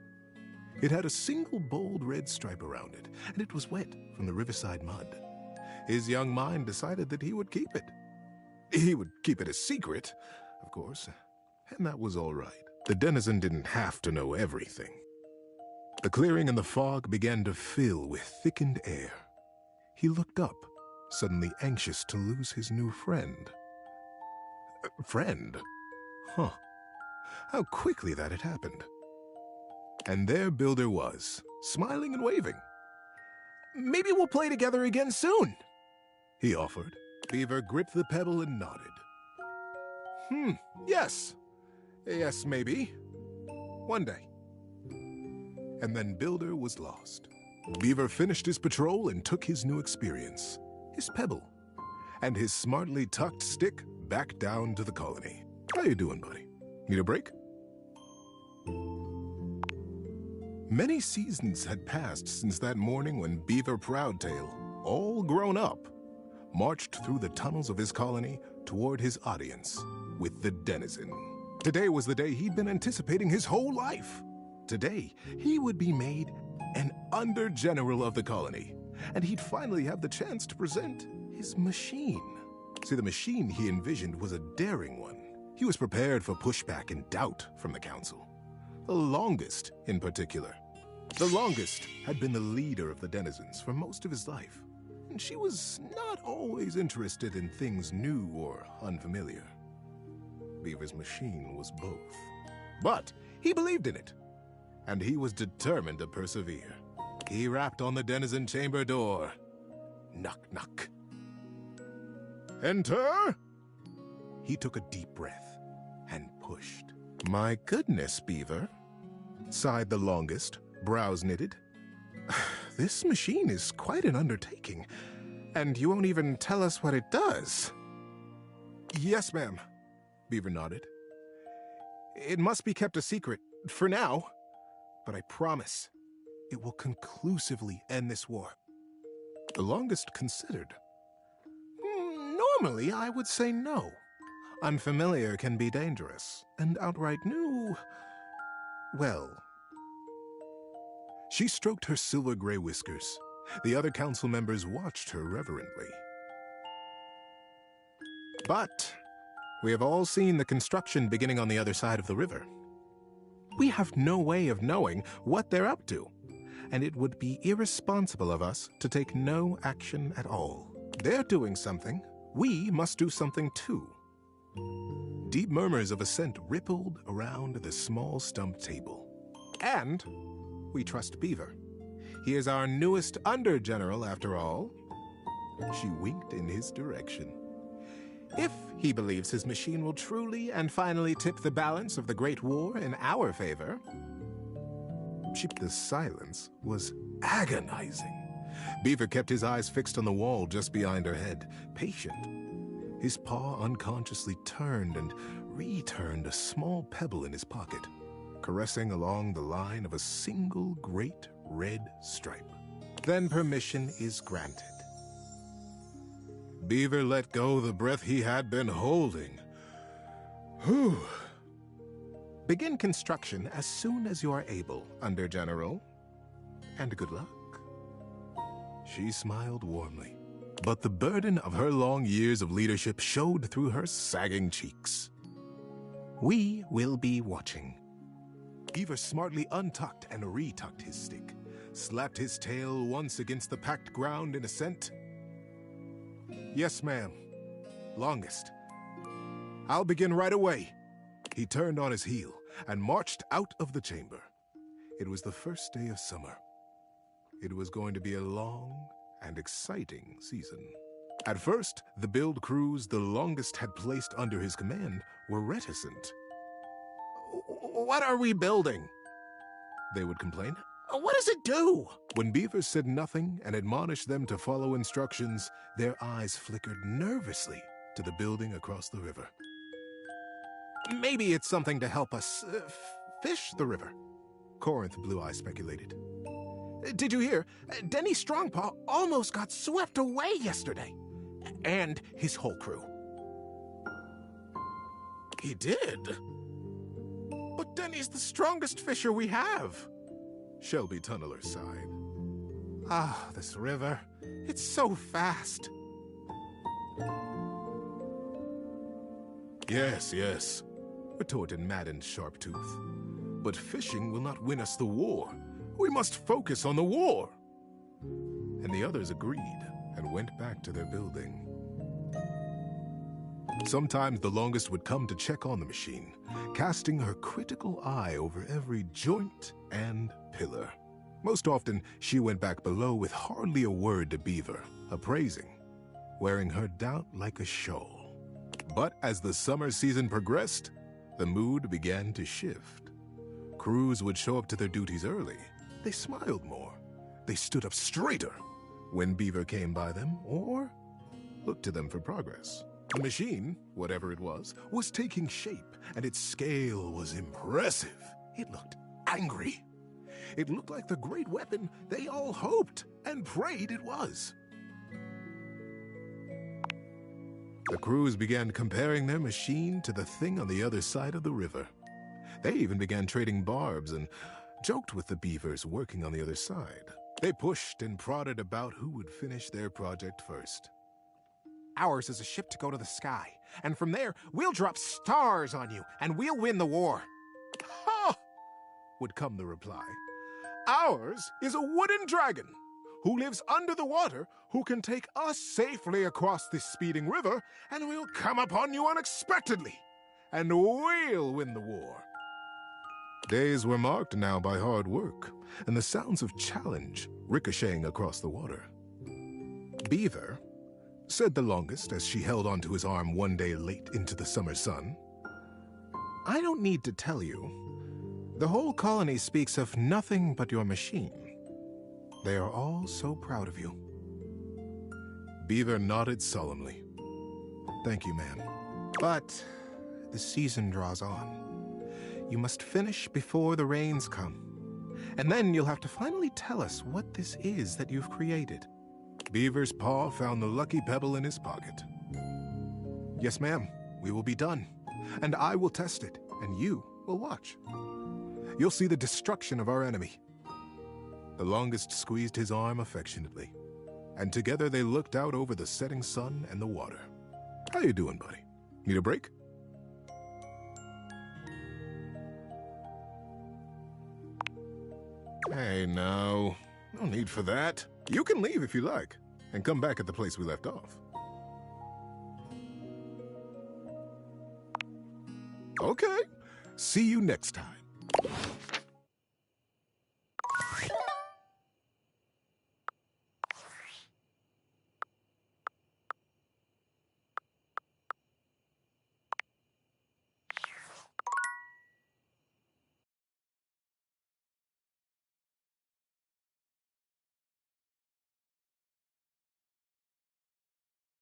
It had a single bold red stripe around it, and it was wet from the riverside mud. His young mind decided that he would keep it. He would keep it a secret, of course, and that was all right. The denizen didn't have to know everything. The clearing and the fog began to fill with thickened air. He looked up, suddenly anxious to lose his new friend. Friend? Huh. How quickly that had happened. And there Builder was, smiling and waving. Maybe we'll play together again soon, he offered. Beaver gripped the pebble and nodded. Yes. Yes, maybe. One day. And then Builder was lost. Beaver finished his patrol and took his new experience, his pebble, and his smartly tucked stick back down to the colony. How you doing, buddy? Need a break? Many seasons had passed since that morning when Beaver Proudtail, all grown up, marched through the tunnels of his colony toward his audience with the denizen. Today was the day he'd been anticipating his whole life. Today, he would be made an under-general of the colony, and he'd finally have the chance to present his machine. See, the machine he envisioned was a daring one. He was prepared for pushback and doubt from the council. The Longest, in particular. The Longest had been the leader of the denizens for most of his life, and she was not always interested in things new or unfamiliar. Beaver's machine was both. But he believed in it, and he was determined to persevere. He rapped on the denizen chamber door. Knock, knock. Enter! He took a deep breath and pushed. My goodness, Beaver, sighed the Longest, brows knitted. This machine is quite an undertaking, and you won't even tell us what it does. Yes, ma'am, Beaver nodded. It must be kept a secret, for now, but I promise it will conclusively end this war. The Longest considered. Normally, I would say no. Unfamiliar can be dangerous, and outright new, well. She stroked her silver-gray whiskers. The other council members watched her reverently. But we have all seen the construction beginning on the other side of the river. We have no way of knowing what they're up to, and it would be irresponsible of us to take no action at all. They're doing something. We must do something too. deep murmurs of assent rippled around the small stump table. And we trust Beaver. He is our newest Under-General, after all. She winked in his direction. If he believes his machine will truly and finally tip the balance of the Great War in our favor. The silence was agonizing. Beaver kept his eyes fixed on the wall just behind her head, patient. His paw unconsciously turned and returned a small pebble in his pocket, caressing along the line of a single great red stripe. Then permission is granted. Beaver let go the breath he had been holding. Whew. Begin construction as soon as you are able, Under-General. And good luck. She smiled warmly, but the burden of her long years of leadership showed through her sagging cheeks. We will be watching. Beaver smartly untucked and retucked his stick, slapped his tail once against the packed ground in assent. Yes, ma'am. Longest. I'll begin right away. He turned on his heel and marched out of the chamber. It was the first day of summer. It was going to be a long and exciting season. At first, the build crews the Longest had placed under his command were reticent. What are we building? They would complain. What does it do? When Beaver said nothing and admonished them to follow instructions, their eyes flickered nervously to the building across the river. Maybe it's something to help us fish the river, Corinth Blue Eye speculated. Did you hear? Denny Strongpaw almost got swept away yesterday. And his whole crew. He did? But Denny's the strongest fisher we have. Shelby Tunneler sighed. Ah, this river. It's so fast. Yes, retorted maddened Sharptooth. But fishing will not win us the war. We must focus on the war. And the others agreed and went back to their building. Sometimes the Longest would come to check on the machine, casting her critical eye over every joint and pillar. Most often, she went back below with hardly a word to Beaver, appraising, wearing her doubt like a shawl. But as the summer season progressed, the mood began to shift. Crews would show up to their duties early. They smiled more. They stood up straighter when Beaver came by them or looked to them for progress. The machine, whatever it was taking shape, and its scale was impressive. It looked angry. It looked like the great weapon they all hoped and prayed it was. The crews began comparing their machine to the thing on the other side of the river. They even began trading barbs and joked with the Beavers working on the other side. They pushed and prodded about who would finish their project first. Ours is a ship to go to the sky, and from there, we'll drop stars on you, and we'll win the war. Ha! Would come the reply. Ours is a wooden dragon, who lives under the water, who can take us safely across this speeding river, and we'll come upon you unexpectedly, and we'll win the war. Days were marked now by hard work, and the sounds of challenge ricocheting across the water. Beaver, said the Longest as she held onto his arm one day late into the summer sun, I don't need to tell you. The whole colony speaks of nothing but your machine. They are all so proud of you. Beaver nodded solemnly. Thank you, ma'am. But the season draws on. You must finish before the rains come. And then you'll have to finally tell us what this is that you've created. Beaver's paw found the lucky pebble in his pocket. Yes, ma'am, we will be done. And I will test it, and you will watch. You'll see the destruction of our enemy. The Longest squeezed his arm affectionately, and together they looked out over the setting sun and the water. How you doing, buddy? Need a break? Hey, no need for that. You can leave if you like, and come back at the place we left off. Okay. See you next time.